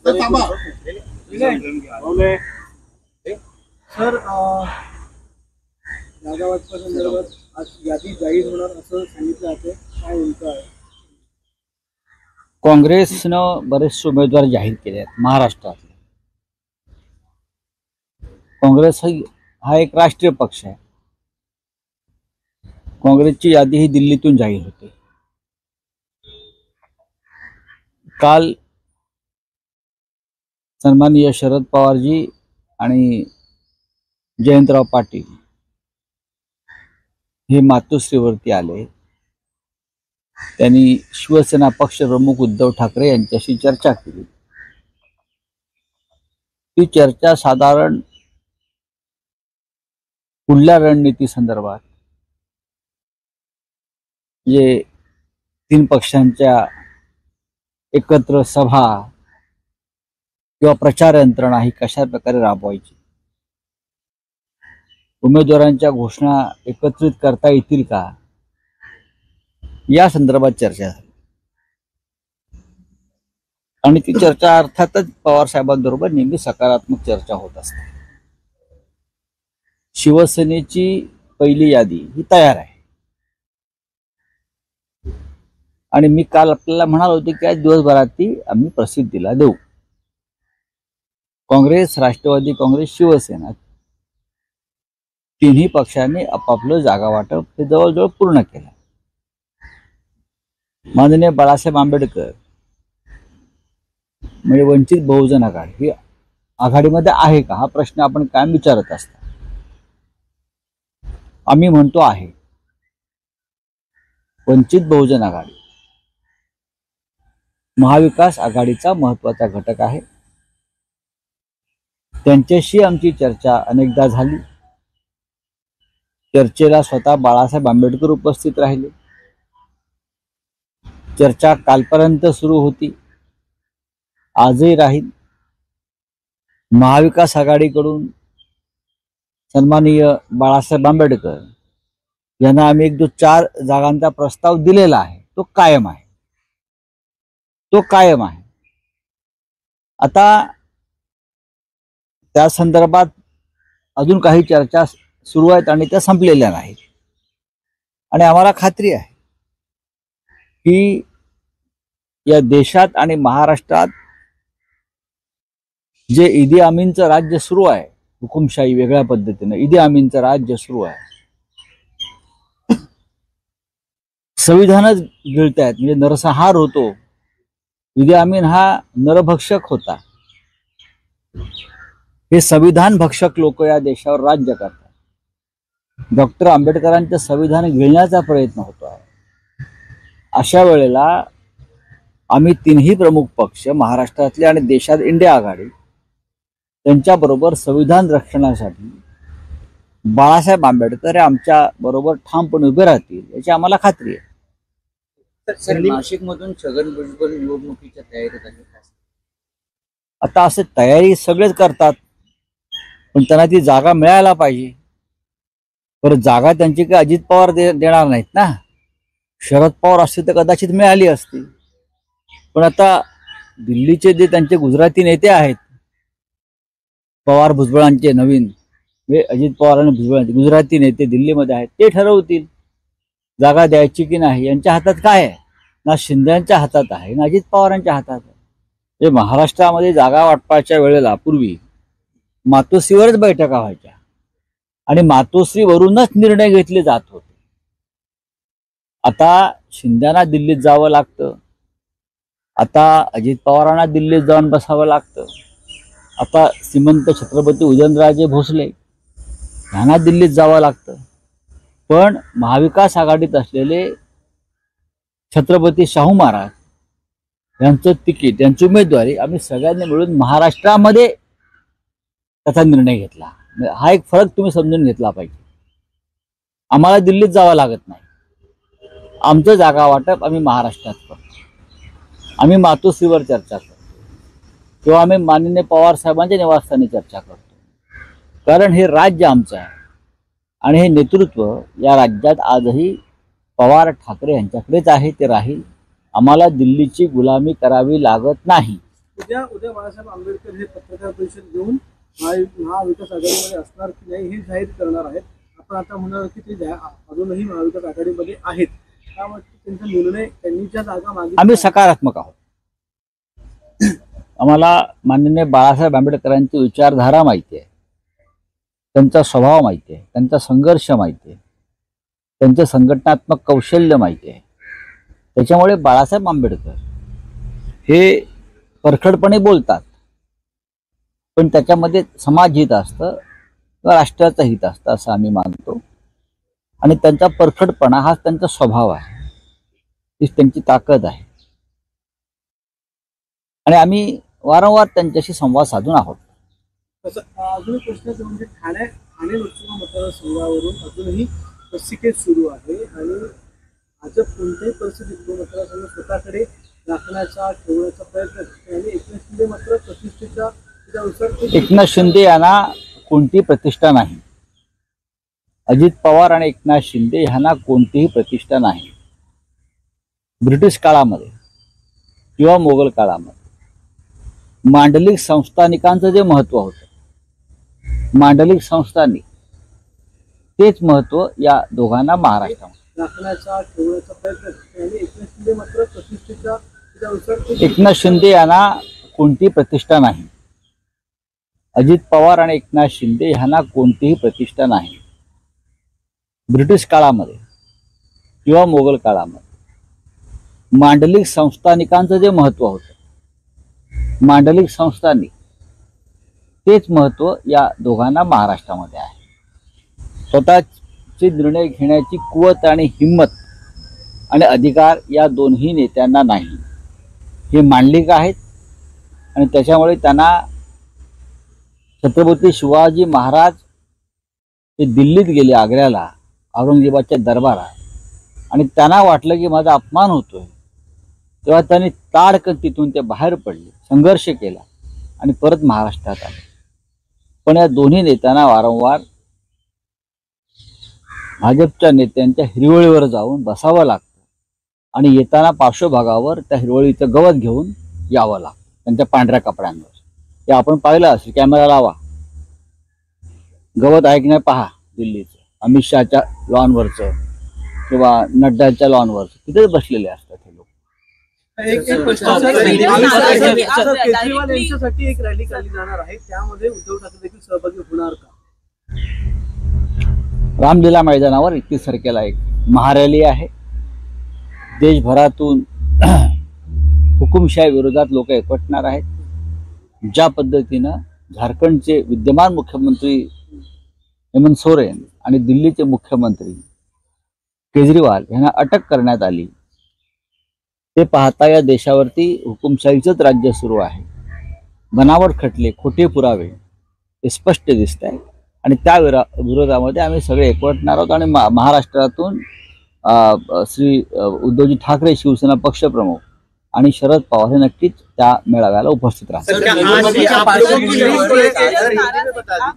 Sir जागा वाटपासंदर्भात आज यादी जाहीर होणार असं सांगितलं जाते, काय नेमकं आहे? काँग्रेसनं बरेचसे उमेदवार जाहीर केले आहेत महाराष्ट्रात. काँग्रेस हा एक राष्ट्रीय पक्ष आहे. काँग्रेसची यादी ही दिल्लीतून जाहीर होते. काल सन्माननीय शरद पवारजी आणि जयंतराव पाटील हे मातोश्रीवरती आले. त्यांनी शिवसेना पक्षप्रमुख उद्धव ठाकरे यांच्याशी चर्चा केली. ती चर्चा साधारण पुढल्या रणनीती संदर्भात, जे तीन पक्षांच्या एकत्र सभा किंवा प्रचार यंत्रणा ही कशा प्रकारे राबवायची, उमेदवारांच्या घोषणा एकत्रित करता येतील का, या संदर्भात चर्चा झाली. आणि ती चर्चा अर्थातच पवार साहेबांबरोबर नेहमी सकारात्मक चर्चा होत असते. शिवसेनेची पहिली यादी ही तयार आहे आणि मी काल आपल्याला म्हणालो होते की आज दिवसभरात ती आम्ही प्रसिद्धीला देऊ. काँग्रेस, राष्ट्रवादी काँग्रेस, शिवसेना तिन्ही पक्षांनी आपापलं जागा वाटप हे जवळजवळ पूर्ण केलं. माननीय बाळासाहेब आंबेडकर म्हणजे वंचित बहुजन आघाडी ही आघाडीमध्ये आहे का, हा प्रश्न आपण कायम विचारत असता. आम्ही म्हणतो आहे. वंचित बहुजन आघाडी महाविकास आघाडीचा महत्वाचा घटक आहे. त्यांच्याशी आमची चर्चा अनेकदा झाली. चर्चेला स्वतः बाळासाहेब आंबेडकर उपस्थित राहिले. चर्चा कालपर्यंत सुरू होती, आजही राहील. महाविकास आघाडीकडून सन्माननीय बाळासाहेब आंबेडकर यांना आम्ही 1-4 जागांचा प्रस्ताव दिलेला आहे. तो कायम आहे. आता त्या संदर्भात अजून काही चर्चा सुरू आहेत आणि त्या संपलेल्या नाहीत. आणि आम्हाला खात्री आहे की या देशात आणि महाराष्ट्रात जे ईदी अमीनचं राज्य सुरू आहे, हुकुमशाही वेगळ्या पद्धतीनं ईदी अमीनचं राज्य सुरू आहे, संविधानच गिळतायत. म्हणजे नरसंहार होतो. ईदी अमीन हा नरभक्षक होता. हे संविधान भक्षक लोक या देशावर राज्य करतात. डॉक्टर आंबेडकरांचं संविधान गिळण्याचा प्रयत्न होतो आहे. अशा वेळेला आम्ही तिन्ही प्रमुख पक्ष महाराष्ट्रातले आणि देशात इंडिया आघाडी त्यांच्याबरोबर संविधान रक्षणासाठी बाळासाहेब आंबेडकर आमच्या बरोबर ठामपणे उभे राहतील याची आम्हाला खात्री आहे. नाशिकमधून छगन भुजबळ निवडणुकीच्या तयारीत आहे. आता असे तयारी सगळेच करतात, पण त्यांना ती जागा मिळायला पाहिजे. परत जागा त्यांची काही अजित पवार देणार नाहीत ना. शरद पवार असते तर कदाचित मिळाली असती. पण आता दिल्लीचे जे त्यांचे गुजराती नेते आहेत, पवार भुजबळांचे नवीन अजित पवार आणि भुजबळांचे गुजराती नेते दिल्लीमध्ये आहेत, ते ठरवतील जागा द्यायची की नाही. यांच्या हातात काय आहे? ना शिंदेच्या हातात आहे ना अजित पवारांच्या हातात आहे. महाराष्ट्रामध्ये जागा वाटपाच्या वेळेला पूर्वी मातोश्रीवरच बैठका व्हायच्या आणि मातोश्रीवरूनच निर्णय घेतले जात होते. आता शिंदेना दिल्लीत जावं लागतं. आता अजित पवारांना दिल्लीत जाऊन बसावं लागतं. आता श्रीमंत छत्रपती उदयनराजे भोसले यांना दिल्लीत जावं लागतं. पण महाविकास आघाडीत असलेले छत्रपती शाहू महाराज यांचं तिकीट, यांची उमेदवारी आम्ही सगळ्यांनी मिळून महाराष्ट्रामध्ये त्याचा निर्णय घेतला. हा एक फरक तुम्ही समजून घेतला पाहिजे. आम्हाला दिल्लीत जावं लागत नाही. आमचं जागा वाटप आम्ही महाराष्ट्रात करतो. आम्ही मातोश्रीवर चर्चा करतो किंवा आम्ही माननीय पवार साहेबांच्या निवासस्थानी चर्चा करतो. कारण हे राज्य आमचं आहे आणि हे नेतृत्व या राज्यात आजही पवार ठाकरे यांच्याकडेच आहे, ते राहील. आम्हाला दिल्लीची गुलामी करावी लागत नाही. उद्या उद्या बाळासाहेब आंबेडकर हे पत्रकार परिषद घेऊन महाविकास आघाडीमध्ये असणार की नाही हे जाहीर करणार आहेत. आपण आता म्हणाल की ते अजूनही महाविकास आघाडीमध्ये आहेत, त्यामुळे त्यांचा निर्णय त्यांनी ज्या जागा मागितल्या आम्ही सकारात्मक आहोत. आम्हाला माननीय बाळासाहेब आंबेडकरांची विचारधारा माहिती आहे, त्यांचा स्वभाव माहिती आहे, त्यांचा संघर्ष माहिती आहे, त्यांचं संघटनात्मक कौशल्य माहिती आहे. त्याच्यामुळे बाळासाहेब आंबेडकर हे परखडपणे बोलतात, पण त्याच्यामध्ये समाजहित असतं किंवा राष्ट्राचं हित असतं असं आम्ही मानतो. आणि त्यांचा परखडपणा हा त्यांचा स्वभाव आहे, हीच त्यांची ताकद आहे. आणि आम्ही वारंवार त्यांच्याशी संवाद साधून आहोत. अजून एक प्रश्न म्हणजे ठाणे लोकसभा मतदारसंघावरून अजूनही रस्सीखेच सुरू आहे आणि आज कोणत्याही परिस्थितीत तो मतदारसंघ स्वतःकडे राखण्याचा ठेवण्याचा प्रयत्न करते आणि एकनाथ शिंदे मात्र प्रतिष्ठेच्या एकनाथ शिंदे यांना कोणती प्रतिष्ठा नाही. अजित पवार आणि एकनाथ शिंदे यांना कोणतीही प्रतिष्ठा नाही. ब्रिटिश काळामध्ये किंवा मोगल काळामध्ये मांडलिक संस्थानिकांचं जे महत्व होतं, मांडलिक संस्थानिक तेच महत्व या दोघांना महाराष्ट्रामध्ये राखण्याचा ठेवण्याचा प्रयत्न करते आणि एकनाथ शिंदे मात्र प्रतिष्ठेच्या एकनाथ शिंदे यांना कोणती प्रतिष्ठा नाही. अजित पवार आणि एकनाथ शिंदे यांना कोणतीही प्रतिष्ठा नाही. ब्रिटिश काळामध्ये किंवा मोगल काळामध्ये मांडलिक संस्थानिकांचं जे महत्व होतं, मांडलिक संस्थानिक तेच महत्व या दोघांना महाराष्ट्रामध्ये आहे. स्वतःचे निर्णय घेण्याची कुवत आणि हिंमत आणि अधिकार या दोन्ही नेत्यांना नाही. हे मांडलिक आहेत आणि त्याच्यामुळे त्यांना छत्रपती शिवाजी महाराज ते दिल्लीत गेले, आग्र्याला, औरंगजेबाच्या दरबारात, आणि त्यांना वाटलं की माझा अपमान होतोय, तेव्हा त्यांनी ताडकन तिथून ते बाहेर पडले, संघर्ष केला आणि परत महाराष्ट्रात आले. पण या दोन्ही नेत्यांना वारंवार भाजपच्या नेत्यांच्या हिरवळीवर जाऊन बसावं लागतं आणि येताना पार्श्वभागावर त्या हिरवळीचं गवत घेऊन यावं लागतं, त्यांच्या पांढऱ्या कपड्यांवर. हे आपण पाहिलं असेल, कॅमेरा लावा, गवत आहे की नाही पहा. दिल्लीचं अमित शहाच्या लॉनवरचं किंवा नड्डाच्या लॉनवरचं तिथेच बसलेले असतात हे लोक. केजरीवाल यांच्यासाठी एक रॅली काढली जाणार आहे, त्यामध्ये उद्धव ठाकरे देखील सहभागी होणार का? रामलीला मैदानावर 31 तारखेला एक महारॅली आहे. देशभरातून हुकुमशाही विरोधात लोक एकवटणार आहेत. ज्या पद्धतीनं झारखंडचे विद्यमान मुख्यमंत्री हेमंत सोरेन आणि दिल्लीचे मुख्यमंत्री केजरीवाल यांना अटक करण्यात आली, ते पाहता या देशावरती हुकुमशाहीचंच राज्य सुरू आहे. बनावट खटले, खोटे पुरावे हे स्पष्ट दिसत आहे आणि त्या विरोधामध्ये आम्ही सगळे एकवटणार आहोत. आणि महाराष्ट्रातून श्री उद्धवजी ठाकरे शिवसेना पक्षप्रमुख आणि शरद पवार हे नक्कीच त्या मेळाव्याला उपस्थित राहतात.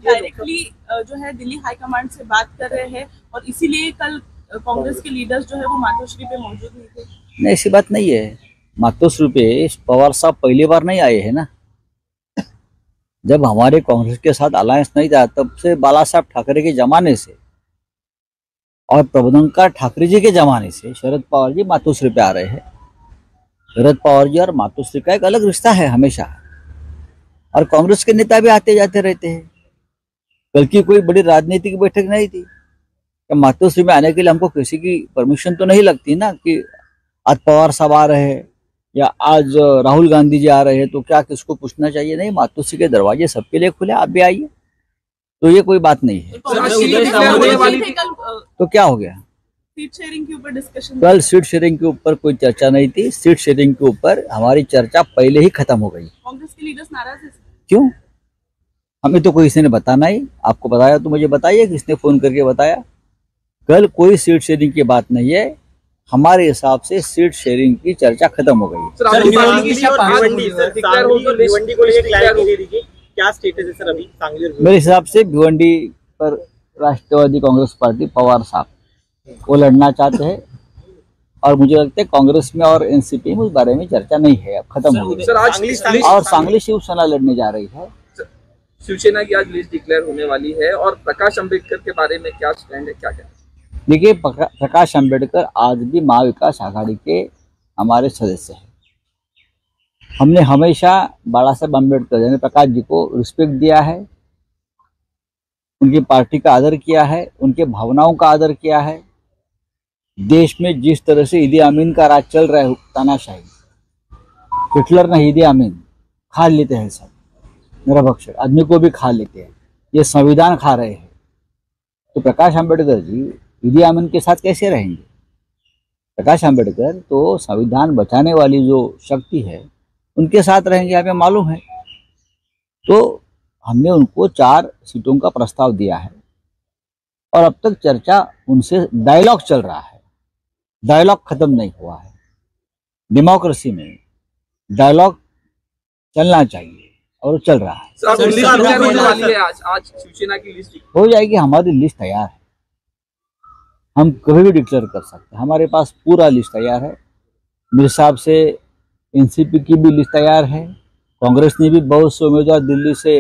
डायरेक्टली जो है दिल्ली हाईकमांड से बात कर रहे हैं और इसीलिए कल कांग्रेस के लीडर्स जो है वो मातोश्री पे मौजूद नहीं थे. नहीं, ऐसी बात नहीं है. मातोश्री पे पवार साहब पहली बार नहीं आए हैं ना. जब हमारे कांग्रेस के साथ अलायंस नहीं था तब से बाला साहब ठाकरे के जमाने से और प्रबोधनकार ठाकरे जी के जमाने से शरद पवार जी मातोश्री पे आ रहे हैं. शरद पवार जी और मातोश्री का एक अलग रिश्ता है हमेशा, और कांग्रेस के नेता भी आते जाते रहते हैं. कल की कोई बड़ी राजनीतिक बैठक नहीं थी. तो मातोश्री में आने के लिए हमको किसी की परमिशन तो नहीं लगती ना, कि आज पवार साहब आ रहे हैं या आज राहुल गांधी जी आ रहे हैं तो क्या किसको पूछना चाहिए? नहीं, मातोश्री के दरवाजे सबके लिए खुले, आप भी आइए. तो ये कोई बात नहीं है. तो क्या हो गया? सीट शेयरिंग के ऊपर डिस्कशन. कल सीट शेयरिंग के ऊपर कोई चर्चा नहीं थी. सीट शेयरिंग के ऊपर हमारी चर्चा पहले ही खत्म हो गई. कांग्रेस के लीडर्स नाराज हैं. क्यों? हमें तो कोई किसी ने बताना ही. आपको बताया तो मुझे बताइए, किसने फोन करके बताया? कल कोई सीट शेयरिंग की बात नहीं है. हमारे हिसाब से सीट शेयरिंग की चर्चा खत्म हो गई. मेरे हिसाब से भिवंडी पर राष्ट्रवादी कांग्रेस पार्टी पवार साहब वो लड़ना चाहते हैं और मुझे लगता है कांग्रेस में और एनसीपी में उस बारे में चर्चा नहीं है, अब खत्म हो गई। सर आज और सांगली शिवसेना लड़ने जा रही है। शिवसेना की आज लिस्ट डिक्लेयर होने वाली है और प्रकाश अंबेडकर के बारे में क्या स्टैंड है, क्या कहना है? देखिए, प्रकाश अंबेडकर आज भी महाविकास आघाड़ी के हमारे सदस्य हैं। हमने हमेशा बाला साहब अम्बेडकर यानी प्रकाश जी को रिस्पेक्ट दिया है, उनकी पार्टी का आदर किया है, उनके भावनाओं का आदर किया है। देश में जिस तरह से ईदी अमीन का राज चल रहा है, तानाशाही, हिटलर ने ईदी अमीन खा लेते हैं, सब निरभक्ष आदमी को भी खा लेते हैं, ये संविधान खा रहे हैं। तो प्रकाश अंबेडकर जी ईदी अमीन के साथ कैसे रहेंगे? प्रकाश अंबेडकर तो संविधान बचाने वाली जो शक्ति है उनके साथ रहेंगे, हमें मालूम है। तो हमने उनको 4 सीटों का प्रस्ताव दिया है और अब तक चर्चा उनसे डायलॉग चल रहा है, डायलॉग खत्म नहीं हुआ है। डेमोक्रेसी में डायलॉग चलना चाहिए और चल रहा है। सर लिस्ट डिक्लेयर होने वाली है आज शिवसेना की लिस्ट हो जाएगी, हमारी लिस्ट तैयार है, हम कभी भी डिक्लेयर कर सकते हैं, हमारे पास पूरा लिस्ट तैयार है। मेरे हिसाब से एनसीपी की भी लिस्ट तैयार है, कांग्रेस ने भी बहुत से उम्मीदवार दिल्ली से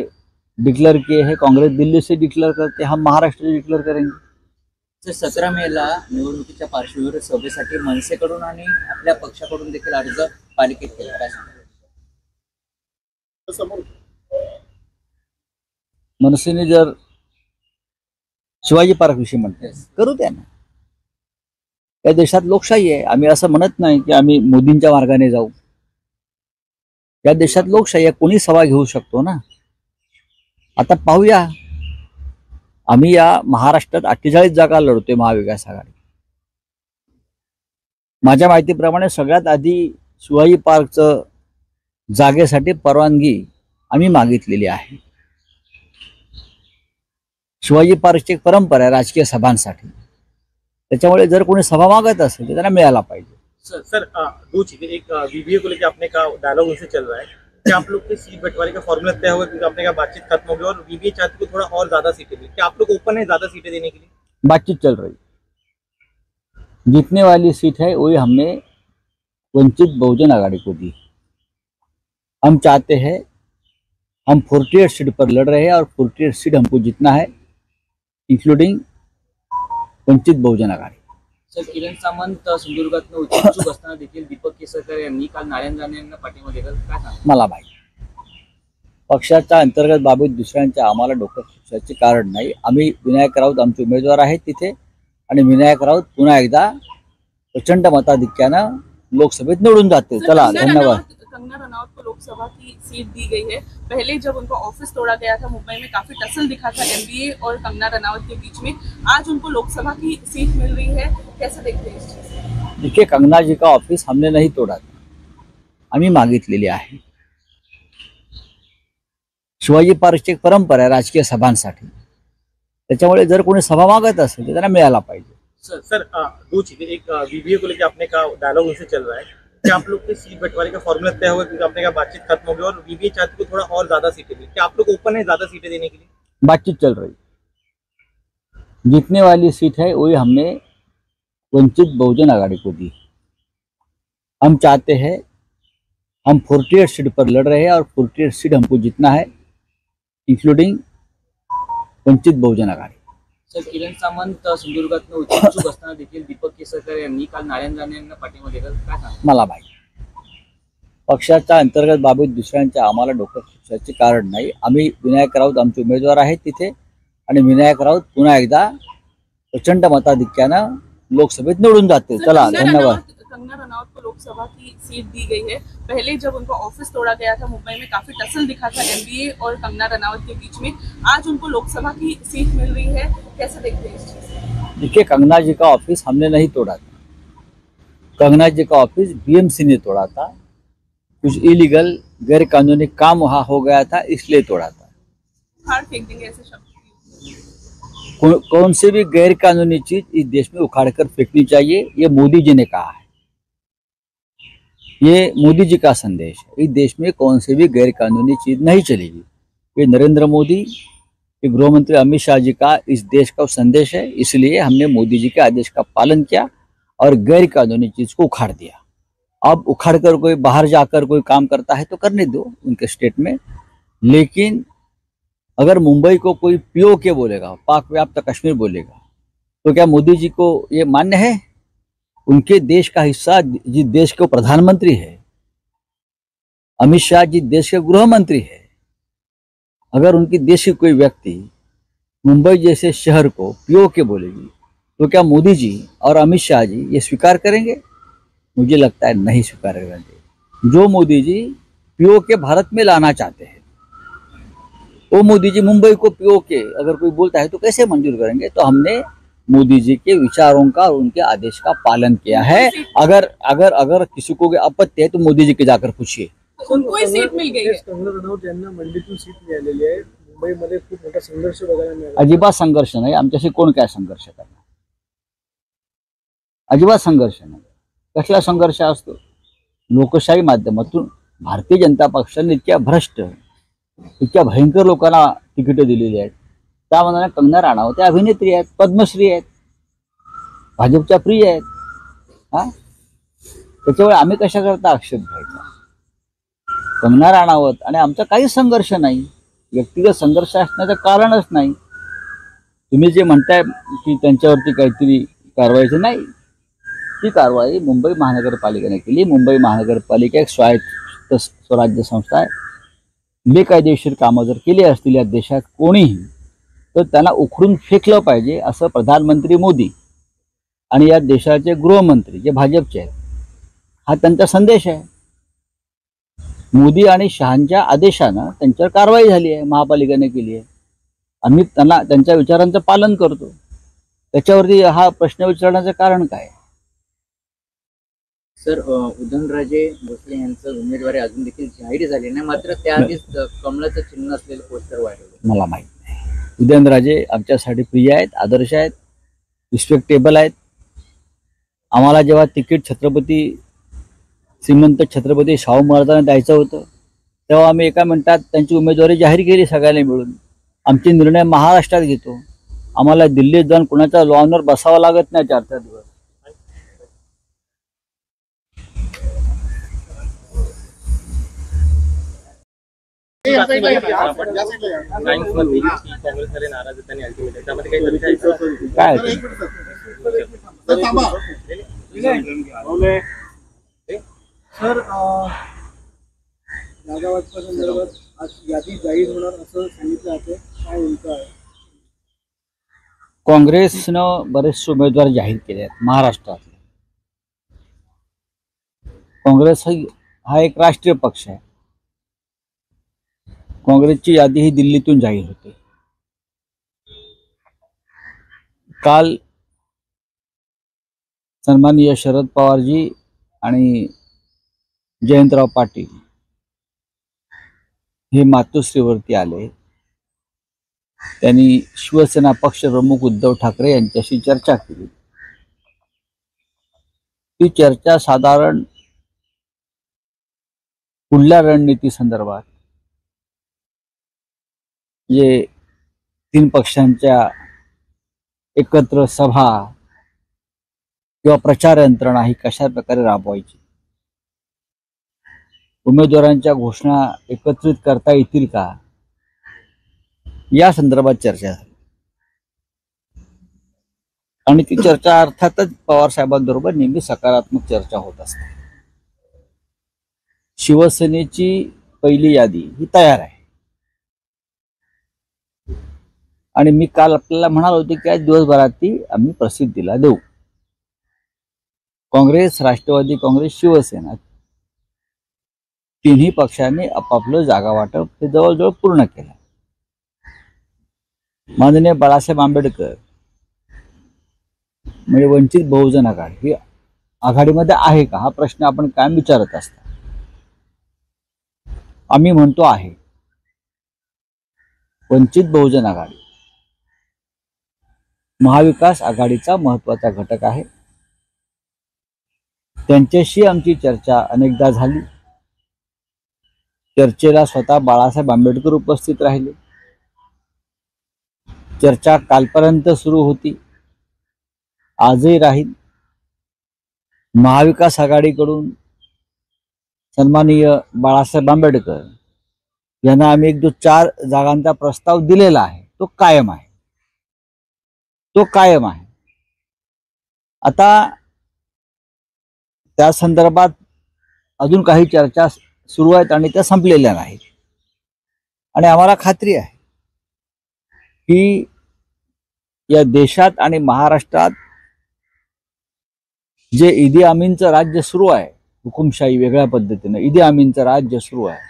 डिक्लेअर किए हैं, काँग्रेस दिल्ली से डिक्लेअर करते, हम महाराष्ट्र से डिक्लेअर करेंगे। तर 17 मेला निवडणुकीच्या पार्श्वभूमीवर सभेसाठी मनसेकडून आणि आपल्या पक्षाकडून देखील अर्ज पालिकेत केला, काय सांगाल? मनसेने जर शिवाजी पार्क विषयी म्हणते करू द्या ना, या देशात लोकशाही आहे, आम्ही असं म्हणत नाही की आम्ही मोदींच्या मार्गाने जाऊ। या देशात लोकशाही आहे, कोणी सभा घेऊ शकतो ना। आता पाहूया, आम्ही या महाराष्ट्रात 48 जागा लढतोय महाविकास आघाडी। माझ्या माहितीप्रमाणे सगळ्यात आधी शिवाजी पार्कचं जागेसाठी परवानगी आम्ही मागितलेली आहे। शिवाजी पार्कची एक परंपरा आहे राजकीय सभांसाठी, त्याच्यामुळे जर कोणी सभा मागत असेल तर त्यांना मिळायला पाहिजे। सर 2 चीजें, एक वीवीए को लेकर आपने कहा डायलॉग उनसे चल रहा है, क्या आप लोग के सीट बंटवारे का फॉर्मूला तय होगा? क्योंकि आपने कहा बातचीत खत्म हो गई और वीवीए चाहते को थोड़ा और ज्यादा सीटें दी, क्या आप लोग ओपन है ज्यादा सीटें देने के लिए? बातचीत चल रही, जीतने वाली सीट है वही हमने वंचित बहुजन आघाड़ी को दी। हम चाहते हैं, हम 48 सीट पर लड़ रहे हैं और 48 सीट हमको जीतना है, इंक्लूडिंग वंचित बहुजन आघाड़ी। सर किरण सामंत सिंधुदुर्गातनं इच्छुक असताना देखील दीपक केसरकर यांनी काल नारायण राणे यांना पाठिंबा दिला, काय सांगाल? मला माहिती, पक्षाच्या अंतर्गत बाबीत दुसऱ्यांच्या आम्हाला डोकं खुपसायचे कारण नाही। आम्ही विनायक राऊत आमचे उमेदवार आहेत तिथे, आणि विनायक राऊत पुन्हा एकदा प्रचंड मताधिक्यानं लोकसभेत निवडून जातील। चला, धन्यवाद। कंगना रनौत को लोकसभा की सीट दी गई है। पहले जब उनका ऑफिस तोड़ा गया था मुंबई में, काफी टसल दिखा था एमबीए और कंगना रनौत के बीच में, आज उनको लोकसभा की सीट मिल रही है, कैसे देखते हैं इस चीज को? देखिए, कंगना जी का ऑफिस हमने नहीं तोड़ा था, आम्ही मागितलेली आहे। शिवाजी पार्कची एक परंपरा आहे राजकीय सभांसाठी, त्याच्यामुळे जर कोणी सभा मागत असेल तर त्यांना मिळायला पाहिजे। सर 2 चीजें, एक वीवीए को लेकर आपने कहा डायलॉग उनसे चल रहा है, क्या आप लोग के सीट बंटवारे का फॉर्मूला तय होगा? क्योंकि आपने कहा बातचीत खत्म हो गई और वीवीए चाहते को थोड़ा और ज्यादा सीटें दी, क्या आप लोग ओपन है ज्यादा सीटें देने के लिए? बातचीत चल रही, जीतने वाली सीट है वही हमने वंचित बहुजन आघाड़ी को दी। हम चाहते हैं, हम 48 सीट पर लड़ रहे हैं और 48 सीट हमको जीतना है, इंक्लूडिंग वंचित बहुजन आघाड़ी। सर किरण सामंत सिंधुदुर्गातनं इच्छुक असताना देखील दीपक केसरकर यांनी काल नारायण राणे यांना पाठिंबा दिला, काय सांगाल? मला माहिती, पक्षाच्या अंतर्गत बाबीत दुसऱ्यांच्या आम्हाला डोकं खुपसायचे कारण नाही। आम्ही विनायक राऊत आमचे उमेदवार आहेत तिथे, आणि विनायक राऊत पुन्हा एकदा प्रचंड मताधिक्यानं लोकसभेत निवडून जातील। चला, धन्यवाद। कंगना रनौत को लोकसभा की सीट दी गई है। पहले जब उनका ऑफिस तोड़ा गया था मुंबई में, काफी टसल दिखा था एमबीए और कंगना रनौत के बीच में, आज उनको लोकसभा की सीट मिल रही है, कैसे देखते हैं इस चीज को? देखिए, कंगना जी का ऑफिस हमने नहीं तोड़ा था, कंगना जी का ऑफिस बीएमसी ने तोड़ा था। कुछ इलीगल गैर कानूनी काम वहाँ हो गया था, इसलिए तोड़ा था। उखाड़ फेंक देंगे ऐसे शब्द? कौन सी भी गैर कानूनी चीज इस देश में उखाड़ कर फेंकनी चाहिए, ये मोदी जी ने कहा है, ये मोदी जी का संदेश है। इस देश में कौन सी भी गैर कानूनी चीज नहीं चलेगी। ये नरेंद्र मोदी, ये गृह मंत्री अमित शाह जी का इस देश का संदेश है, इसलिए हमने मोदी जी के आदेश का पालन किया और गैर कानूनी चीज को उखाड़ दिया। अब उखाड़ कर कोई बाहर जाकर कोई काम करता है तो करने दो उनके स्टेट में, लेकिन अगर मुंबई को कोई पीओके बोलेगा, पाक व्याप्त कश्मीर बोलेगा, तो क्या मोदी जी को ये मान्य है? उनके देश का हिस्सा जिस देश के प्रधानमंत्री है, अमित शाह जी देश के गृह मंत्री है, अगर उनकी देश की कोई व्यक्ति मुंबई जैसे शहर को पीओके बोलेगी तो क्या मोदी जी और अमित शाह जी ये स्वीकार करेंगे? मुझे लगता है नहीं स्वीकार करेंगे। जो मोदी जी पीओके भारत में लाना चाहते हैं, वो मोदी जी मुंबई को पीओके अगर कोई बोलता है तो कैसे मंजूर करेंगे? तो हमने मोदी जी के विचारों का और उनके आदेश का पालन किया है। अगर किसी को आपत्ति है तो मोदी जी के जाकर पूछिए। उनको ही सीट मिल गई है। कंगना रनौत यांना मंडीतून सीट मिळालेली आहे। मुंबईमध्ये खूप मोठा संघर्ष बघायला मिळाला। अजिबात संघर्ष नाही, आमच्याशी कोण काय संघर्ष करणार? अजिबात संघर्ष नाही। कसला संघर्ष असतो? लोकशाही माध्यमातून भारतीय जनता पक्षाने इतक्या भ्रष्ट, इतक्या भयंकर लोकांना तिकीट दिलेली आहेत। त्यामध्ये कंगना राणावत त्या अभिनेत्री आहेत, पद्मश्री आहेत, भाजपच्या प्रिय आहेत। त्याच्यामुळे आम्ही कशा करता आक्षेप घ्यायचा? कंगना राणावत आणि आमचा काही संघर्ष नाही, व्यक्तिगत संघर्ष असण्याचं कारणच नाही। तुम्ही जे म्हणताय की त्यांच्यावरती काहीतरी कारवाईची नाही, ती कारवाई मुंबई महानगरपालिकेने केली। मुंबई महानगरपालिका एक स्वायत्त स्वराज्य संस्था आहे। बेकायदेशीर कामं जर केली असतील या देशात कोणीही, तर त्यांना उखडून फेकलं पाहिजे असं प्रधानमंत्री मोदी आणि या देशाचे गृहमंत्री जे भाजपचे आहेत, हा त्यांचा संदेश आहे। मोदी आणि शहांच्या आदेशानं त्यांच्यावर कारवाई झाली आहे, महापालिकेने केली आहे। आम्ही त्यांच्या विचारांचं पालन करतो। त्याच्यावरती हा प्रश्न विचारण्याचं कारण काय? सर, उदयनराजे भोसले यांचं उमेदवारी अजून देखील जाहीर झाली नाही, मात्र त्याआधीच कमळाचं चिन्ह असलेलं पोस्टर वाढवलं। मला माहित नाही। उदयनराजे आमच्यासाठी प्रिय आहेत, आदर्श आहेत, रिस्पेक्टेबल आहेत। आम्हाला जेव्हा तिकीट श्रीमंत छत्रपती शाहू महाराजांना द्यायचं होतं, तेव्हा आम्ही एका मिनिटात त्यांची उमेदवारी जाहीर केली सगळ्यांनी मिळून। आमचे निर्णय महाराष्ट्रात घेतो। आम्हाला दिल्लीत जाऊन कुणाच्या लॉनवर बसावं लागत नाही 4-4 दिवस। काँग्रेसमध्ये नाराज आहेत आणि अल्टिमेटली त्यामध्ये काही चर्चा आहे का? काय सर, जागा वाटपासंदर्भात आज यादी जाहीर होणार असं सांगितलं जाते, काय नेमकं आहे? काँग्रेसनं बरेचसे उमेदवार जाहीर केले आहेत महाराष्ट्रातले। काँग्रेस हा एक राष्ट्रीय पक्ष आहे। काँग्रेसची यादी ही दिल्लीतून जाहीर होते। काल सन्माननीय शरद पवारजी आणि जयंतराव पाटील हे मातोश्रीवरती आले। त्यांनी शिवसेना पक्ष प्रमुख उद्धव ठाकरे यांच्याशी चर्चा केली। ती चर्चा साधारण पुढल्या रणनीती संदर्भात, जे 3 पक्षांच्या एकत्र सभा किंवा प्रचार यंत्रणा ही कशा प्रकारे राबवायची, उमेदवारांच्या घोषणा एकत्रित करता येतील का, या संदर्भात चर्चा झाली। आणि ती चर्चा अर्थातच पवार साहेबांबरोबर नेहमी सकारात्मक चर्चा होत असते। शिवसेनेची पहिली यादी ही तयार आहे आणि मी काल आपल्याला म्हणालो होते की आज दिवसभरात ती आम्ही प्रसिद्धीला देऊ। काँग्रेस, राष्ट्रवादी काँग्रेस, शिवसेना तिन्ही पक्षांनी आपापलं जागा वाटप हे जवळजवळ पूर्ण केलं। माननीय बाळासाहेब आंबेडकर म्हणजे वंचित बहुजन आघाडी ही आघाडीमध्ये आहे का, हा प्रश्न आपण कायम विचारत असता। आम्ही म्हणतो आहे। वंचित बहुजन आघाडी महाविकास आघाडीचा महत्त्वाचा घटक आहे। त्यांच्याशी आमची चर्चा अनेकदा झाली। चर्चेला स्वतः बाळासाहेब आंबेडकर उपस्थित राहिले। चर्चा कालपर्यंत सुरू होती, आजही राहील। महाविकास आघाडीकडून सन्माननीय बाळासाहेब आंबेडकर यांना आम्ही एक जो 4 जागांचा प्रस्ताव दिलेला आहे तो कायम आहे, तो कायम आहे. आता त्या संदर्भात अजून काही चर्चा सुरू आहेत आणि त्या संपलेल्या नाहीत. आणि आम्हाला खात्री आहे की या देशात आणि महाराष्ट्रात जे ईदी अमीनचं राज्य सुरू आहे, हुकुमशाही वेगळ्या पद्धतीनं ईदी अमीनचं राज्य सुरू आहे,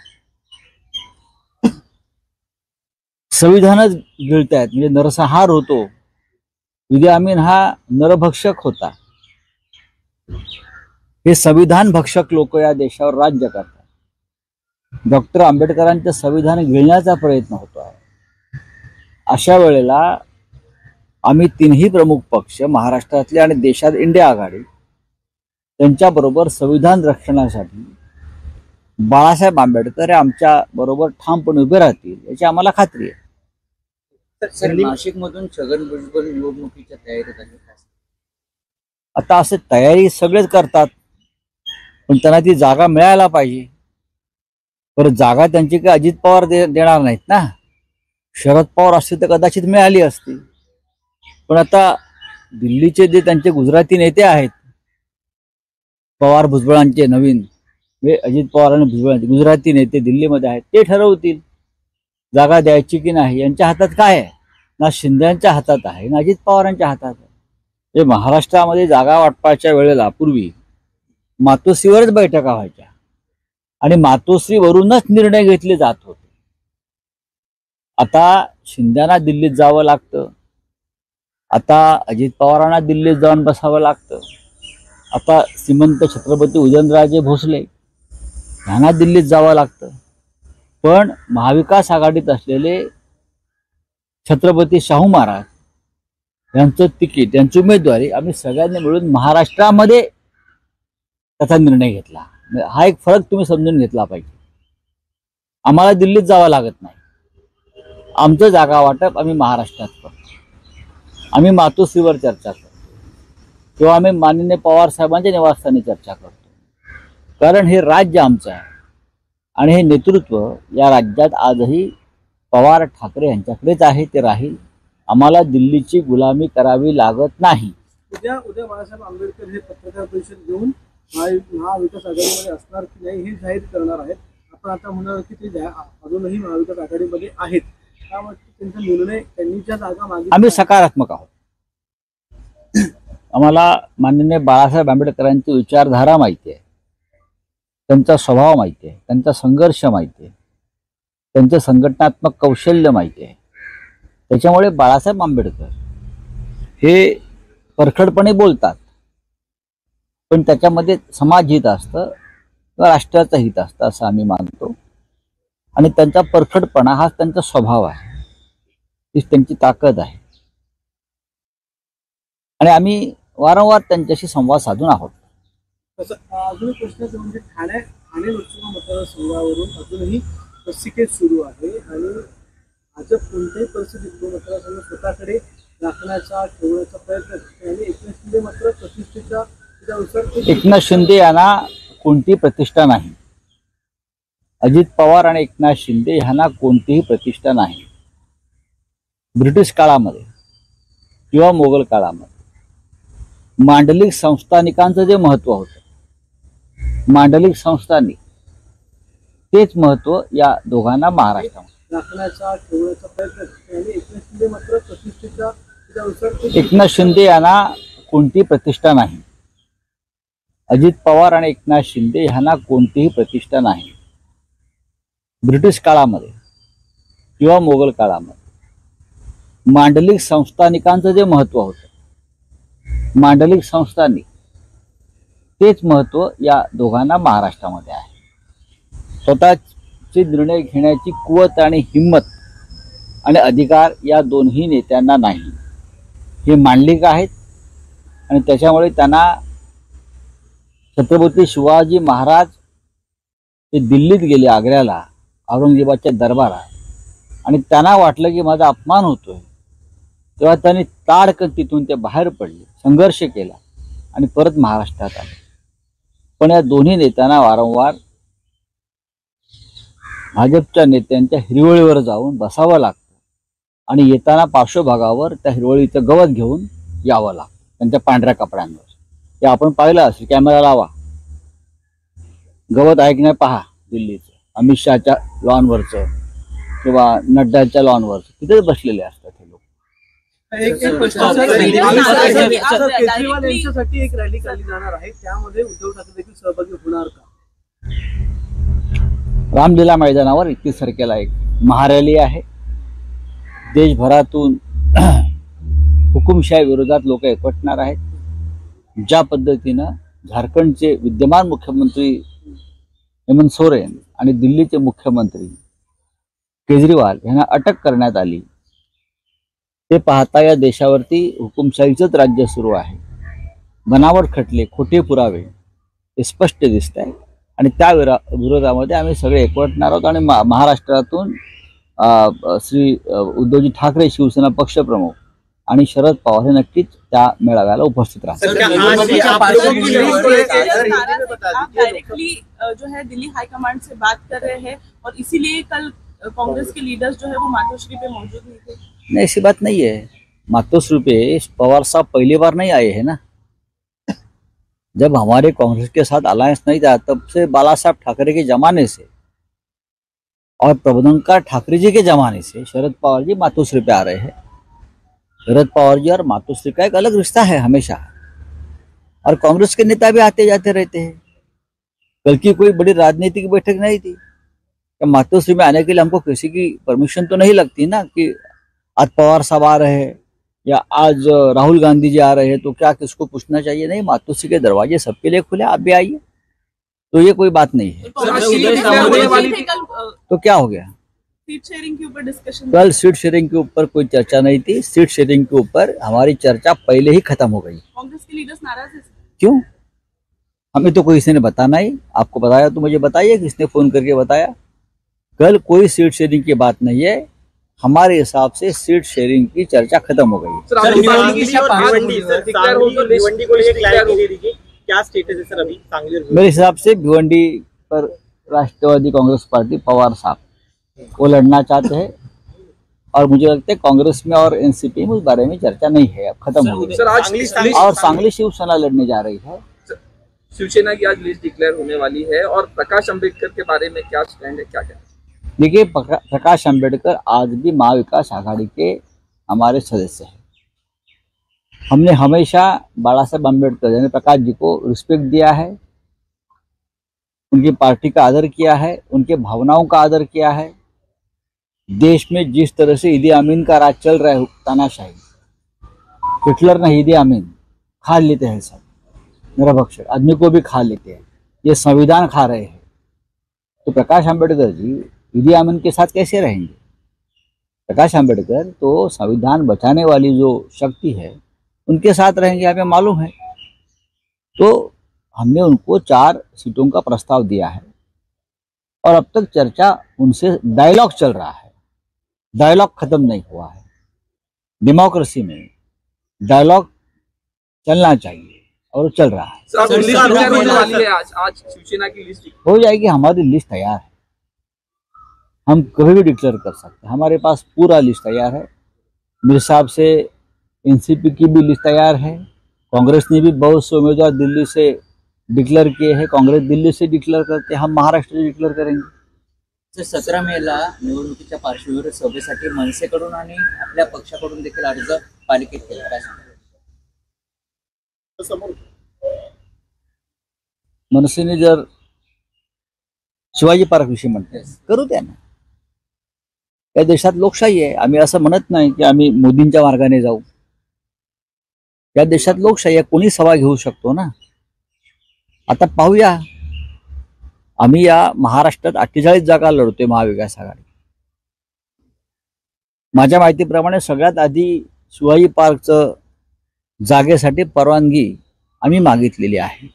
संविधानच गिळतायत, म्हणजे नरसंहार होतो. ईदी अमीन हा नरभक्षक होता. हे संविधान भक्षक लोक या देशावर राज्य करतात. डॉक्टर आंबेडकरांचं संविधान गिळण्याचा प्रयत्न होतो आहे. अशा वेळेला आम्ही 3ही प्रमुख पक्ष महाराष्ट्रातले आणि देशात इंडिया आघाडी त्यांच्याबरोबर संविधान रक्षणासाठी बाळासाहेब आंबेडकर आमच्या बरोबर ठामपणे उभे राहतील याची आम्हाला खात्री आहे. सर, नाशिकमधून छगन भुजबळ निवडणुकीच्या तयारीत आहे. आता असे तयारी सगळेच करतात, पण त्यांना ती जागा मिळायला पाहिजे. परत जागा त्यांची काही अजित पवार देणार नाहीत ना. शरद पवार असते तर कदाचित मिळाली असती. पण आता दिल्लीचे जे त्यांचे गुजराती नेते आहेत, पवार भुजबळांचे नवीन, अजित पवार आणि भुजबळांचे गुजराती नेते दिल्लीमध्ये आहेत, ते ठरवतील जागा द्यायची की नाही. यांच्या हातात काय आहे? ना शिंदेच्या हातात आहे ना अजित पवारांच्या हातात आहे. महाराष्ट्रामध्ये जागा वाटपाच्या वेळेला पूर्वी मातोश्रीवरच बैठका व्हायच्या आणि मातोश्रीवरूनच निर्णय घेतले जात होते. आता शिंदेना दिल्लीत जावं लागतं, आता अजित पवारांना दिल्लीत जाऊन बसावं लागतं, आता श्रीमंत छत्रपती उदयनराजे भोसले यांना दिल्लीत जावं लागतं. पण महाविकास आघाडीत असलेले छत्रपती शाहू महाराज यांचं तिकीट, यांची उमेदवारी आम्ही सगळ्यांनी मिळून महाराष्ट्रामध्ये त्याचा निर्णय घेतला. हा एक फरक तुम्ही समजून घेतला पाहिजे. आम्हाला दिल्लीत जावं लागत नाही. आमचं जागा वाटप आम्ही महाराष्ट्रात करतो. आम्ही मातोश्रीवर चर्चा करतो किंवा आम्ही माननीय पवार साहेबांच्या निवासस्थानी चर्चा करतो. कारण हे राज्य आमचं आहे आणि हे नेतृत्व या राज्यात आजही पवार ठाकरे यांच्याकडेच आहे, ते राहील. आम्हाला दिल्लीची गुलामी करावी लागत नाही. उद्या बाळासाहेब आंबेडकर हे पत्रकार परिषद घेऊन महाविकास आघाडीमध्ये असणार की नाही हे जाहीर करणार आहेत. आपण आता म्हणाल की ते अजूनही महाविकास आघाडीमध्ये आहेत, त्यामुळे त्यांचा निर्णय, त्यांनी ज्या जागा मागितल्या, आम्ही सकारात्मक आहोत. आम्हाला माननीय बाळासाहेब आंबेडकरांची विचारधारा माहिती आहे, त्यांचा स्वभाव माहिती आहे, त्यांचा संघर्ष माहिती आहे, त्यांचं संघटनात्मक कौशल्य माहिती आहे. त्याच्यामुळे बाळासाहेब आंबेडकर हे परखडपणे बोलतात, पण त्याच्यामध्ये समाजहित असतं किंवा राष्ट्राचं हित असतं असं आम्ही मानतो. आणि त्यांचा परखडपणा हा त्यांचा स्वभाव आहे, हीच त्यांची ताकद आहे. आणि आम्ही वारंवार त्यांच्याशी संवाद साधून आहोत. अजून प्रश्न म्हणजे ठाणे लोकसभा मतदारसंघावरून अजूनही रस्सीखेच सुरू आहे आणि आज कोणत्याही परिस्थितीत तो मतदारसंघ स्वतःकडे राखण्याचा, ठेवण्याचा प्रयत्न करतो आणि एकनाथ शिंदे मात्र प्रतिष्ठेच्या एकनाथ शिंदे यांना कोणती प्रतिष्ठा नाही. अजित पवार आणि एकनाथ शिंदे यांना कोणतीही प्रतिष्ठा नाही. ब्रिटिश काळामध्ये किंवा मोगल काळामध्ये मांडलिक संस्थानिकांचं जे महत्व होतं, मांडलिक संस्थानिक, तेच महत्व या दोघांना महाराष्ट्रामध्ये राखण्याचा, ठेवण्याचा प्रयत्न करतो आणि एकनाथ शिंदे मात्र प्रतिष्ठेच्या. एकनाथ शिंदे यांना कोणती प्रतिष्ठा नाही. अजित पवार आणि एकनाथ शिंदे यांना कोणतीही प्रतिष्ठा नाही. ब्रिटिश काळामध्ये किंवा मोगल काळामध्ये मांडलिक संस्थानिकांचं जे महत्व होतं, मांडलिक संस्थानिक, तेच महत्व या दोघांना महाराष्ट्रामध्ये आहे. स्वतःचे निर्णय घेण्याची कुवत आणि हिंमत आणि अधिकार या दोन्ही नेत्यांना नाही. हे मांडलिक आहेत आणि त्याच्यामुळे त्यांना छत्रपती शिवाजी महाराज ते दिल्लीत गेले, आग्र्याला, औरंगजेबाच्या दरबारात, आणि त्यांना वाटलं की माझा अपमान होतोय, तेव्हा त्यांनी ताडकन तिथून ते बाहेर पडले, संघर्ष केला आणि परत महाराष्ट्रात आले. पण या दोन्ही नेत्यांना वारंवार भाजपच्या नेत्यांच्या हिरवळीवर जाऊन बसावं लागतं आणि येताना पार्श्वभागावर त्या हिरवळीचं गवत घेऊन यावं लागतं त्यांच्या पांढऱ्या कपड्यांवर. हे आपण पाहिलं असेल, कॅमेरा लावा, गवत ऐकण्या पहा दिल्लीचं, अमित शहाच्या लॉनवरचं किंवा नड्डाच्या लॉनवरचं, तिथेच बसलेले असतात हे लोक. एक प्रश्न सर, सर, सर, केजरीवाल यांच्यासाठी एक रॅली काढली जाणार आहे, त्यामध्ये उद्धव ठाकरे देखील सहभागी होणार का? रामलीला मैदानावर 31 तारखेला एक महारॅली आहे. देशभरातून हुकुमशाही विरोधात लोक एकवटणार आहेत. ज्या पद्धतीनं झारखंडचे विद्यमान मुख्यमंत्री हेमंत सोरेन आणि दिल्लीचे मुख्यमंत्री केजरीवाल यांना अटक करण्यात आली, ते पाहता या देशावरती हुकुमशाहीचंच राज्य सुरू आहे. बनावट खटले, खोटे पुरावे हे स्पष्ट दिसत आहे आणि त्या विरोधामध्ये आम्ही सगळे एकवटणार आहोत. आणि महाराष्ट्रातून श्री उद्धवजी ठाकरे शिवसेना पक्षप्रमुख आणि शरद पवार हे नक्कीच त्या मेळाव्याला उपस्थित राहतात. आप डायरेक्टली जो है दिल्ली हाईकमांड से बात कर रहे हैं और इसीलिए कल कांग्रेस के लीडर्स जो है वो मातोश्री पे मौजूद नहीं थे? नहीं, ऐसी बात नहीं है. मातोश्री पे पवार साहब पहली बार नहीं आए हैं ना. जब हमारे कांग्रेस के साथ अलायंस नहीं था तब से बाला साहब ठाकरे के जमाने से और प्रबोधनकार ठाकरे जी के जमाने से शरद पवार जी मातोश्री पे आ रहे हैं. शरद पवार जी और मातोश्री का एक अलग रिश्ता है हमेशा, और कांग्रेस के नेता भी आते जाते रहते हैं. कल की कोई बड़ी राजनीतिक बैठक नहीं थी. तो मातोश्री में आने के लिए हमको किसी की परमिशन तो नहीं लगती ना, कि आज पवार साहब आ रहे हैं या आज राहुल गांधी जी आ रहे हैं तो क्या किसको पूछना चाहिए? नहीं, मातोश्री के दरवाजे सबके लिए खुले, आप भी आइए. तो ये कोई बात नहीं है. तो क्या हो गया? सीट शेयरिंग के ऊपर डिस्कशन, कल सीट शेयरिंग के ऊपर कोई चर्चा नहीं थी. सीट शेयरिंग के ऊपर हमारी चर्चा पहले ही खत्म हो गई. कांग्रेस के लीडर्स नाराज हैं? क्यों? हमें तो कोई किसी ने बताना ही. आपको बताया तो मुझे बताइए किसने फोन करके बताया. कल कोई सीट शेयरिंग की बात नहीं है. हमारे हिसाब से सीट शेयरिंग की चर्चा खत्म हो गई. क्या स्टेटस है सर अभी सांगली और मेरे हिसाब से भिवंडी पर राष्ट्रवादी कांग्रेस पार्टी पवार साहब वो लड़ना चाहते हैं, और मुझे लगता है कांग्रेस में और एनसीपी में उस बारे में चर्चा नहीं है, अब खत्म हो गई. सर, आज और सांगली शिवसेना लड़ने जा रही है. शिवसेना की आज लिस्ट डिक्लेयर होने वाली है, और प्रकाश अंबेडकर के बारे में क्या स्टैंड है, क्या कहना? देखिए, प्रकाश अंबेडकर आज भी महाविकास आघाड़ी के हमारे सदस्य हैं. हमने हमेशा बाला साहब अम्बेडकर यानी प्रकाश जी को रिस्पेक्ट दिया है, उनकी पार्टी का आदर किया है, उनके भावनाओं का आदर किया है. देश में जिस तरह से ईदी अमीन का राज चल रहा है, तानाशाही, हिटलर ने ईदी अमीन खा लेते हैं, सब निरभक्ष आदमी को भी खा लेते हैं, ये संविधान खा रहे हैं. तो प्रकाश अंबेडकर जी ईदी अमीन के साथ कैसे रहेंगे? प्रकाश अंबेडकर तो संविधान बचाने वाली जो शक्ति है उनके साथ रहेंगे, हमें मालूम है. तो हमने उनको 4 सीटों का प्रस्ताव दिया है और अब तक चर्चा उनसे डायलॉग चल रहा है. डायलॉग खत्म नहीं हुआ है. डेमोक्रेसी में डायलॉग चलना चाहिए और चल रहा है. सर, लिस्ट डिक्लेयर होने वाली है आज शिवसेना की लिस्ट हो जाएगी. हमारी लिस्ट तैयार है, हम कभी भी डिक्लेयर कर सकते हैं. हमारे पास पूरा लिस्ट तैयार है. मेरे हिसाब से एनसीपी की भी लिस्ट तैयार है. कांग्रेस ने भी बहुत से उम्मीदवार दिल्ली से डिक्लेअर किए हैं. काँग्रेस दिल्ली से डिक्लेअर करते, हम महाराष्ट्र से डिक्लेअर करेंगे. तर 17 मेला निवडणुकीच्या पार्श्वभूमीवर सभेसाठी मनसेकडून आणि आपल्या पक्षाकडून देखील अर्ज पालिकेत केला. काय सांगा? मनसेने जर शिवाजी पार्क विषयी म्हणते, करू द्या ना. या देशात लोकशाही आहे. आम्ही असं म्हणत नाही की आम्ही मोदींच्या मार्गाने जाऊ. या देशात लोकशाही आहे, कोणी सभा घेऊ शकतो ना. आता पाहूया, आम्ही या महाराष्ट्रात 48 जागा लढतोय महाविकास आघाडी. माझ्या माहितीप्रमाणे सगळ्यात आधी शिवाजी पार्कचं जागेसाठी परवानगी आम्ही मागितलेली आहे.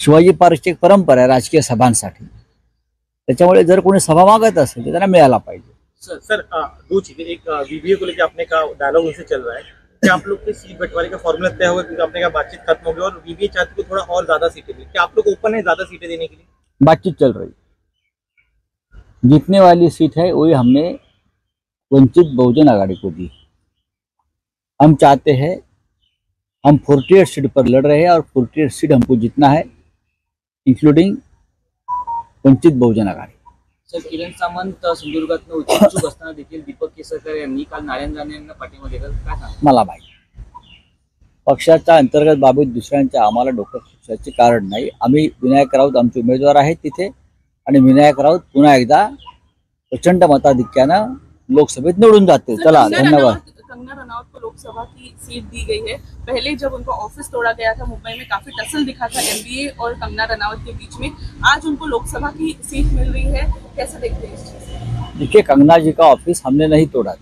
शिवाजी पार्कची एक परंपरा आहे राजकीय सभांसाठी. त्याच्यामुळे जर कोणी सभा मागत असेल तर त्यांना मिळायला पाहिजे. सर दो चीजें, एक वीवीए को लेकर आपने कहा डायलॉग उनसे चल रहा है, क्या आप लोग के सीट बंटवारे का फॉर्मूला तय होगा क्योंकि आपने कहा बातचीत खत्म हो गई और वीवीए चाहती है थोड़ा और ज्यादा सीटें दी, क्या आप लोग ओपन है ज्यादा सीटें देने के लिए? बातचीत चल रही, जीतने वाली सीट है वही हमने वंचित बहुजन आघाड़ी को दी। हम चाहते हैं, हम 48 सीट पर लड़ रहे हैं और 48 सीट हमको जीतना है, इंक्लूडिंग वंचित बहुजन आघाड़ी। सर, किरण सामंत सिंधुदुर्गातनं इच्छुक असताना देखील दीपक केसरकर यांनी काल नारायण राणे यांना पाठिंबा दिला, काय सांगा? मला माहिती, पक्षाच्या अंतर्गत बाबीत दुसऱ्यांच्या आम्हाला डोकं खुपसायचे कारण नाही। आम्ही विनायक राऊत आमचे उमेदवार आहेत तिथे, आणि विनायक राऊत पुन्हा एकदा प्रचंड मताधिक्यानं लोकसभेत निवडून जातील। चला, धन्यवाद। कंगना रनावत को लोकसभा की सीट दी गई है। पहले जब उनका ऑफिस तोड़ा गया था मुंबई में, काफी टसल दिखा था एमबीए और कंगना रनावत के बीच में। आज उनको लोकसभा की सीट मिल रही है, कैसे देखते हैं इस चीज को? देखिए, कंगना जी का ऑफिस हमने नहीं तोड़ा था,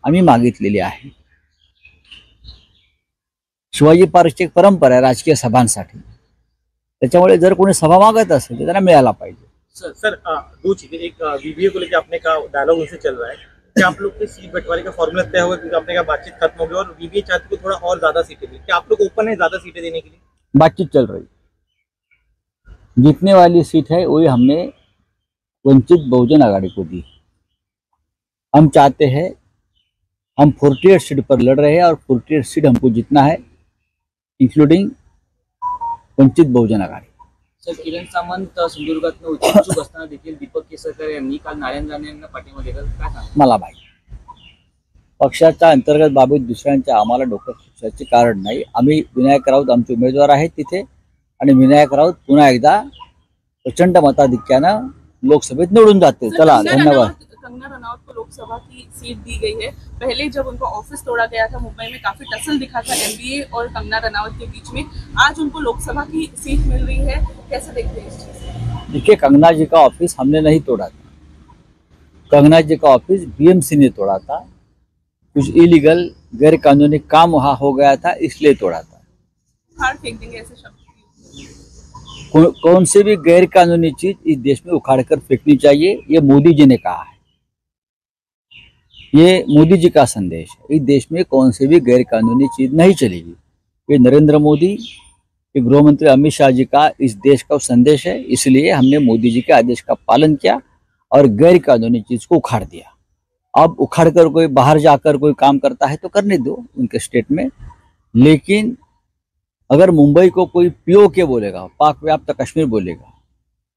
आम्ही मागितलेली आहे। शिवाजी पार्कची एक परंपरा आहे राजकीय सभांसाठी, त्याच्यामुळे जर कोणी सभा मागत असेल तर त्यांना मिळायला पाहिजे। सर दो चीजें, एक वीवीए को लेकर आपने कहा डायलॉग उनसे चल रहा है, क्या आप लोग के सीट बंटवारे का फॉर्मूला तय होगा क्योंकि आपने कहा बातचीत खत्म हो गई और वीवीए चाहती है थोड़ा और ज्यादा सीटें दी, क्या आप लोग ओपन है ज्यादा सीटें देने के लिए? बातचीत चल रही, जीतने वाली सीट है वही हमने वंचित बहुजन आघाड़ी को दी। हम चाहते हैं, हम 48 सीट पर लड़ रहे हैं और 48 सीट हमको जीतना है, इंक्लूडिंग वंचित बहुजन आघाड़ी। सर, किरण सामंत सिंधुदुर्गातनं इच्छुक असताना देखील दीपक केसरकर यांनी काल नारायण राणे यांना पाठिंबा दिला, काय सांगा? मला माहिती, पक्षाच्या अंतर्गत बाबीत दुसऱ्यांच्या आम्हाला डोकं खुपसायचे कारण नाही। आम्ही विनायक राऊत आमचे उमेदवार आहेत तिथे, आणि विनायक राऊत पुन्हा एकदा प्रचंड मताधिक्यानं लोकसभेत निवडून जातील। चला, धन्यवाद। कंगना रनावत को लोकसभा की सीट दी गई है। पहले जब उनका ऑफिस तोड़ा गया था मुंबई में, काफी टसल दिखा था एमबीए और कंगना रनावत के बीच में। आज उनको लोकसभा की सीट मिल रही है, कैसे देखते हैं इस चीज को? देखिए, कंगना जी का ऑफिस हमने नहीं तोड़ा था, कंगना जी का ऑफिस बीएमसी ने तोड़ा था। कुछ इलीगल गैर कानूनी काम वहाँ हो गया था, इसलिए तोड़ा था। उखाड़ फेंक देंगे ऐसे शब्द? कौन सी भी गैर कानूनी चीज इस देश में उखाड़ कर फेंकनी चाहिए, ये मोदी जी ने कहा है। ये मोदी जी का संदेश है, इस देश में कौन सी भी गैर कानूनी चीज नहीं चलेगी। ये नरेंद्र मोदी, ये गृह मंत्री अमित शाह जी का इस देश का संदेश है, इसलिए हमने मोदी जी के आदेश का पालन किया और गैर कानूनी चीज को उखाड़ दिया। अब उखाड़ कर कोई बाहर जाकर कोई काम करता है तो करने दो उनके स्टेट में, लेकिन अगर मुंबई को कोई पीओके बोलेगा, पाक व्याप्त कश्मीर बोलेगा,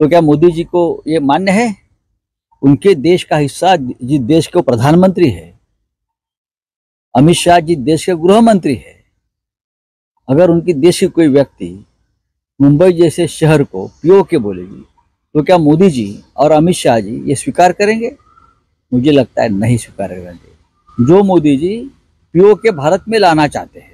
तो क्या मोदी जी को ये मान्य है? उनके देश का हिस्सा जिस देश के प्रधानमंत्री है, अमित शाह जी देश के गृह मंत्री है, अगर उनकी देश की कोई व्यक्ति मुंबई जैसे शहर को पीओके बोलेगी तो क्या मोदी जी और अमित शाह जी ये स्वीकार करेंगे? मुझे लगता है नहीं स्वीकार करेंगे। जो मोदी जी पीओके भारत में लाना चाहते हैं,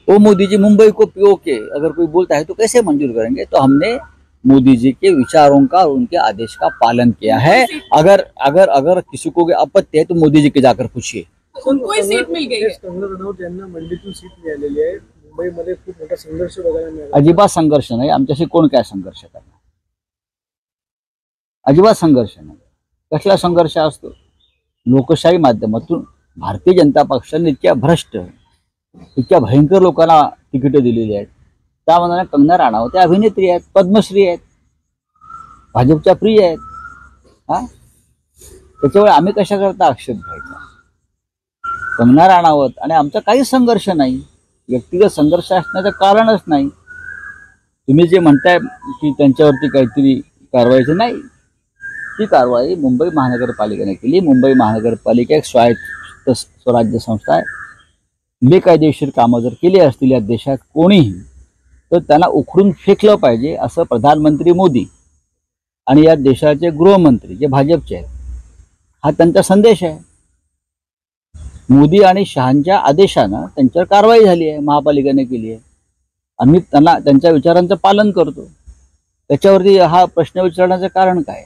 वो मोदी जी मुंबई को पीओके अगर कोई बोलता है तो कैसे मंजूर करेंगे? तो हमने मोदी जी के विचारों का और उनके आदेश का पालन किया है। अगर अगर अगर किसी को आपत्ति है तो मोदी जी के जाकर पूछिए। उनको ही सीट मिल गई है। कंगना रनावत यांना मंडीतून सीट मिळालेली आहे। मुंबईमध्ये खूप मोठा संघर्ष बघायला मिळाला। अजिबात संघर्ष नाही, आमच्याशी कोण काय संघर्ष करणार? अजिबात संघर्ष नाही। कसला संघर्ष असतो? लोकशाही माध्यमातून भारतीय जनता पक्षाने इतक्या भ्रष्ट, इतक्या भयंकर लोकांना तिकीट दिलेली आहेत। त्यामध्ये कंगना राणावत त्या अभिनेत्री आहेत, पद्मश्री आहेत, भाजपच्या प्रिय आहेत। त्याच्यामुळे आम्ही कशा करता आक्षेप घ्यायचा? कंगना राणावत आणि आमचा काही संघर्ष नाही, व्यक्तिगत संघर्ष असण्याचं कारणच नाही। तुम्ही जे म्हणताय की त्यांच्यावरती काहीतरी कारवाईची नाही, ती कारवाई मुंबई महानगरपालिकेने केली। मुंबई महानगरपालिका एक स्वायत्त स्वराज्य संस्था आहे। बेकायदेशीर कामं जर केली असतील या देशात कोणीही, तर त्यांना उखडून फेकलं पाहिजे, असं प्रधानमंत्री मोदी आणि या देशाचे गृहमंत्री जे भाजपचे आहेत, हा त्यांचा संदेश आहे। मोदी आणि शहांच्या आदेशानं त्यांच्यावर कारवाई झाली आहे, महापालिकेने केली आहे। आम्ही त्यांच्या विचारांचं पालन करतो। त्याच्यावरती हा प्रश्न विचारण्याचं कारण काय?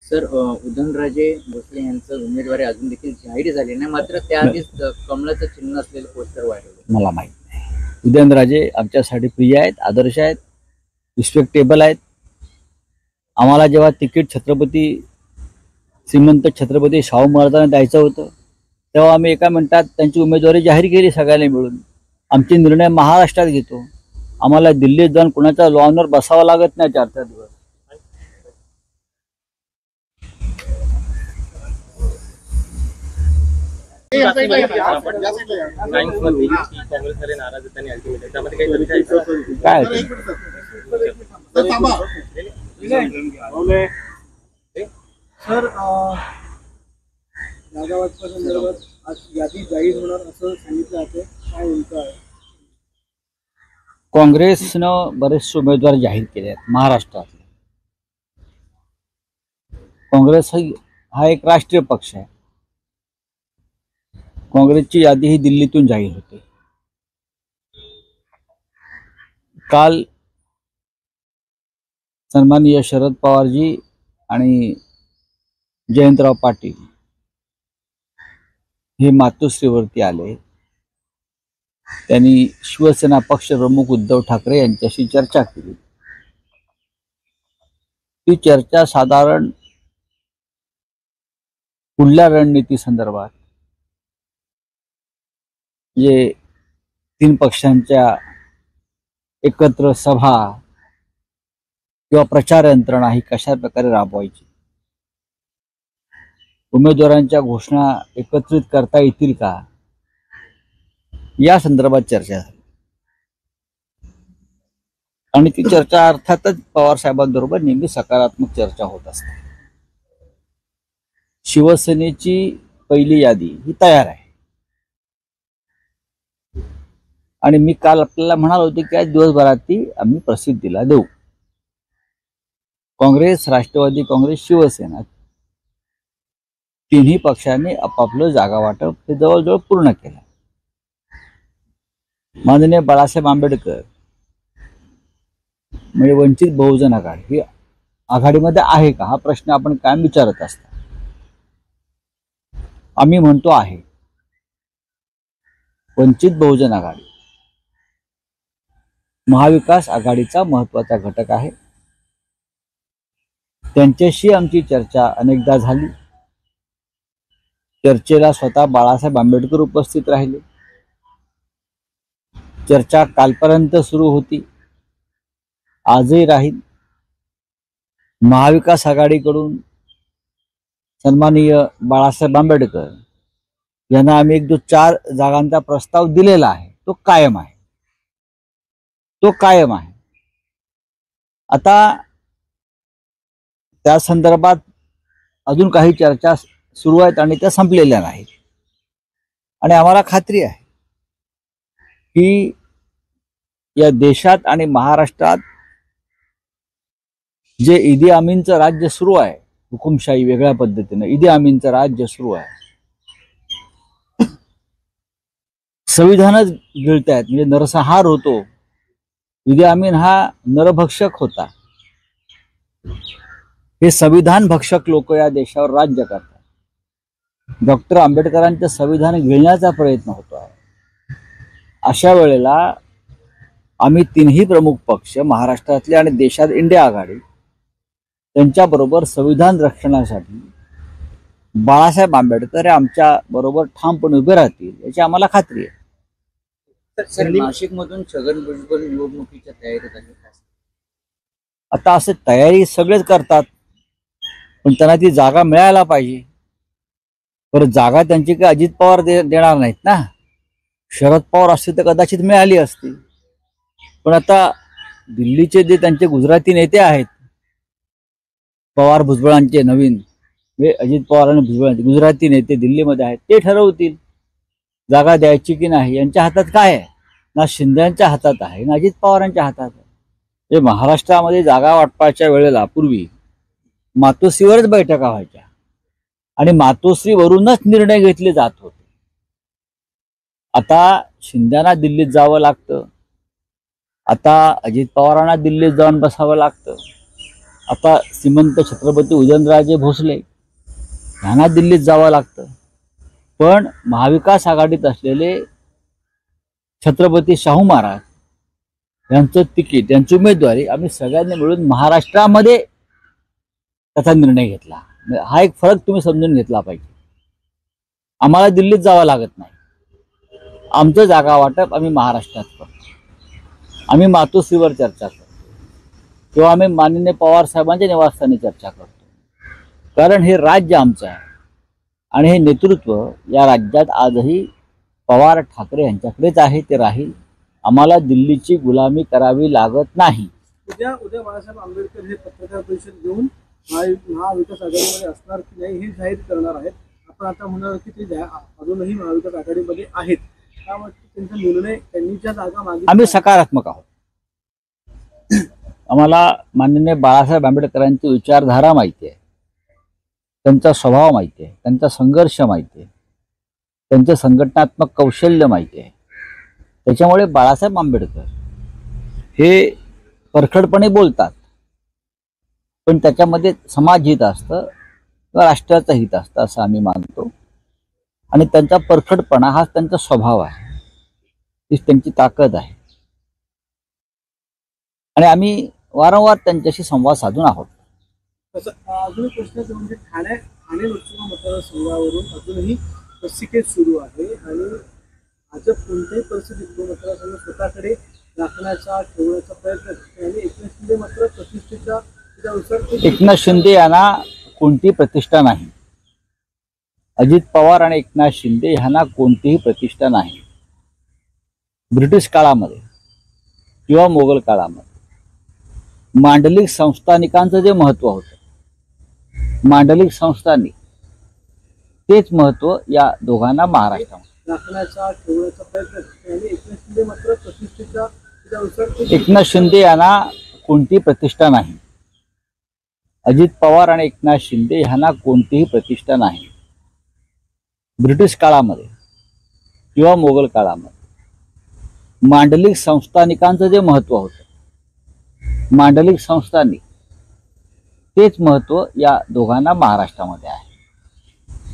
सर, उदयनराजे भोसले यांचं उमेदवारी अजून देखील जाहीर झाली नाही, मात्र त्याआधीच कमळाचं चिन्ह असलेलं पोस्टर वाढवलं। मला माहित नाही। उदयनराजे आमच्यासाठी प्रिय आहेत, आदर्श आहेत, रिस्पेक्टेबल आहेत। आम्हाला जेव्हा तिकीट छत्रपती श्रीमंत छत्रपती शाहू महाराजांना द्यायचं होतं, तेव्हा आम्ही एका मिनिटात त्यांची उमेदवारी जाहीर केली सगळ्यांनी मिळून. आमचे निर्णय महाराष्ट्रात घेतो. आम्हाला दिल्लीत जाऊन कुणाच्या लॉनवर बसावं लागत नाही 4-4 दिवस. काँग्रेसमध्ये नाराज आहेत आणि अल्टिमेटली त्यामध्ये काही चर्चा आहे का? काय सर, जागा वाटपासंदर्भात आज यादी जाहीर होणार असं सांगितलं जाते, काय नेमकं आहे? काँग्रेसनं बरेचसे उमेदवार जाहीर केले आहेत महाराष्ट्रातले. काँग्रेस हा एक राष्ट्रीय पक्ष आहे. काँग्रेसची यादी ही दिल्लीतून जाहीर होते. काल सन्माननीय शरद पवारजी आणि जयंतराव पाटील हे मातोश्रीवरती आले. त्यांनी शिवसेना पक्षप्रमुख उद्धव ठाकरे यांच्याशी चर्चा केली. ती चर्चा साधारण पुढल्या रणनीती संदर्भात, जे 3 पक्षांच्या एकत्र सभा किंवा प्रचार यंत्रणा ही कशा प्रकारे राबवायची, उमेदवारांच्या घोषणा एकत्रित करता येतील का, या संदर्भात चर्चा झाली. आणि ती चर्चा अर्थातच पवार साहेबांबरोबर नेहमी सकारात्मक चर्चा होत असते. शिवसेनेची पहिली यादी ही तयार आहे आणि मी काल आपल्याला म्हणालो होतो की आज दिवसभरात ती आम्ही प्रसिद्धीला देऊ. काँग्रेस, राष्ट्रवादी काँग्रेस, शिवसेना तिन्ही पक्षांनी आपापलं जागा वाटप हे जवळजवळ पूर्ण केलं. माननीय बाळासाहेब आंबेडकर म्हणजे वंचित बहुजन आघाडी ही आघाडीमध्ये आहे का, हा प्रश्न आपण कायम विचारत असता. आम्ही म्हणतो आहे. वंचित बहुजन आघाडी महाविकास आघाडीचा महत्वाचा घटक आहे. त्यांच्याशी आमची चर्चा अनेकदा झाली. चर्चेला स्वतः बाळासाहेब आंबेडकर उपस्थित राहिले. चर्चा कालपर्यंत सुरू होती, आजही राहील. महाविकास आघाडीकडून सन्माननीय बाळासाहेब आंबेडकर यांना आम्ही 1-4 जागांचा प्रस्ताव दिलेला आहे. तो कायम आहे. आता त्या संदर्भात अजून काही चर्चा सुरू आहेत आणि त्या संपलेल्या नाहीत. आणि आम्हाला खात्री आहे की या देशात आणि महाराष्ट्रात जे ईदी अमीनचं राज्य सुरू आहे, हुकुमशाही वेगळ्या पद्धतीने ईदी अमीनचं राज्य सुरू आहे, संविधानच गिळतायत. म्हणजे नरसंहार होतो. ईदी अमीन हा नरभक्षक होता. हे संविधान भक्षक लोक या देशावर राज्य करतात. डॉक्टर आंबेडकरांचं संविधान गिळण्याचा प्रयत्न होतो आहे. अशा वेळेला आम्ही तिन्ही प्रमुख पक्ष महाराष्ट्रातले आणि देशात इंडिया आघाडी त्यांच्याबरोबर संविधान रक्षणासाठी बाळासाहेब आंबेडकर आमच्या बरोबर ठामपणे उभे राहतील याची आम्हाला खात्री आहे. सर, नाशिकमधून छगन भुजबळ निवडणुकीच्या तयारीत आहे. आता असे तयारी सगळेच करतात, पण त्यांना ती जागा मिळायला पाहिजे. परत जागा त्यांची काही अजित पवार देणार नाहीत ना. शरद पवार असते तर कदाचित मिळाली असती. पण आता दिल्लीचे जे त्यांचे गुजराती नेते आहेत, पवार भुजबळांचे नवीन, अजित पवार आणि भुजबळांचे गुजराती नेते दिल्लीमध्ये आहेत, ते ठरवतील जागा द्यायची की नाही. यांच्या हातात काय आहे? ना शिंदेच्या हातात आहे ना अजित पवारांच्या हातात आहे. महाराष्ट्रामध्ये जागा वाटपाच्या वेळेला पूर्वी मातोश्रीवरच बैठका व्हायच्या आणि मातोश्रीवरूनच निर्णय घेतले जात होते. आता शिंदेना दिल्लीत जावं लागतं. आता अजित पवारांना दिल्लीत जाऊन बसावं लागतं. आता श्रीमंत छत्रपती उदयनराजे भोसले यांना दिल्लीत जावं लागतं. पण महाविकास आघाडीत असलेले छत्रपती शाहू महाराज यांचं तिकीट, यांची उमेदवारी आम्ही सगळ्यांनी मिळून महाराष्ट्रामध्ये त्याचा निर्णय घेतला. हा एक फरक तुम्ही समजून घेतला पाहिजे. आम्हाला दिल्लीत जावं लागत नाही. आमचं जागा वाटप आम्ही महाराष्ट्रात करतो. आम्ही मातोश्रीवर चर्चा करतो किंवा आम्ही माननीय पवार साहेबांच्या निवासस्थानी चर्चा करतो. कारण हे राज्य आमचं आहे आणि हे नेतृत्व या राज्यात आजही पवार ठाकरे यांच्याकडेच आहे, ते राहील. आम्हाला दिल्लीची गुलामी करावी लागत नाही. उद्या बाळासाहेब आंबेडकर हे पत्रकार परिषद घेऊन महाविकास आघाडीमध्ये असणार की नाही हे जाहीर करणार आहेत. आपण आता म्हणाल की ते अजूनही महाविकास आघाडीमध्ये आहेत, त्यामुळे त्यांचा निर्णय, त्यांनी ज्या जागा मागितल्या आम्ही सकारात्मक आहोत. आम्हाला माननीय बाळासाहेब आंबेडकरांची विचारधारा माहिती आहे, त्यांचा स्वभाव माहिती आहे, त्यांचा संघर्ष माहिती आहे, त्यांचे संघटनात्मक कौशल्य माहिती आहे. त्याच्यामुळे बाळासाहेब आंबेडकर हे परखडपणे बोलतात, पण त्याच्यामध्ये समाजहित असतं किंवा राष्ट्राचं हित असतं असं आम्ही मानतो. आणि त्यांचा परखडपणा हाच त्यांचा स्वभाव आहे, हीच त्यांची ताकद आहे. आणि आम्ही वारंवार त्यांच्याशी संवाद साधून आहोत. अजून प्रश्नाचं म्हणजे ठाणे लोकसभा मतदारसंघावरून अजूनही रस्सीखेच सुरू आहे आणि भाजप कोणत्याही परिस्थितीत तो मतदारसंघ स्वतःकडे राखण्याचा, ठेवण्याचा प्रयत्न करते आणि एकनाथ शिंदे मात्र प्रतिष्ठेच्या त्यानुसार एकनाथ शिंदे यांना कोणती प्रतिष्ठा नाही. अजित पवार आणि एकनाथ शिंदे यांना कोणतीही प्रतिष्ठा नाही. ब्रिटिश काळामध्ये किंवा मोगल काळामध्ये मांडलिक संस्थानिकांचं जे महत्व होतं, मांडलिक संस्थानिक, तेच महत्व या दोघांना महाराष्ट्रामध्ये राखण्याचा, ठेवण्याचा प्रयत्न करते आणि एकनाथ शिंदे मात्र प्रतिष्ठेच्या त्यानुसार एकनाथ शिंदे यांना कोणती प्रतिष्ठा नाही. अजित पवार आणि एकनाथ शिंदे यांना कोणतीही प्रतिष्ठा नाही. ब्रिटिश काळामध्ये किंवा मोगल काळामध्ये मांडलिक संस्थानिकांचं जे महत्व होतं, मांडलिक संस्थानिक, तेच महत्व या दोघांना महाराष्ट्रामध्ये आहे.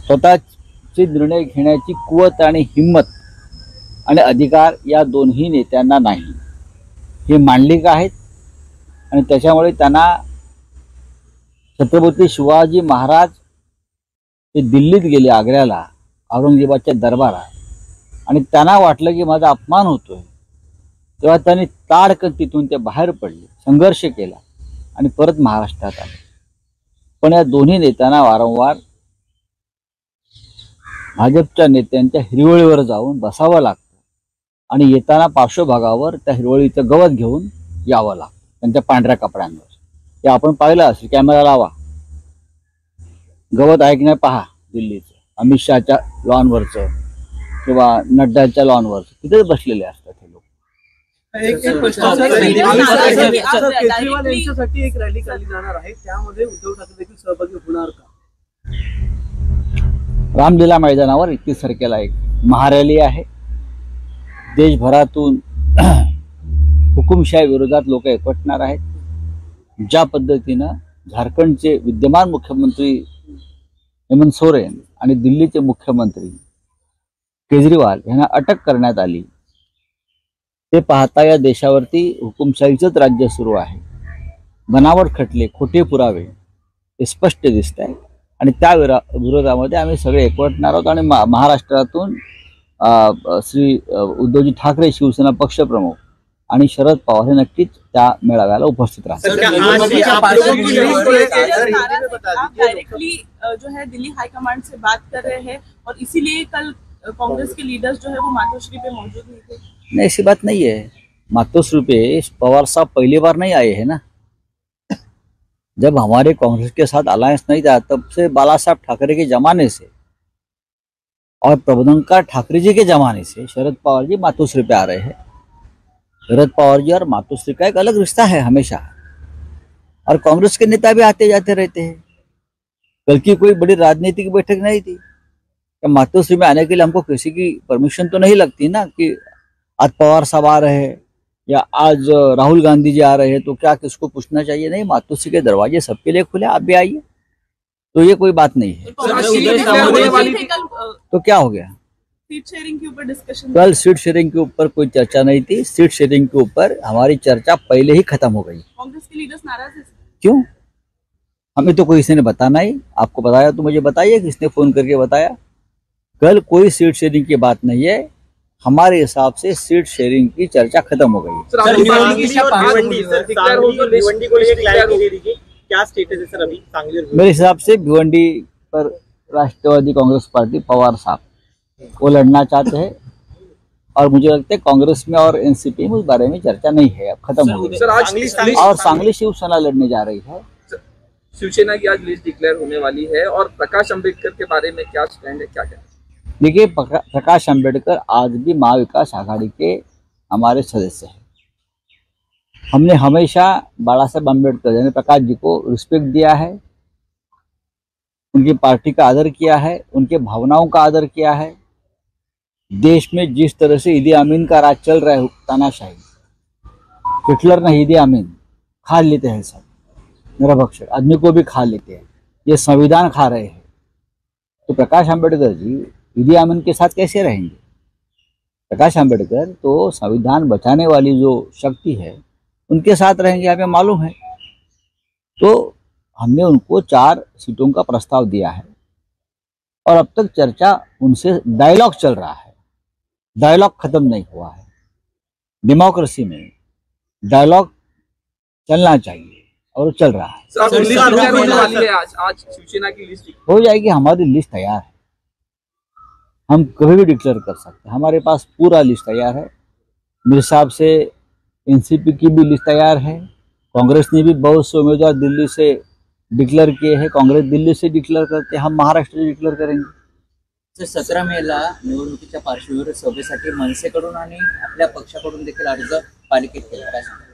स्वतःचे निर्णय घेण्याची कुवत आणि हिंमत आणि अधिकार या दोन्ही नेत्यांना नाही. हे मांडलिक आहेत आणि त्याच्यामुळे त्यांना छत्रपती शिवाजी महाराज ते दिल्लीत गेले, आग्र्याला, औरंगजेबाच्या दरबारात, आणि त्यांना वाटलं की माझा अपमान होतोय, तेव्हा त्यांनी ताडकन तिथून ते बाहेर पडले, संघर्ष केला आणि परत महाराष्ट्रात आले. पण या दोन्ही नेत्यांना वारंवार भाजपच्या नेत्यांच्या हिरवळीवर जाऊन बसावं लागतं आणि येताना पार्श्वभागावर त्या हिरवळीचं गवत घेऊन यावं लागतं, त्यांच्या पांढऱ्या कपड्यांवर. ते आपण पाहिलं असेल, कॅमेरा लावा, गवत आहे की नाही पहा. दिल्लीचं अमित शहाच्या लॉनवरचं किंवा नड्डाच्या लॉनवरचं तिथेच बसलेले असतात हे लोक. केजरीवाल यांच्यासाठी एक रॅली काढली जाणार आहे, त्यामध्ये उद्धव ठाकरे देखील सहभागी होणार का? रामलीला मैदानावर 31 तारखेला एक महारॅली आहे. देशभरातून हुकुमशाही विरोधात लोक एकवटणार आहेत. ज्या पद्धतीनं झारखंडचे विद्यमान मुख्यमंत्री हेमंत सोरेन आणि दिल्लीचे मुख्यमंत्री केजरीवाल यांना अटक करण्यात आली, ते पाहता या देशावरती हुकुमशाहीचंच राज्य सुरू आहे. बनावट खटले, खोटे पुरावे हे स्पष्ट दिसत आहे आणि त्या विरोधामध्ये आम्ही सगळे एकवटणार आहोत. आणि महाराष्ट्रातून श्री उद्धवजी ठाकरे शिवसेना पक्षप्रमुख आणि शरद पवार हे नक्कीच त्या मेळाव्याला उपस्थित राहतात. आप डायरेक्टली जो है दिल्ली हाईकमांड से बात कर रहे हैं और इसीलिए कल कांग्रेस के लीडर्स जो है वो मातोश्री पे मौजूद नहीं थे? नहीं, ऐसी बात नहीं है. मातोश्री पे पवार साहब पहली बार नहीं आए हैं ना. जब हमारे कांग्रेस के साथ अलायंस नहीं था तब से बाला साहब ठाकरे के जमाने से और प्रबोधनकार ठाकरे जी के जमाने से शरद पवार जी मातोश्री पे आ रहे हैं. शरद पवार जी और मातोश्री का एक अलग रिश्ता है हमेशा, और कांग्रेस के नेता भी आते जाते रहते हैं. कल की कोई बड़ी राजनीतिक बैठक नहीं थी. मातोश्री में आने के लिए हमको किसी की परमिशन तो नहीं लगती ना, कि आज पवार साहब आ रहे हैं या आज राहुल गांधी जी आ रहे हैं तो क्या किसको पूछना चाहिए? नहीं, मातोश्री के दरवाजे सबके लिए खुले, आप भी आइए. तो ये कोई बात नहीं है. तो क्या हो गया? सीट शेयरिंग के ऊपर डिस्कशन, कल सीट शेयरिंग के ऊपर कोई चर्चा नहीं थी. सीट शेयरिंग के ऊपर हमारी चर्चा पहले ही खत्म हो गई. कांग्रेस के लीडर्स नाराज हैं? क्यों? हमें तो कोई किसी ने बताना ही. आपको बताया तो मुझे बताइए, किसने फोन करके बताया? कल कोई सीट शेयरिंग की बात नहीं है। हमारे हिसाब से सीट शेयरिंग की चर्चा खत्म हो गई है। सर, सर, आप सांगली और भिवंडी, सर, declare हो तो सांगली, list भिवंडी को लेकर declare क्लैरिटी हो। दे दीजिए, क्या स्टेटस है सर अभी सांगली और मेरे भिवंडी? हिसाब से भिवंडी पर राष्ट्रवादी कांग्रेस पार्टी पवार साहब वो लड़ना चाहते हैं और मुझे लगता है कांग्रेस में और एनसीपी में उस बारे में चर्चा नहीं है, अब खत्म हो गई। सर, आज सांगली- और सांगली शिवसेना लड़ने जा रही है। शिवसेना की आज लिस्ट डिक्लेयर होने वाली है और प्रकाश अंबेडकर के बारे में क्या स्टैंड है, क्या कहना है? देखिए, प्रकाश अंबेडकर आज भी महाविकास आघाड़ी के हमारे सदस्य हैं। हमने हमेशा बाला साहब अम्बेडकर यानी प्रकाश जी को रिस्पेक्ट दिया है, उनकी पार्टी का आदर किया है, उनके भावनाओं का आदर किया है। देश में जिस तरह से ईदी अमीन का राज चल रहा है, तानाशाही, हिटलर ने ईदी अमीन खा लेते हैं, सब निरभक्षक आदमी को भी खा लेते हैं, ये संविधान खा रहे हैं। तो प्रकाश अंबेडकर जी ईदी अमीन के साथ कैसे रहेंगे? प्रकाश अंबेडकर तो संविधान बचाने वाली जो शक्ति है उनके साथ रहेंगे, हमें मालूम है। तो हमने उनको 4 सीटों का प्रस्ताव दिया है और अब तक चर्चा उनसे डायलॉग चल रहा है, डायलॉग खत्म नहीं हुआ है। डेमोक्रेसी में डायलॉग चलना चाहिए और वो चल रहा है। सर, अब लिस्ट डिक्लेयर होने वाली है आज शिवसेना की लिस्ट। हो जाएगी, हमारी लिस्ट तैयार है, हम कभी भी डिक्लेयर कर सकते हैं, हमारे पास पूरा लिस्ट तैयार है। मेरे हिसाब से एनसीपी की भी लिस्ट तैयार है, कांग्रेस ने भी बहुत से उम्मीदवार दिल्ली से डिक्लेअर किए हैं, काँग्रेस दिल्ली से डिक्लेअर करते हैं, हम महाराष्ट्र से डिक्लेअर करेंगे। तर 17 मेला निवडणुकीच्या पार्श्वभूमीवर सभेसाठी मनसेकडून आणि आपल्या पक्षाकडून देखील अर्ज पालिकेत केला, काय सांगाल?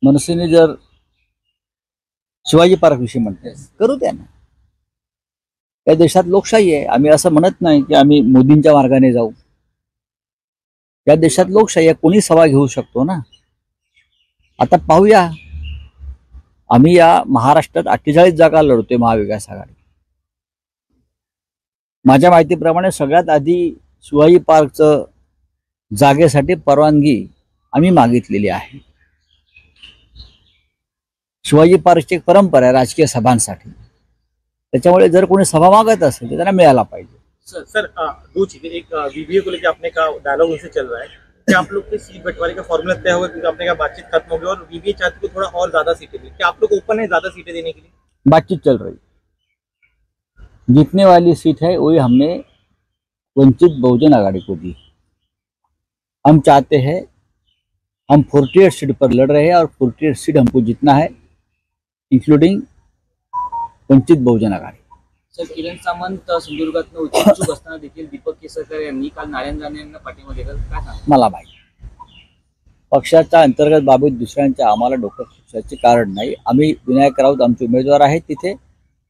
मनसेने जर शिवाजी पार्क विषयी म्हणते करू द्या ना, या देशात लोकशाही आहे, आम्ही असं म्हणत नाही की आम्ही मोदींच्या मार्गाने जाऊ। या देशात लोकशाही आहे, कोणी सभा घेऊ शकतो ना। आता पाहूया, आम्ही या महाराष्ट्रात 48 जागा लढतोय महाविकास आघाडी। माझ्या माहितीप्रमाणे सगळ्यात आधी शिवाजी पार्कचं जागेसाठी परवानगी आम्ही मागितलेली आहे। शिवाजी पार्कची एक परंपरा आहे राजकीय सभांसाठी, त्याच्यामुळे जर कोणी सभा मागत असेल तर त्यांना मिळायला पाहिजे। सर, दो चीजें, एक वीवीए को लेकर आपने कहा डायलॉग उनसे चल रहा है, क्या आप लोग के सीट बंटवारे का फॉर्मूला तय होगा? क्योंकि आपने कहा बातचीत खत्म हो गई और वीवीए चाहती को थोड़ा और ज्यादा सीटें दी, क्या आप लोग ओपन है ज्यादा सीटें देने के लिए? बातचीत चल रही, जीतने वाली सीट है वही हमने वंचित बहुजन आघाड़ी को दी। हम चाहते हैं, हम 48 सीट पर लड़ रहे हैं और 48 सीट हमको जीतना है, इंक्लूडिंग वंचित बहुजन आघाड़ी। सर, किरण सामंत सिंधुदुर्गातनं इच्छुक असताना देखील दीपक केसरकर यांनी काल नारायण राणे यांना पाठिंबा दिला, काय सांगाल? मला माहिती, पक्षाच्या अंतर्गत बाबीत दुसऱ्यांच्या आम्हाला डोकं खुपसायचे कारण नाही। आम्ही विनायक राऊत आमचे उमेदवार आहेत तिथे,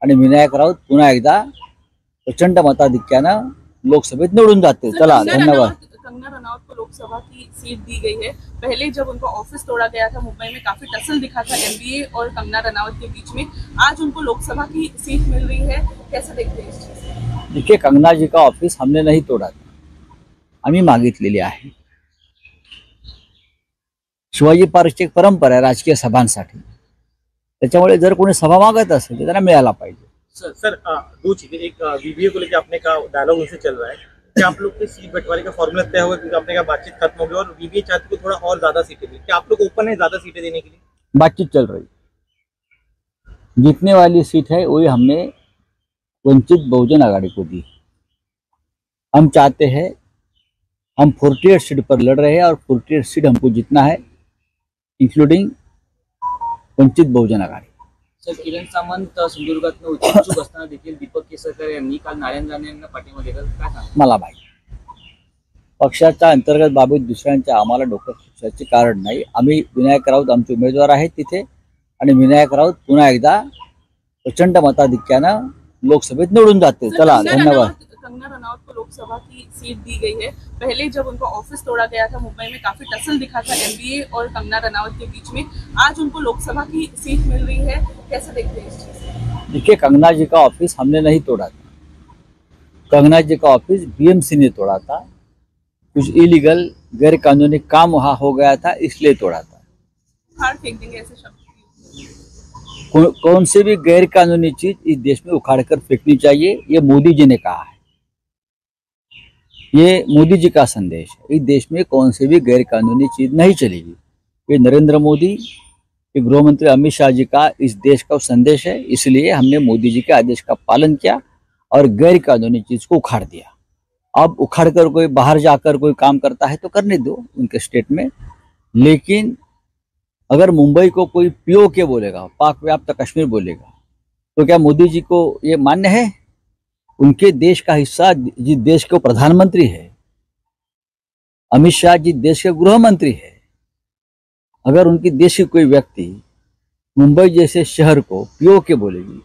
आणि विनायक राऊत पुन्हा एकदा प्रचंड मताधिक्यानं लोकसभेत निवडून जाते। चला, धन्यवाद। कंगना रनौत को लोकसभा की सीट दी गई है। पहले जब उनका ऑफिस तोड़ा गया था मुंबई में, काफी टसल दिखा था एमबीए और कंगना रनौत के बीच में। आज उनको लोकसभा की सीट मिल रही है, कैसे देखते हैं इस चीज को? देखिए, कंगना जी का ऑफिस हमने नहीं तोड़ा था, आम्ही मागितलेली आहे। शिवाजी पार्कची एक परंपरा आहे राजकीय सभांसाठी, त्याच्यामुळे जर कोणी सभा मागत असेल तर त्यांना मिळायला पाहिजे। सर, दो चीजें, एक वीवीए को लेकर आपने कहा डायलॉग उनसे चल रहा है, क्या आप लोग के सीट बंटवारे का फॉर्मूला तय होगा? क्योंकि आपने कहा बातचीत खत्म हो गई और वीवीए चाहती को थोड़ा और ज्यादा सीटें दी, क्या आप लोग ओपन है ज्यादा सीटें देने के लिए? बातचीत चल रही, जीतने वाली सीट है वही हमने वंचित बहुजन आघाड़ी को दी। हम चाहते हैं, हम 48 सीट पर लड़ रहे हैं और 48 सीट हमको जीतना है, इंक्लूडिंग वंचित बहुजन आघाड़ी। सर, किरण सामंत सिंधुदुर्गातनं इच्छुक असताना देखील दीपक केसरकर यांनी काल नारायण राणे यांना पाठिंबा दिला, काय सांगाल? मला माहिती, पक्षाच्या अंतर्गत बाबीत दुसऱ्यांच्या आम्हाला डोकं खुपसायचे कारण नाही। आम्ही विनायक राऊत आमचे उमेदवार आहेत तिथे, आणि विनायक राऊत पुन्हा एकदा प्रचंड मताधिक्यानं लोकसभेत निवडून जाते। चला, धन्यवाद। कंगना रनौत को लोकसभा की सीट दी गई है। पहले जब उनका ऑफिस तोड़ा गया था मुंबई में, काफी टसल दिखा था एमबीए और कंगना रनौत के बीच में। आज उनको लोकसभा की सीट मिल रही है, कैसे देखते हैं इस चीज को? देखिए, कंगना जी का ऑफिस हमने नहीं तोड़ा था, कंगना जी का ऑफिस बीएमसी ने तोड़ा था। कुछ इलीगल गैर कानूनी काम वहाँ हो गया था, इसलिए तोड़ा था। फाड़ फेंक देंगे ऐसे शब्द? कौन से भी गैर कानूनी चीज इस देश में उखाड़ कर फेंकनी चाहिए, ये मोदी जी ने कहा है। ये मोदी जी का संदेश है। इस देश में कौन सी भी गैर कानूनी चीज नहीं चलेगी। ये नरेंद्र मोदी, ये गृह मंत्री अमित शाह जी का इस देश का संदेश है। इसलिए हमने मोदी जी के आदेश का पालन किया और गैर कानूनी चीज को उखाड़ दिया। अब उखाड़ कर कोई बाहर जाकर कोई काम करता है तो करने दो उनके स्टेट में, लेकिन अगर मुंबई को कोई पीओके बोलेगा, पाक व्याप्त कश्मीर बोलेगा, तो क्या मोदी जी को ये मान्य है? उनके देश का हिस्सा जिस देश के प्रधानमंत्री है, अमित शाह जी देश के गृह मंत्री है, अगर उनकी देश की कोई व्यक्ति मुंबई जैसे शहर को पीओके बोलेगी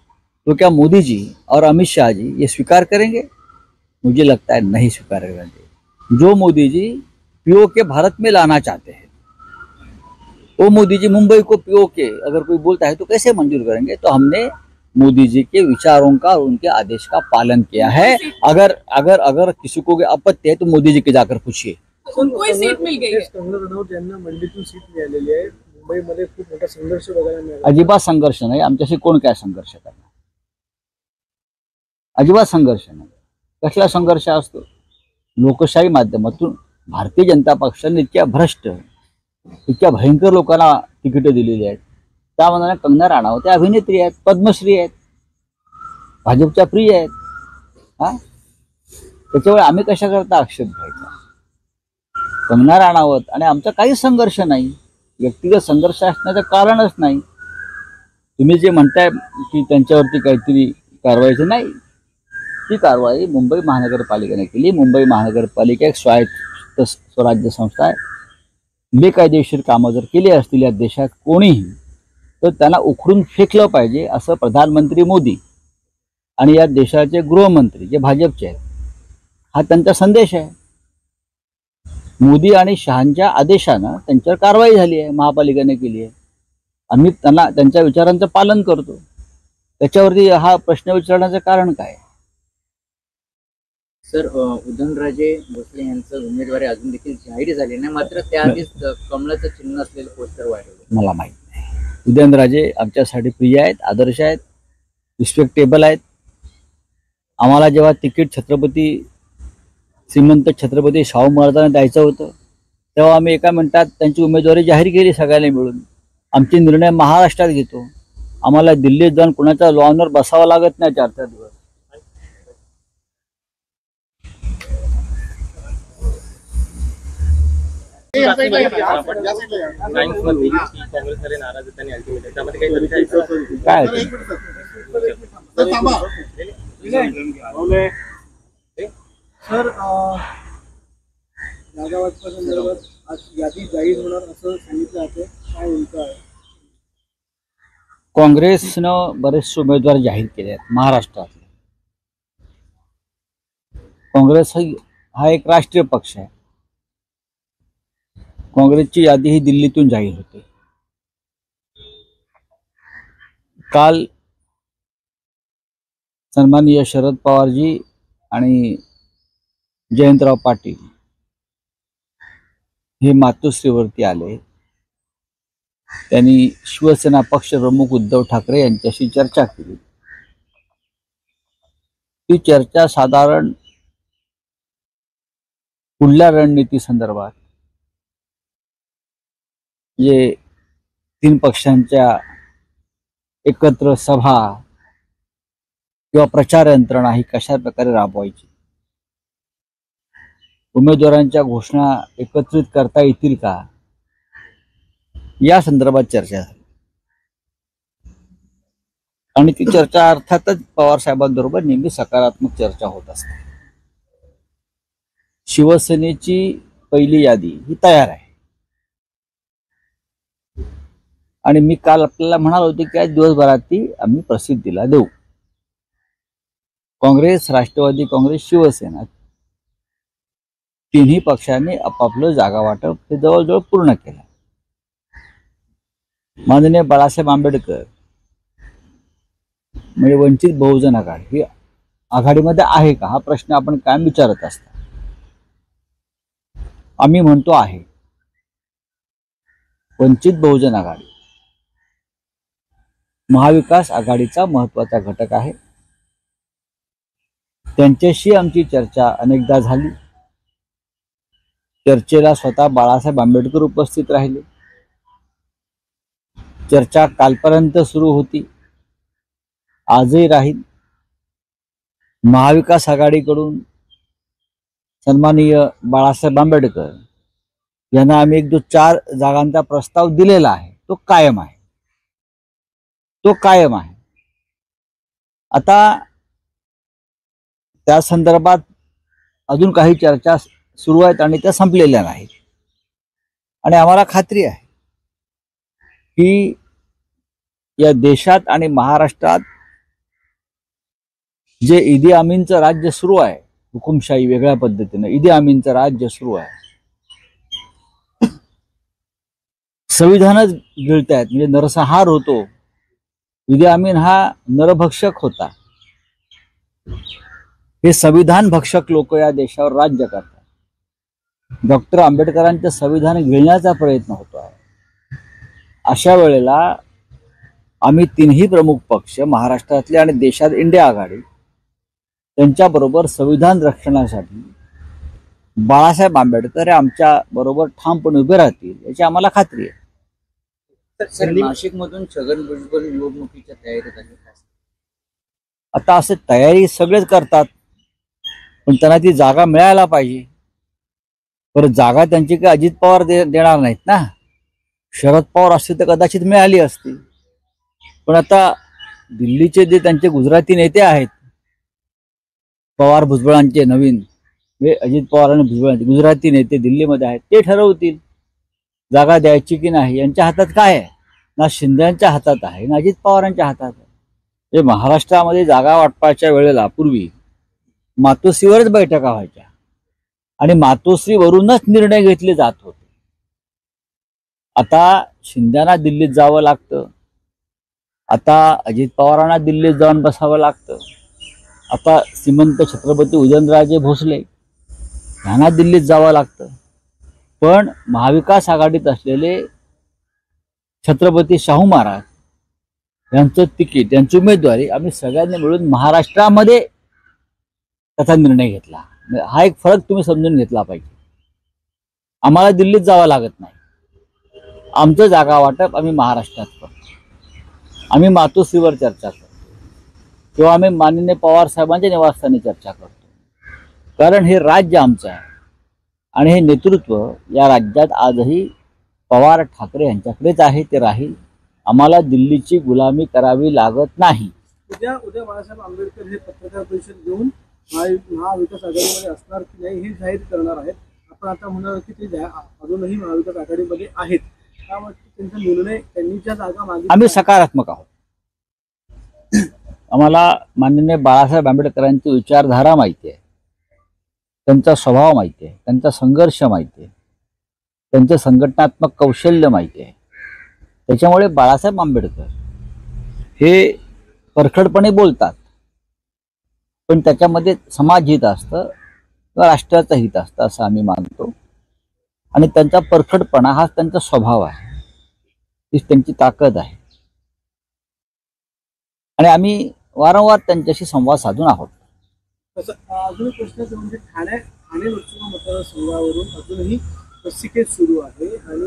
तो क्या मोदी जी और अमित शाह जी ये स्वीकार करेंगे? मुझे लगता है नहीं स्वीकार करेंगे। जो मोदी जी पीओके भारत में लाना चाहते हैं, वो मोदी जी मुंबई को पीओके अगर कोई बोलता है तो कैसे मंजूर करेंगे? तो हमने मोदी जी के विचारों का और उनके आदेश का पालन किया है। अगर अगर अगर किसी को आपत्ति है तो मोदी जी के जाकर पूछिए। उनको ही सीट मिल गई है। कंगना रनौत यांना मंडीतून सीट मिळालेली आहे। मुंबईमध्ये खूप मोठा संघर्ष बघायला मिळाला। अजिबात संघर्ष नाही, आमच्याशी कोण काय संघर्ष करणार? अजिबात संघर्ष नाही। कसला संघर्ष असतो? लोकशाही माध्यमातून भारतीय जनता पक्षाने इतक्या भ्रष्ट, इतक्या भयंकर लोकांना तिकीट दिलेली आहेत। त्यामध्ये कंगना राणावत त्या अभिनेत्री आहेत, पद्मश्री आहेत, भाजपच्या प्रिय आहेत। त्याच्यामुळे आम्ही कशा करता आक्षेप घ्यायचा? कंगना राणावत आणि आमचा काही संघर्ष नाही, व्यक्तिगत संघर्ष असण्याचं कारणच नाही। तुम्ही जे म्हणताय की त्यांच्यावरती काहीतरी कारवाईचं नाही, ती कारवाई मुंबई महानगरपालिकेने केली। मुंबई महानगरपालिका एक स्वायत्त स्वराज्य संस्था आहे। बेकायदेशीर कामं जर केली असतील या देशात कोणीही, तर त्यांना उखडून फेकलं पाहिजे असं प्रधानमंत्री मोदी आणि या देशाचे गृहमंत्री जे भाजपचे आहेत, हा त्यांचा संदेश आहे। मोदी आणि शहांच्या आदेशानं त्यांच्यावर कारवाई झाली आहे, महापालिकेने केली आहे। आम्ही त्यांना त्यांच्या विचारांचं पालन करतो। त्याच्यावरती हा प्रश्न विचारण्याचं कारण काय? सर, उदयनराजे भोसले यांचं उमेदवारी अजून देखील जाहीर झाली नाही, मात्र त्याआधीच कमळाचं चिन्ह असलेलं पोस्टर वाढवलं। मला माहित नाही। उदयनराजे आमच्यासाठी प्रिय आहेत, आदर्श आहेत, रिस्पेक्टेबल आहेत। आम्हाला जेव्हा तिकीट श्रीमंत छत्रपती शाहू महाराजांना द्यायचं होतं, तेव्हा आम्ही एका मिनिटात त्यांची उमेदवारी जाहीर केली सगळ्यांनी मिळून। आमचे निर्णय महाराष्ट्रात घेतो। आम्हाला दिल्लीत जाऊन कुणाच्या लॉनवर बसावं लागत नाही 4-4 दिवस। काँग्रेसमध्ये नाराज आहेत आणि अल्टिमेटली त्यामध्ये काही चर्चा आहे काय सर, जागा वाटपासंदर्भात आज यादी जाहीर होणार असं सांगितलं जाते, काय नेमकं आहे? काँग्रेसनं बरेचसे उमेदवार जाहीर केले आहेत महाराष्ट्रातले। काँग्रेस हा एक राष्ट्रीय पक्ष आहे। काँग्रेसची यादी ही दिल्लीतून जाहीर होते। काल सन्माननीय शरद पवारजी आणि जयंतराव पाटील हे मातोश्रीवरती आले। त्यांनी शिवसेना पक्षप्रमुख उद्धव ठाकरे यांच्याशी चर्चा केली। ती चर्चा साधारण पुढल्या रणनीती संदर्भात, जे 3 पक्षांच्या एकत्र सभा किंवा प्रचार यंत्रणा ही कशा प्रकारे राबवायची, उमेदवारांच्या घोषणा एकत्रित करता येतील का, या संदर्भात चर्चा झाली। आणि ती चर्चा अर्थातच पवार साहेबांबरोबर नेहमी सकारात्मक चर्चा होत असते। शिवसेनेची पहिली यादी ही तयार आहे आणि मी काल आपल्याला म्हणालो होतो की आज दिवसभरात ती आम्ही प्रसिद्धीला देऊ। काँग्रेस, राष्ट्रवादी काँग्रेस, शिवसेना तिन्ही पक्षांनी आपापलं जागा वाटप हे जवळजवळ पूर्ण केलं। माननीय बाळासाहेब आंबेडकर म्हणजे वंचित बहुजन आघाडी ही आघाडीमध्ये आहे का, हा प्रश्न आपण कायम विचारत असतो। आम्ही म्हणतो आहे। वंचित बहुजन आघाडी महाविकास आघाडीचा महत्वाचा घटक आहे. त्यांच्याशी आमची चर्चा अनेकदा झाली. चर्चेला स्वतः बाळासाहेब आंबेडकर उपस्थित राहिले. चर्चा कालपर्यंत सुरू होती, आजही राहील. महाविकास आघाडीकडून सन्माननीय बाळासाहेब आंबेडकर यांना आम्ही एक जो 4 जागांचा प्रस्ताव दिलेला आहे तो कायम आहे. आता त्या संदर्भात अजून काही चर्चा सुरू आहेत आणि त्या संपलेल्या नाहीत. आणि आम्हाला खात्री आहे की या देशात आणि महाराष्ट्रात जे ईदी अमीनचं राज्य सुरू आहे, हुकुमशाही वेगळ्या पद्धतीने ईदी अमीनचं राज्य सुरू आहे, संविधानच गिळतायत. म्हणजे नरसंहार होतो. ईदी अमीन हा नरभक्षक होता. हे संविधान भक्षक लोक या देशावर राज्य करतात. डॉक्टर आंबेडकरांचं संविधान गिळण्याचा प्रयत्न होतो आहे. अशा वेळेला आम्ही तिन्ही प्रमुख पक्ष महाराष्ट्रातले आणि देशात इंडिया आघाडी त्यांच्याबरोबर संविधान रक्षणासाठी बाळासाहेब आंबेडकर हे आमच्या बरोबर ठामपणे उभे राहतील याची आम्हाला खात्री आहे. सर, नाशिक मधून छगन भुजबळ निवडणुकीच्या तयारीत आहे. आता असे तयारी सगळेच करतात, पण त्यांना ती जागा मिळायला पाहिजे. परत जागा त्यांची काही अजित पवार देणार नाहीत ना. शरद पवार असते तर कदाचित मिळाली असती. पण आता दिल्लीचे जे त्यांचे गुजराती नेते आहेत, पवार भुजबळांचे नवीन, अजित पवार आणि भुजबळांचे गुजराती नेते दिल्लीमध्ये आहेत, ते ठरवतील जागा द्यायची की नाही. यांच्या हातात काय आहे? ना शिंदेच्या हातात आहे ना अजित पवारांच्या हातात आहे. महाराष्ट्रामध्ये जागा वाटपाच्या वेळेला पूर्वी मातोश्रीवरच बैठका व्हायच्या आणि मातोश्रीवरूनच निर्णय घेतले जात होते. आता शिंदेना दिल्लीत जावं लागतं. आता अजित पवारांना दिल्लीत जाऊन बसावं लागतं. आता श्रीमंत छत्रपती उदयनराजे भोसले यांना दिल्लीत जावं लागतं. पण महाविकास आघाडीत असलेले छत्रपती शाहू महाराज यांचं तिकीट, यांची उमेदवारी आम्ही सगळ्यांनी मिळून महाराष्ट्रामध्ये त्याचा निर्णय घेतला. हा एक फरक तुम्ही समजून घेतला पाहिजे. आम्हाला दिल्लीत जावं लागत नाही. आमचं जागा वाटप आम्ही महाराष्ट्रात करतो. आम्ही मातोश्रीवर चर्चा करतो किंवा आम्ही माननीय पवार साहेबांच्या निवासस्थानी चर्चा करतो. कारण हे राज्य आमचं आहे आणि हे नेतृत्व या राज्यात आजही पवार ठाकरे यांच्याकडेच आहे, ते राहील. आम्हाला दिल्लीची गुलामी करावी लागत नाही. उद्या बाळासाहेब आंबेडकर हे पत्रकार परिषद घेऊन महाविकास आघाडीमध्ये असणार की नाही हे जाहीर करणार आहेत. आपण आता म्हणाल की ते अजूनही महाविकास आघाडीमध्ये आहेत, त्यामुळे त्यांचा निर्णय, त्यांनी ज्या जागा मागितल्या, आम्ही सकारात्मक आहोत. आम्हाला माननीय बाळासाहेब आंबेडकरांची विचारधारा माहिती आहे, त्यांचा स्वभाव माहिती आहे, त्यांचा संघर्ष माहिती आहे, त्यांचे संघटनात्मक कौशल्य माहिती आहे. त्याच्यामुळे बाळासाहेब आंबेडकर हे परखडपणे बोलतात, पण त्याच्यामध्ये समाज हित असतं किंवा राष्ट्राचं हित असतं असं आम्ही मानतो. आणि त्यांचा परखडपणा हा त्यांचा स्वभाव आहे, हीच त्यांची ताकद आहे. आणि आम्ही वारंवार त्यांच्याशी संवाद साधून आहोत. अजून प्रश्न म्हणजे ठाणे लोकसभा मतदारसंघावरून अजूनही रस्सीखेच सुरू आहे आणि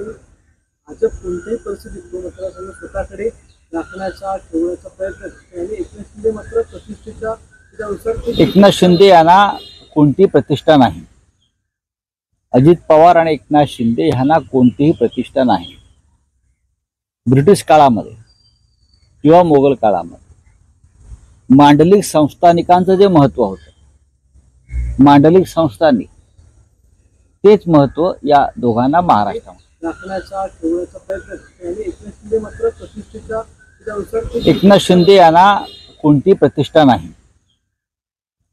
भाजप कोणत्याही परिस्थितीत तो मतदारसंघ स्वतःकडे राखण्याचा, ठेवण्याचा प्रयत्न करते आणि एकनाथ शिंदे मात्र प्रतिष्ठेच्या त्यानुसार एकनाथ शिंदे यांना कोणती प्रतिष्ठा नाही. अजित पवार आणि एकनाथ शिंदे यांना कोणतीही प्रतिष्ठा नाही. ब्रिटिश काळामध्ये किंवा मोगल काळामध्ये मांडलिक संस्थानिकांचं जे महत्व होतं, मांडलिक संस्थानिक, तेच महत्व या दोघांना महाराष्ट्रामध्ये राखण्याचा, ठेवण्याचा प्रयत्न करते आणि एकनाथ शिंदे मात्र प्रतिष्ठेच्या त्यानुसार एकनाथ शिंदे यांना कोणती प्रतिष्ठा नाही.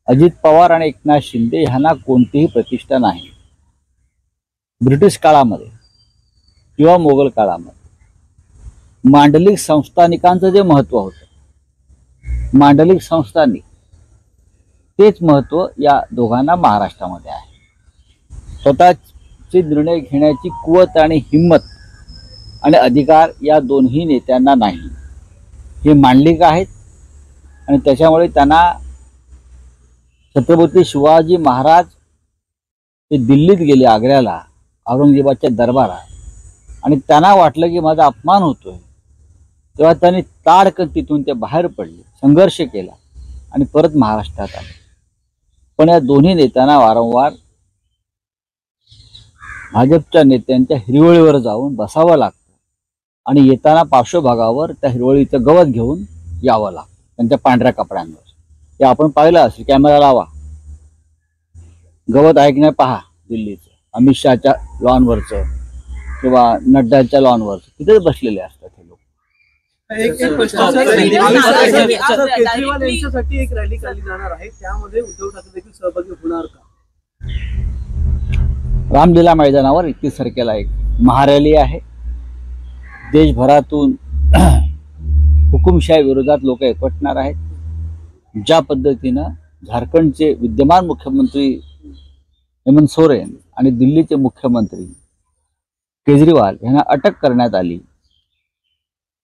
अजित पवार आणि एकनाथ शिंदे यांना कोणतीही प्रतिष्ठा नाही. ब्रिटिश काळामध्ये किंवा मोगल काळामध्ये मांडलिक संस्थानिकांचं जे महत्व होतं, मांडलिक संस्थानिक, तेच महत्व या दोघांना महाराष्ट्रामध्ये आहे. स्वतःचे निर्णय घेण्याची कुवत आणि हिंमत आणि अधिकार या दोन्ही नेत्यांना नाही. हे मांडलिक आहेत आणि त्याच्यामुळे त्यांना छत्रपती शिवाजी महाराज ते दिल्लीत गेले, आग्र्याला, औरंगजेबाच्या दरबारात, आणि त्यांना वाटलं की माझा अपमान होतोय, तेव्हा त्यांनी ताडकन तिथून ते बाहेर पडले, संघर्ष केला आणि परत महाराष्ट्रात आले. पण या दोन्ही नेत्यांना वारंवार भाजपच्या नेत्यांच्या हिरवळीवर जाऊन बसावं लागतं आणि येताना पार्श्वभागावर त्या हिरवळीचं गवत घेऊन यावं लागतं त्यांच्या पांढऱ्या कपड्यांवर. ते आपण पाहिलं असेल, कॅमेरा लावा, गवत आहे की नाही पहा, दिल्लीचं अमित शहाच्या लॉनवरचं किंवा नड्डाच्या लॉनवरचं, तिथेच बसलेले असतात हे लोक. एक प्रश्न सर, केजरीवाल यांच्यासाठी एक रॅली काढली जाणार आहे, त्यामध्ये उद्धव ठाकरे देखील सहभागी होणार का? रामलीला मैदानावर 31 तारखेला एक महारॅली आहे. देशभरातून हुकुमशाही विरोधात लोक एकवटणार आहेत. ज्या पद्धतीनं झारखंडचे विद्यमान मुख्यमंत्री हेमंत सोरेन आणि दिल्लीचे मुख्यमंत्री केजरीवाल यांना अटक करण्यात आली,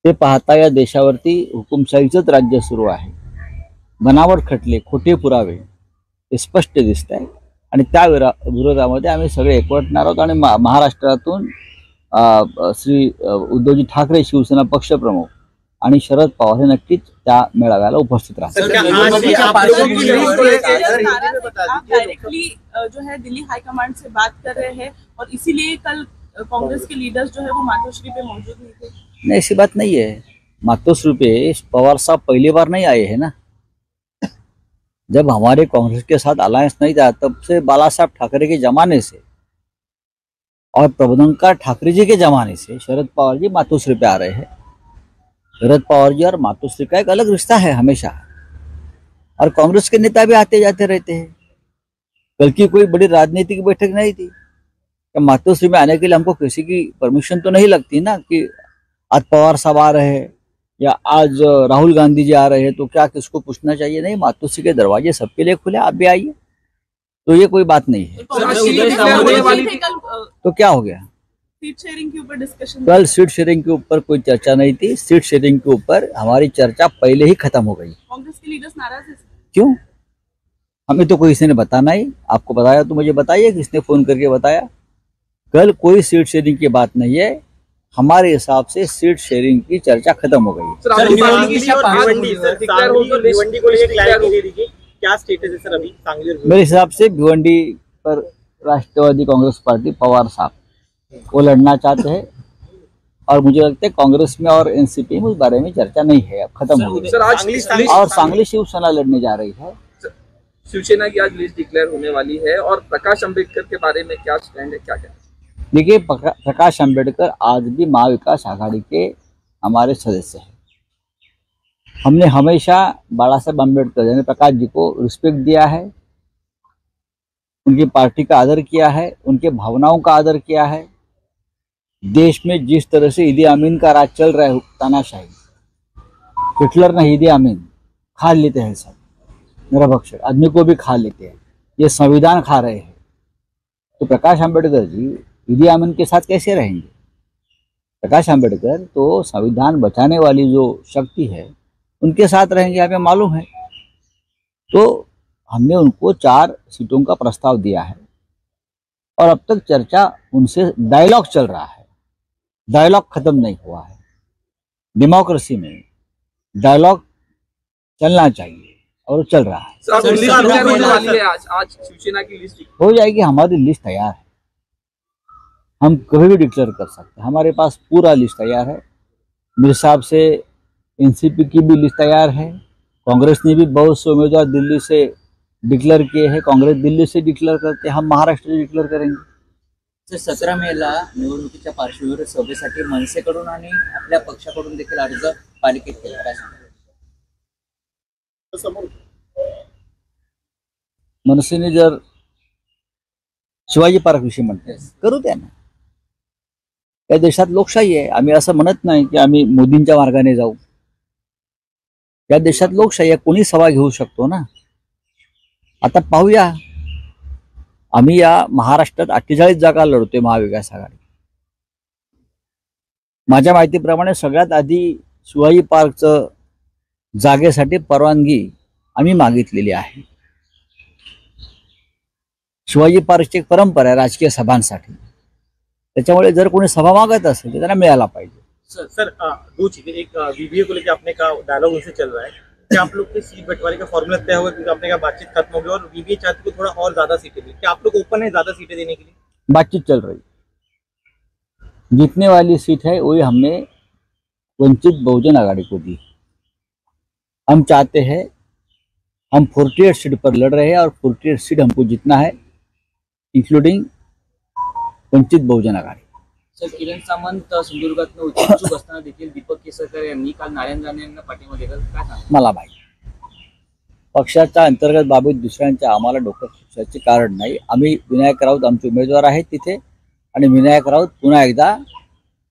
ते पाहता या देशावरती हुकुमशाहीचंच राज्य सुरू आहे. बनावट खटले, खोटे पुरावे हे स्पष्ट दिसत आहे आणि त्या विरोधामध्ये आम्ही सगळे एकवटणार आहोत. आणि महाराष्ट्रातून श्री उद्धवजी ठाकरे शिवसेना पक्षप्रमुख आणि शरद पवार हे नक्कीच त्या मेळाव्याला उपस्थित राहतात. डायरेक्टली जो है दिल्ली हाईकमांड से बात कर रहे हैं और इसीलिए कल कांग्रेस के लीडर्स जो है वो मातोश्री पे मौजूद नहीं थे? नहीं, ऐसी बात नहीं है. मातोश्री पे पवार साहब पहली बार नहीं आए हैं ना. जब हमारे कांग्रेस के साथ अलायंस नहीं था तब से बाला साहब ठाकरे के जमाने से और प्रबोधनकार ठाकरे जी के जमाने से शरद पवार जी मातोश्री पे आ रहे हैं. शरद पवार जी और मातोश्री का एक अलग रिश्ता है हमेशा, और कांग्रेस के नेता भी आते जाते रहते हैं. कल की कोई बड़ी राजनीतिक बैठक नहीं थी. मातोश्री में आने के लिए हमको किसी की परमिशन तो नहीं लगती ना, कि आज पवार साहब आ रहे हैं या आज राहुल गांधी जी आ रहे हैं तो क्या किसको पूछना चाहिए? नहीं, मातोश्री के दरवाजे सबके लिए खुले, आप भी आइए, तो ये कोई बात नहीं है. तो क्या हो गया? सीट शेयरिंग के ऊपर डिस्कशन, कल सीट शेयरिंग के ऊपर कोई चर्चा नहीं थी. सीट शेयरिंग के ऊपर हमारी चर्चा पहले ही खत्म हो गई. कांग्रेस के लीडर्स नाराज हैं? क्यों? हमें तो कोई किसी ने बताना ही. आपको बताया तो मुझे बताइए, किसने फोन करके बताया? कल कोई सीट शेयरिंग की बात नहीं है. हमारे हिसाब से सीट शेयरिंग की चर्चा खत्म हो गई. क्या स्टेटस है सर अभी सांगली? मेरे हिसाब से भिवंडी पर राष्ट्रवादी कांग्रेस पार्टी पवार साहब वो लड़ना चाहते हैं, और मुझे लगता है कांग्रेस में और एनसीपी में उस बारे में चर्चा नहीं है, अब खत्म हो गई. और सांगली शिवसेना लड़ने जा रही है. शिवसेना की आज लिस्ट डिक्लेयर होने वाली है, और प्रकाश अंबेडकर के बारे में क्या स्टैंड है, क्या कहना? देखिए, प्रकाश अंबेडकर आज भी महाविकास आघाड़ी के हमारे सदस्य हैं. हमने हमेशा बाला साहब अम्बेडकर यानी प्रकाश जी को रिस्पेक्ट दिया है, उनकी पार्टी का आदर किया है, उनके भावनाओं का आदर किया है. देश में जिस तरह से ईदी अमीन का राज चल रहा है, तानाशाही, हिटलर ने ईदी अमीन खा लेते हैं, सब निरभक्ष आदमी को भी खा लेते हैं, ये संविधान खा रहे हैं. तो प्रकाश अंबेडकर जी ईदी अमीन के साथ कैसे रहेंगे? प्रकाश अंबेडकर तो संविधान बचाने वाली जो शक्ति है उनके साथ रहेंगे, हमें मालूम है. तो हमने उनको 4 सीटों का प्रस्ताव दिया है और अब तक चर्चा उनसे, डायलॉग चल रहा है, डायलॉग खत्म नहीं हुआ है. डेमोक्रेसी में डायलॉग चलना चाहिए और चल रहा है. आज शिवसेना की लिस्ट हो जाएगी. हमारी लिस्ट तैयार है, हम कभी भी डिक्लेयर कर सकते हैं. हमारे पास पूरा लिस्ट तैयार है. मेरे हिसाब से एनसीपी की भी लिस्ट तैयार है. कांग्रेस ने भी बहुत से उम्मीदवार दिल्ली से डिक्लेअर किए हैं. काँग्रेस दिल्ली से डिक्लेअर करते, हम महाराष्ट्र से डिक्लेअर करेंगे. 17 मेला निवडणुकीच्या पार्श्वभूमीवर सभेसाठी मनसेकडून आणि आपल्या पक्षाकडून देखील अर्ज पालिकेत केला. काय सांगाल? मनसेने जर शिवाजी पार्क विषयी म्हणते, करू द्या ना. या देशात लोकशाही आहे. आम्ही असं म्हणत नाही की आम्ही मोदींच्या मार्गाने जाऊ. या देशात लोकशाही आहे, कोणी सभा घेऊ शकतो ना. आता पाहूया, आम्ही या महाराष्ट्रात 48 जागा लढतोय महाविकास आघाडी. माझ्या माहितीप्रमाणे सगळ्यात आधी शिवाजी पार्कचं जागेसाठी परवानगी आम्ही मागितलेली आहे. शिवाजी पार्कची एक परंपरा आहे राजकीय सभांसाठी. त्याच्यामुळे जर कोणी सभा मागत असेल तर त्यांना मिळायला पाहिजे. सर दो चीजें, एक वीवीए को लेकर आपने कहा डायलॉग उनसे चल रहा है कि आप लोग के सीट बंटवारे का फॉर्मूला तय हुआ क्योंकि आपने कहा बातचीत खत्म हो गई और वीवीए चाहती को थोड़ा और ज्यादा सीटें दी, क्या आप लोग ओपन है ज्यादा सीटें देने के लिए? बातचीत चल रही. जीतने वाली सीट है वही हमने वंचित बहुजन आघाड़ी को दी. हम चाहते हैं, हम 48 सीट पर लड़ रहे हैं और 48 सीट हमको जीतना है, इंक्लूडिंग वंचित बहुजन आघाड़ी. सर, किरण सामंत सिंधुदुर्गात इच्छुक असताना देखील दीपक केसरकर यांनी काल नारायण राणे यांना पाठिंबा दिला. काय सांगा? मला माहिती पक्षाच्या अंतर्गत बाबीत दुसऱ्यांच्या आम्हाला डोकं खुपसायचे कारण नाही. आम्ही विनायक राऊत आमचे उमेदवार आहेत तिथे, आणि विनायक राऊत पुन्हा एकदा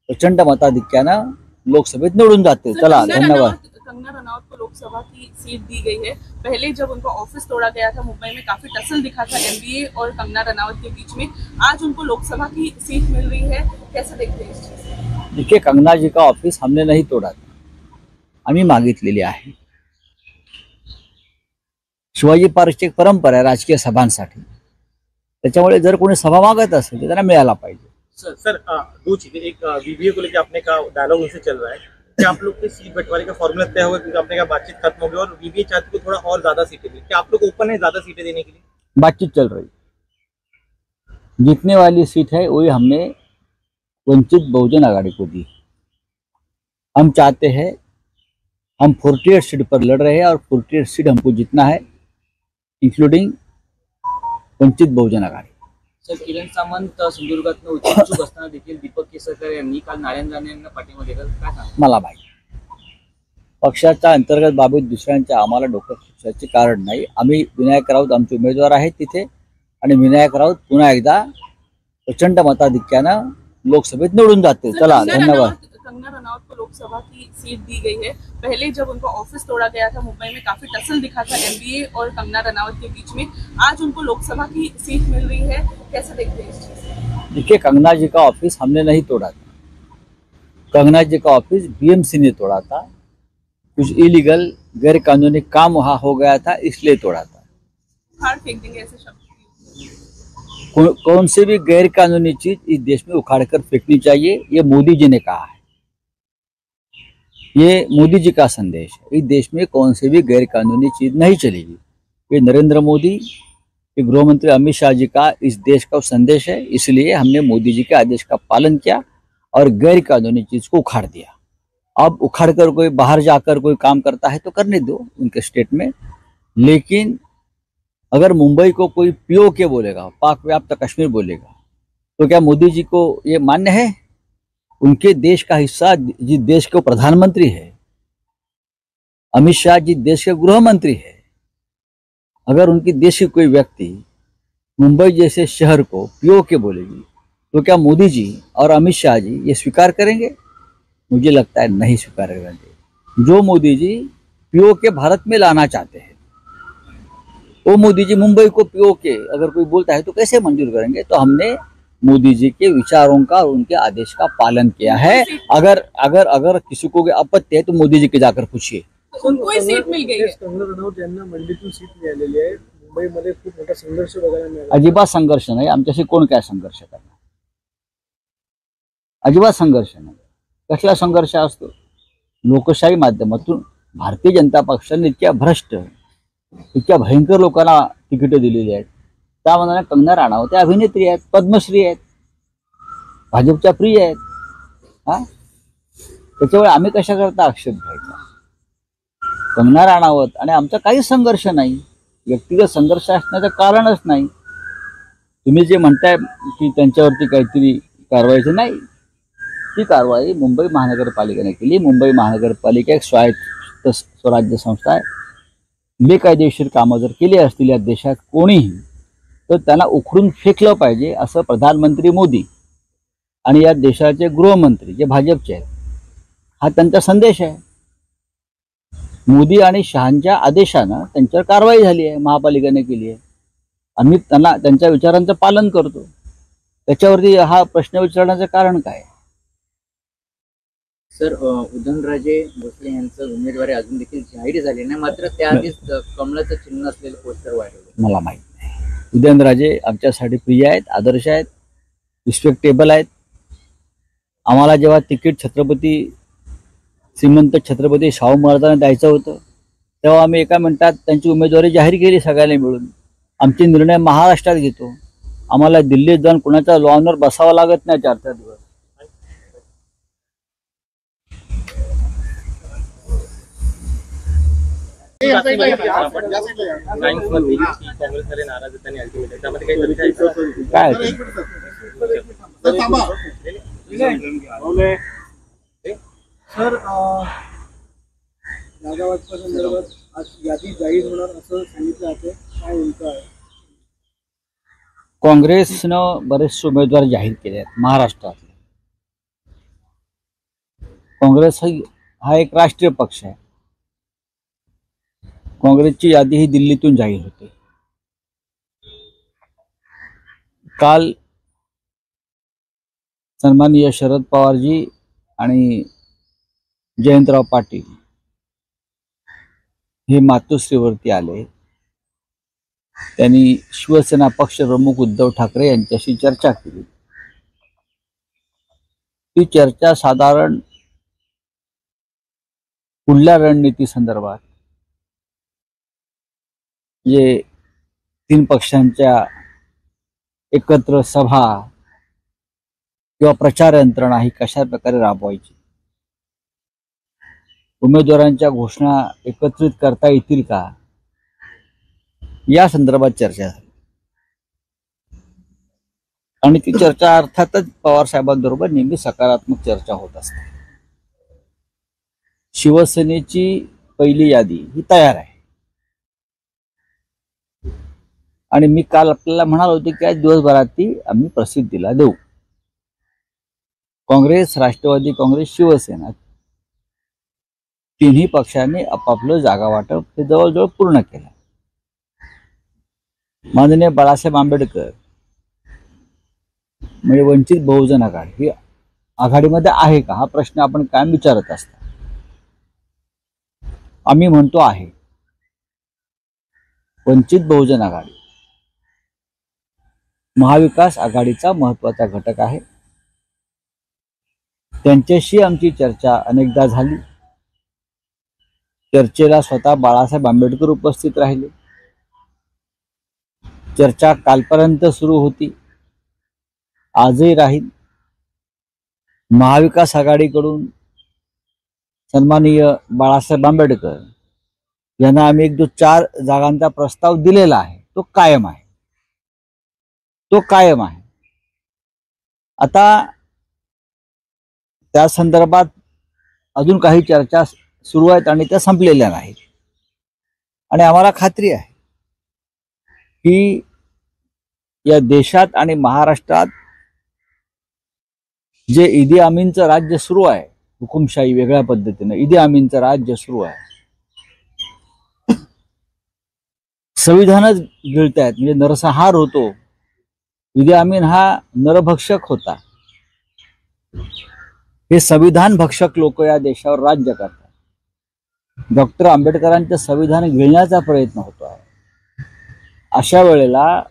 प्रचंड मताधिक्यानं लोकसभेत निवडून जाते. चला, धन्यवाद. कंगना रनावत को लोकसभा की सीट दी गई है. पहले जब उनका ऑफिस तोड़ा गया था मुंबई में, काफी टसल दिखा था एमबीए और कंगना रनावत के बीच में. आज उनको लोकसभा की सीट मिल रही है, कैसे देखते हैं इस चीज को? देखिए, कंगना जी का ऑफिस हमने नहीं तोड़ा था, आम्ही मागितलेली आहे. शिवाजी पार्कची एक परंपरा आहे राजकीय सभांसाठी. त्याच्यामुळे जर कोणी सभा मागत असेल तर त्यांना मिळायला पाहिजे. सर दो चीजें, एक वीवीए को लेकर आपने कहा डायलॉग उनसे चल रहा है कि आप लोग के सीट बंटवारे का फॉर्मूला तय हुआ क्योंकि आपने कहा बातचीत खत्म हो गई और वीवीए चाहती को थोड़ा और ज्यादा सीटें दी, क्या आप लोग ओपन है ज्यादा सीटें देने के लिए? बातचीत चल रही. जीतने वाली सीट है वही हमने वंचित बहुजन आघाड़ी को दी. हम चाहते हैं, हम 48 सीट पर लड़ रहे हैं और 48 सीट हमको जीतना है, इंक्लूडिंग वंचित बहुजन आघाड़ी. सर, किरण सामंत सिंधुदुर्गात इच्छुक असताना देखील दीपक केसरकर यांनी काल नारायण राणे यांना पाठिंबा दिला. काय सांगा? मला माहिती पक्षाच्या अंतर्गत बाबीत दुसऱ्यांच्या आम्हाला डोकं खुपसायचे कारण नाही. आम्ही विनायक राऊत आमचे उमेदवार आहेत तिथे, आणि विनायक राऊत पुन्हा एकदा प्रचंड मताधिक्यानं लोकसभेत निवडून जाते. चला, धन्यवाद. कंगना रनावत को लोकसभा की सीट दी गई है. पहले जब उनका ऑफिस तोड़ा गया था मुंबई में, काफी टसल दिखा था एमबीए और कंगना रनावत के बीच में. आज उनको लोकसभा की सीट मिल रही है, कैसे देखते हैं इस चीज को? देखिए, कंगना जी का ऑफिस हमने नहीं तोड़ा था. कंगना जी का ऑफिस बीएमसी ने तोड़ा था. कुछ इलीगल गैर कानूनी काम वहाँ हो गया था, इसलिए तोड़ा था. उखाड़ फेंक देंगे ऐसे शब्द? कौन सी भी गैर कानूनी चीज इस देश में उखाड़ कर फेंकनी चाहिए, ये मोदी जी ने कहा है. ये मोदी जी का संदेश है. इस देश में कौन सी भी गैर कानूनी चीज नहीं चलेगी. ये नरेंद्र मोदी, ये गृह मंत्री अमित शाह जी का इस देश का संदेश है. इसलिए हमने मोदी जी के आदेश का पालन किया और गैर कानूनी चीज को उखाड़ दिया. अब उखाड़ कर कोई बाहर जाकर कोई काम करता है तो करने दो उनके स्टेट में, लेकिन अगर मुंबई को कोई पीओके बोलेगा, पाक व्याप्त कश्मीर बोलेगा, तो क्या मोदी जी को ये मान्य है? उनके देश का हिस्सा जिस देश के प्रधानमंत्री है, अमित शाह जी देश के गृह मंत्री है, अगर उनकी देश की कोई व्यक्ति मुंबई जैसे शहर को पीओके बोलेगी तो क्या मोदी जी और अमित शाह जी ये स्वीकार करेंगे? मुझे लगता है नहीं स्वीकार करेंगे. जो मोदी जी पीओके भारत में लाना चाहते हैं, वो मोदी जी मुंबई को पीओके अगर कोई बोलता है तो कैसे मंजूर करेंगे? तो हमने मोदी जी के विचारों का और उनके आदेश का पालन किया है. अगर अगर अगर किसी को आपत्ति है तो मोदी जी के जाकर पूछिए. उनको ही सीट मिल गई है. कंगना रनावत यांना मंडीतून सीट मिळालेली आहे. मुंबईमध्ये खूप मोठा संघर्ष बघायला मिळाला. अजिबात संघर्ष नाही. आमच्याशी कोण काय संघर्ष करणार? अजिबात संघर्ष नाही. कसला संघर्ष असतो? लोकशाही माध्यमातून भारतीय जनता पक्षाने इतक्या भ्रष्ट, इतक्या भयंकर लोकांना तिकीटं दिलेली आहेत. त्या मनाने कंगना राणावत त्या अभिनेत्री आहेत, पद्मश्री आहेत, भाजपच्या प्रिय आहेत. त्याच्यामुळे आम्ही कशा करता आक्षेप घ्यायचा? कंगना राणावत आणि आमचा काही संघर्ष नाही. व्यक्तिगत संघर्ष असण्याचं कारणच नाही. तुम्ही जे म्हणताय की त्यांच्यावरती काहीतरी कारवाईचं नाही, ती कारवाई मुंबई महानगरपालिकेने केली. मुंबई महानगरपालिका एक स्वायत्त स्वराज्य संस्था आहे. बेकायदेशीर कामं जर केली असतील या देशात कोणीही, तर त्यांना उखडून फेकलं पाहिजे, असं प्रधानमंत्री मोदी आणि या देशाचे गृहमंत्री जे भाजपचे आहेत, हा त्यांचा संदेश आहे. मोदी आणि शहांच्या आदेशानं त्यांच्यावर कारवाई झाली आहे, महापालिकेने केली आहे. आम्ही त्यांना त्यांच्या विचारांचं पालन करतो. त्याच्यावरती हा प्रश्न विचारण्याचं कारण काय? सर, उदयनराजे भोसले यांचं उमेदवारी अजून देखील जाहीर झाली नाही, मात्र त्याआधीच कमळाचं चिन्ह असलेलं पोस्टर वाढवलं. मला माहित नाही. उदयनराजे आमच्यासाठी प्रिय आहेत, आदर्श आहेत, रिस्पेक्टेबल आहेत. आम्हाला जेव्हा तिकीट श्रीमंत छत्रपती शाहू महाराजांना द्यायचं होतं तेव्हा आम्ही एका मिनिटात त्यांची उमेदवारी जाहीर केली सगळ्यांनी मिळून. आमचे निर्णय महाराष्ट्रात घेतो. आम्हाला दिल्लीत जाऊन कुणाच्या लॉनवर बसावं लागत नाही 4-4 दिवस. काँग्रेसमध्ये नाराज आहेत आणि अल्टिमेट त्यामध्ये काही चर्चा आहे का? काय सर, जागा वाटपासंदर्भात आज यादी जाहीर होणार असं सांगितलं जाते, काय नेमकं आहे? काँग्रेसनं बरेचसे उमेदवार जाहीर केले आहेत महाराष्ट्रातले. काँग्रेस हा एक राष्ट्रीय पक्ष आहे. काँग्रेसची यादी ही दिल्लीतून जाहीर होते. काल सन्माननीय शरद पवारजी आणि जयंतराव पाटील हे मातोश्रीवरती आले. त्यांनी शिवसेना पक्ष प्रमुख उद्धव ठाकरे यांच्याशी चर्चा केली. ती चर्चा साधारण पुढल्या रणनीती संदर्भात जे 3 पक्षांच्या एकत्र सभा किंवा प्रचार यंत्रणा ही कशा प्रकारे राबवायची, उमेदवारांच्या घोषणा एकत्रित करता येतील का, या संदर्भात चर्चा झाली. आणि ती चर्चा अर्थातच पवार साहेबांबरोबर नेहमी सकारात्मक चर्चा होत असते. शिवसेनेची पहिली यादी ही तयार आहे आणि मी काल आपल्याला म्हणालो होते की आज दिवसभरात ती आम्ही प्रसिद्धीला देऊ. काँग्रेस, राष्ट्रवादी काँग्रेस, शिवसेना तिन्ही पक्षांनी आपापलं जागा वाटप हे जवळजवळ पूर्ण केलं. माननीय बाळासाहेब आंबेडकर म्हणजे वंचित बहुजन आघाडी ही आघाडीमध्ये आहे का हा प्रश्न आपण कायम विचारत असता. आम्ही म्हणतो आहे. वंचित बहुजन आघाडी महाविकास आघाडीचा महत्वाचा घटक आहे. त्यांच्याशी आमची चर्चा अनेकदा झाली. चर्चेला स्वतः बाळासाहेब आंबेडकर उपस्थित राहिले. चर्चा कालपर्यंत सुरू होती, आजही राहील. महाविकास आघाडीकडून सन्माननीय बाळासाहेब आंबेडकर यांना आम्ही एक जो 4 जागांचा प्रस्ताव दिलेला आहे तो कायम आहे. आता त्या संदर्भात अजून काही चर्चा सुरू आहेत आणि त्या संपलेल्या नाहीत. आणि आम्हाला खात्री आहे की या देशात आणि महाराष्ट्रात जे ईदी अमीनचं राज्य सुरू आहे, हुकुमशाही वेगळ्या पद्धतीनं ईदी अमीनचं राज्य सुरू आहे, संविधानच गिळतायत. म्हणजे नरसंहार होतो. ईदी अमीन हा नरभक्षक होता. हे संविधान भक्षक लोक या देशावर राज्य करतात. डॉक्टर आंबेडकरांचं संविधान गिळण्याचा प्रयत्न होतो आहे. अशा वेळेला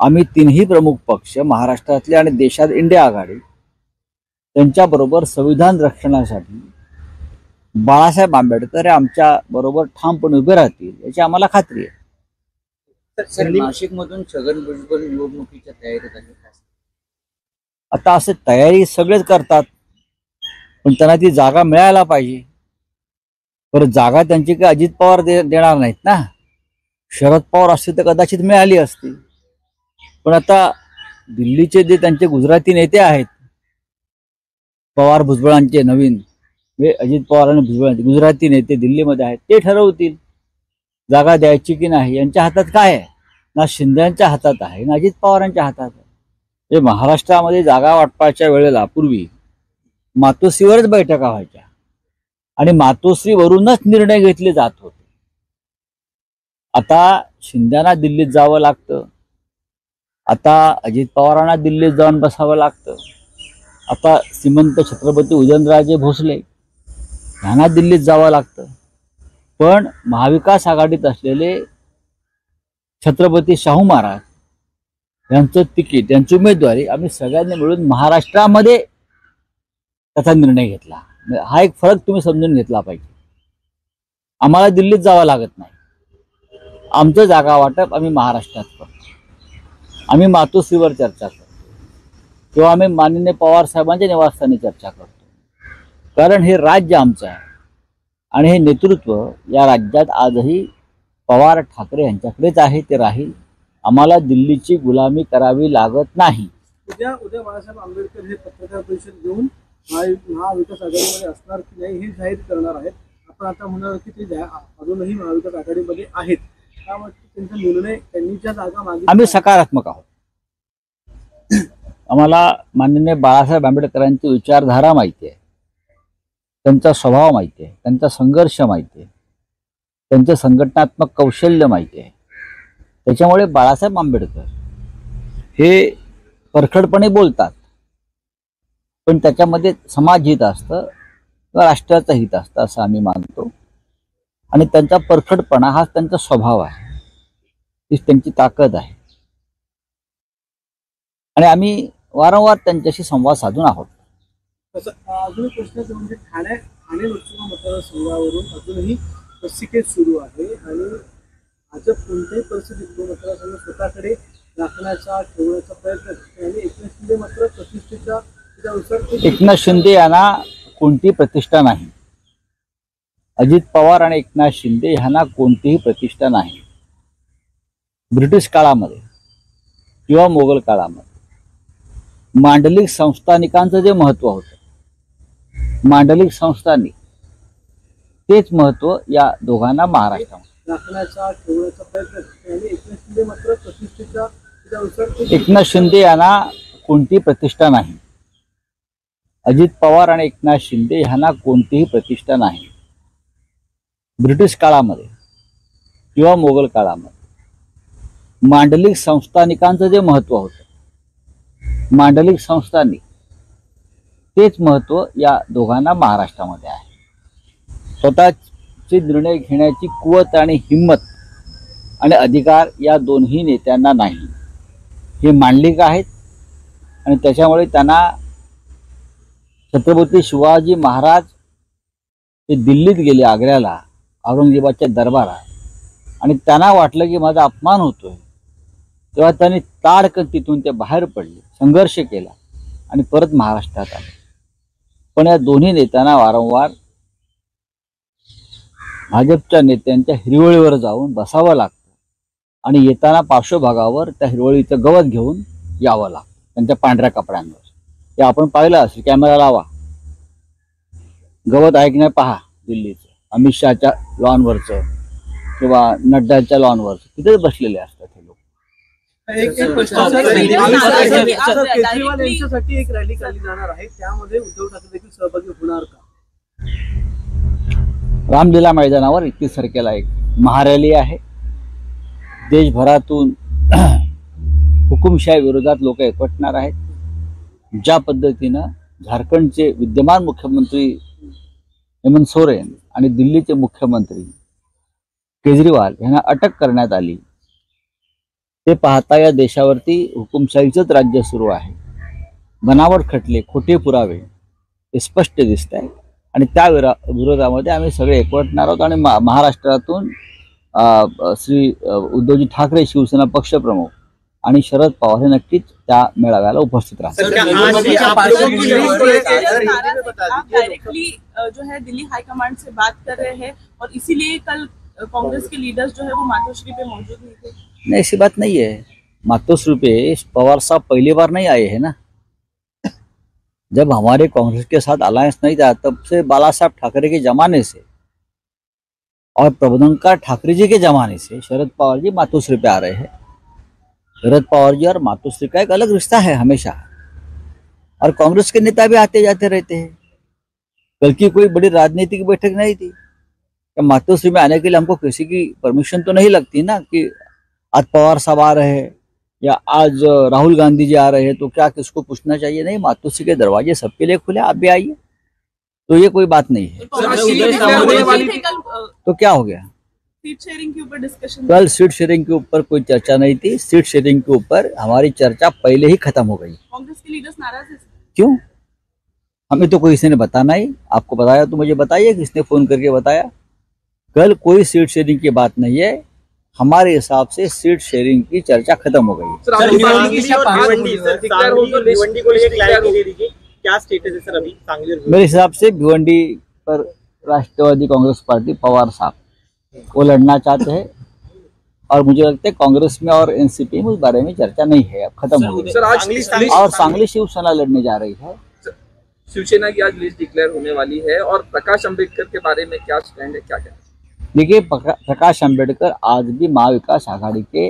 आम्ही तिन्ही प्रमुख पक्ष महाराष्ट्रातले आणि देशात इंडिया आघाडी त्यांच्याबरोबर संविधान रक्षणासाठी बाळासाहेब आंबेडकर हे आमच्या बरोबर ठामपणे उभे राहतील याची आम्हाला खात्री आहे. सर, नाशिकमधून छगन भुजबळ निवडणुकीच्या तयारीत आहे. आता असं तयारी सगळेच करतात पण त्यांना ती जागा मिळायला पाहिजे. परत जागा त्यांची काही अजित पवार देणार नाहीत ना. शरद पवार असते तर कदाचित मिळाली असती. पण आता दिल्लीचे जे त्यांचे गुजराती नेते आहेत, पवार भुजबळांचे नवीन अजित पवार आणि भुजबळांचे गुजराती नेते दिल्लीमध्ये आहेत, ते ठरवतील जागा द्यायची की नाही. यांच्या हातात काय आहे? ना शिंदेच्या हातात आहे ना अजित पवारांच्या हातात आहे. महाराष्ट्रामध्ये जागा वाटपाच्या वेळेला पूर्वी मातोश्रीवरच बैठका व्हायच्या आणि मातोश्रीवरूनच निर्णय घेतले जात होते. आता शिंदेना दिल्लीत जावं लागतं. आता अजित पवारांना दिल्लीत जाऊन बसावं लागतं. आता श्रीमंत छत्रपती उदयनराजे भोसले यांना दिल्लीत जावं लागतं, पण महाविकास आघाडीत असलेले छत्रपती शाहू महाराज यांचं तिकीट, यांची उमेदवारी आम्ही सगळ्यांनी मिळून महाराष्ट्रामध्ये त्याचा निर्णय घेतला. हा एक फरक तुम्ही समजून घेतला पाहिजे. आम्हाला दिल्लीत जावं लागत नाही. आमचं जागा वाटप आम्ही महाराष्ट्रात करतो. आम्ही मातोश्रीवर चर्चा करतो किंवा आम्ही माननीय पवार साहेबांच्या निवासस्थानी चर्चा करतो, कारण हे राज्य आमचं आहे आणि हे नेतृत्व या राज्यात आजही पवार ठाकरे यांच्याकडेच आहे, ते राहील. आम्हाला दिल्लीची गुलामी करावी लागत नाही. उद्या बाळासाहेब आंबेडकर हे पत्रकार परिषद घेऊन महाविकास आघाडीमध्ये असणार की नाही हे जाहीर करणार आहेत. आपण आता म्हणाल की ते अजूनही महाविकास आघाडीमध्ये आहेत, त्यामुळे त्यांचा निर्णय, त्यांनी ज्या जागा मागितल्या आम्ही सकारात्मक आहोत. आम्हाला माननीय बाळासाहेब आंबेडकरांची विचारधारा माहिती आहे, त्यांचा स्वभाव माहिती आहे, त्यांचा संघर्ष माहिती आहे, त्यांचं संघटनात्मक कौशल्य माहिती आहे. त्याच्यामुळे बाळासाहेब आंबेडकर हे परखडपणे बोलतात, पण त्याच्यामध्ये समाज हित असतं किंवा राष्ट्राचं हित असतं असं आम्ही मानतो. आणि त्यांचा परखडपणा हा त्यांचा स्वभाव आहे, हीच त्यांची ताकद आहे. आणि आम्ही वारंवार त्यांच्याशी संवाद साधून आहोत. अजून एक प्रश्न म्हणजे ठाणे लोकसभा मतदारसंघावरून अजूनही रस्सीखेच सुरू आहे आणि भाजप कोणत्याही परिस्थितीत तो मतदारसंघ स्वतःकडे राखण्याचा, ठेवण्याचा प्रयत्न करते आणि एकनाथ शिंदे मात्र प्रतिष्ठेच्या त्याच्यानुसार एकनाथ शिंदे यांना कोणतीही प्रतिष्ठा नाही. अजित पवार आणि एकनाथ शिंदे यांना कोणतीही प्रतिष्ठा नाही. ब्रिटिश काळामध्ये किंवा मोगल काळामध्ये मांडलिक संस्थानिकांचं जे महत्व होतं, मांडलिक संस्थानिक, तेच महत्व या दोघांना महाराष्ट्रामध्ये राखण्याचा, ठेवण्याचा प्रयत्न करते आणि एकनाथ शिंदे मात्र प्रतिष्ठेच्या त्याच्यानुसार एकनाथ शिंदे यांना कोणतीही प्रतिष्ठा नाही. अजित पवार आणि एकनाथ शिंदे यांना कोणतीही प्रतिष्ठा नाही. ब्रिटिश काळामध्ये किंवा मोगल काळामध्ये मांडलिक संस्थानिकांचं जे महत्व होतं, मांडलिक संस्थानिक, तेच महत्व या दोघांना महाराष्ट्रामध्ये आहे. स्वतःचे निर्णय घेण्याची कुवत आणि हिंमत आणि अधिकार या दोन्ही नेत्यांना नाही. हे मांडलिक आहेत आणि त्याच्यामुळे त्यांना छत्रपती शिवाजी महाराज ते दिल्लीत गेले, आग्र्याला, औरंगजेबाच्या दरबारात, आणि त्यांना वाटलं की माझा अपमान होतोय, तेव्हा त्यांनी ताडकन तिथून ते बाहेर पडले, संघर्ष केला आणि परत महाराष्ट्रात आले. पण या दोन्ही नेत्यांना वारंवार भाजपच्या नेत्यांच्या हिरवळीवर जाऊन बसावं लागतं आणि येताना पार्श्वभागावर त्या हिरवळीचं गवत घेऊन यावं लागतं, त्यांच्या पांढऱ्या कपड्यांवर. हे आपण पाहिलं असेल, कॅमेरा लावा, गवत आहे की नाही पहा. दिल्लीचं, अमित शहाच्या लॉनवरचं किंवा नड्डाच्या लॉनवरचं, तिथेच बसलेले असतात हे लोक. एक प्रश्न सर, केजरीवाल यांच्यासाठी एक रॅली काढली जाणार आहे, त्यामध्ये उद्धव ठाकरे देखील सहभागी होणार का? रामलीला मैदानावर 31 तारखेला एक महारॅली आहे. देशभरातून हुकुमशाही विरोधात लोक एकवटणार आहेत. ज्या पद्धतीनं झारखंडचे विद्यमान मुख्यमंत्री हेमंत सोरेन आणि दिल्लीचे मुख्यमंत्री केजरीवाल यांना अटक करण्यात आली, ते पाहता या देशावरती हुकुमशाहीचंच राज्य सुरू आहे. बनावट खटले, खोटे पुरावे हे स्पष्ट दिसत आहे आणि त्या विरोधामध्ये आम्ही सगळे एकवटणार आहोत. आणि महाराष्ट्रातून श्री उद्धवजी ठाकरे, शिवसेना पक्षप्रमुख आणि शरद पवार हे नक्कीच त्या मेळाव्याला उपस्थित राहतात. आप डायरेक्टली जो है दिल्ली हाईकमांड से बात कर रहे हैं और इसीलिए कल कांग्रेस के लीडर्स जो है वो मातोश्री पे मौजूद नहीं थे? नहीं, ऐसी बात नहीं है. मातोश्री पे पवार साहब पहली बार नहीं आए हैं ना. जब हमारे कांग्रेस के साथ अलायंस नहीं था तब से बाला साहब ठाकरे के जमाने से और प्रबोधनकार ठाकरे जी के जमाने से शरद पवार जी मातोश्री पे आ रहे हैं. शरद पवार जी और मातोश्री का एक अलग रिश्ता है हमेशा, और कांग्रेस के नेता भी आते जाते रहते हैं. कल की कोई बड़ी राजनीतिक बैठक नहीं थी. तो मातोश्री में आने के लिए हमको किसी की परमिशन तो नहीं लगती ना कि आज पवार साहब आ रहे हैं या आज राहुल गांधी जी आ रहे हैं तो क्या किसको पूछना चाहिए? नहीं, मातोश्री के दरवाजे सबके लिए खुले, आप भी आइए, तो ये कोई बात नहीं है। तो क्या हो गया? सीट शेयरिंग के ऊपर डिस्कशन। कल सीट शेयरिंग के ऊपर कोई चर्चा नहीं थी। सीट शेयरिंग के ऊपर हमारी चर्चा पहले ही खत्म हो गई। कांग्रेस के लीडर्स नाराज है। क्यों? हमें तो कोई किसी ने बताना ही। आपको बताया तो मुझे बताइए, किसने फोन करके बताया? कल कोई सीट शेयरिंग की बात नहीं है। हमारे हिसाब से सीट शेयरिंग की चर्चा खत्म हो गई। सर, भिवंडी को लेकर क्लैरिटी दे दीजिए, क्या स्टेटस है सर अभी सांगली और मेरे हिसाब से भिवंडी पर राष्ट्रवादी कांग्रेस पार्टी पवार साहब वो लड़ना चाहते हैं, और मुझे लगता है कांग्रेस में और एनसीपी में उस बारे में चर्चा नहीं है, अब खत्म हो गई। सर आज और सांगली शिवसेना लड़ने जा रही है। शिवसेना की आज लिस्ट डिक्लेयर होने वाली है, और प्रकाश अंबेडकर के बारे में क्या स्टैंड है, क्या कहना है? देखिए, प्रकाश अंबेडकर आज भी महाविकास आघाड़ी के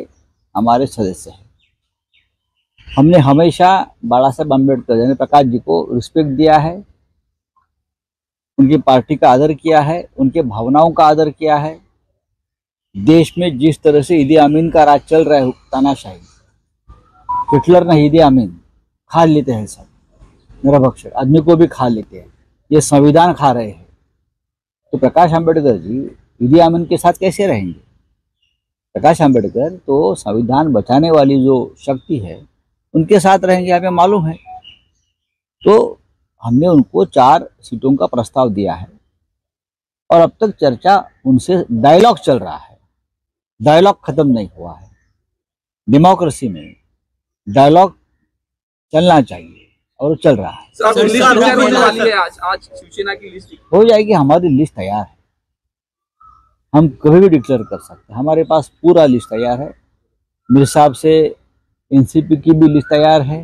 हमारे सदस्य हैं। हमने हमेशा बाला साहब अम्बेडकर यानी प्रकाश जी को रिस्पेक्ट दिया है, उनकी पार्टी का आदर किया है, उनके भावनाओं का आदर किया है। देश में जिस तरह से ईदी अमीन का राज चल रहा है, तानाशाही, हिटलर ने ईदी अमीन खा लेते हैं, सब निरभक्षक आदमी को भी खा लेते हैं, ये संविधान खा रहे हैं। तो प्रकाश अंबेडकर जी ईदी अमीन के साथ कैसे रहेंगे? प्रकाश अंबेडकर तो संविधान बचाने वाली जो शक्ति है उनके साथ रहेंगे, हमें मालूम है। तो हमने उनको 4 सीटों का प्रस्ताव दिया है, और अब तक चर्चा उनसे डायलॉग चल रहा है, डायलॉग खत्म नहीं हुआ है। डेमोक्रेसी में डायलॉग चलना चाहिए, और चल रहा है। सर, लिस्ट डिक्लेयर होने वाली है आज शिवसेना की लिस्ट हो जाएगी। हमारी लिस्ट तैयार है, हम कभी भी डिक्लेयर कर सकते हैं। हमारे पास पूरा लिस्ट तैयार है। मेरे हिसाब से एनसीपी की भी लिस्ट तैयार है।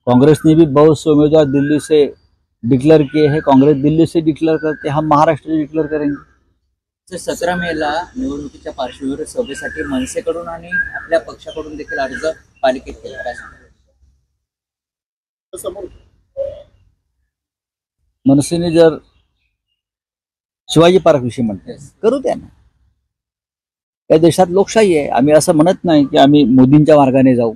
कांग्रेस ने भी बहुत से उम्मीदवार दिल्ली से डिक्लेअर किए हैं। काँग्रेस दिल्ली से डिक्लेअर करते, हम महाराष्ट्र से डिक्लेअर करेंगे। सर 17 मेला निवडणुकीच्या पार्श्वभूमीवर सभेसाठी मनसेकडून आणि आपल्या पक्षाकडून देखील अर्ज पालिकेत केला, काय सांगाल? मनसेने जर शिवाजी पार्क विषयी म्हणते, करू द्या ना। या देशात लोकशाही आहे। आम्ही असं म्हणत नाही की आम्ही मोदींच्या मार्गाने जाऊ।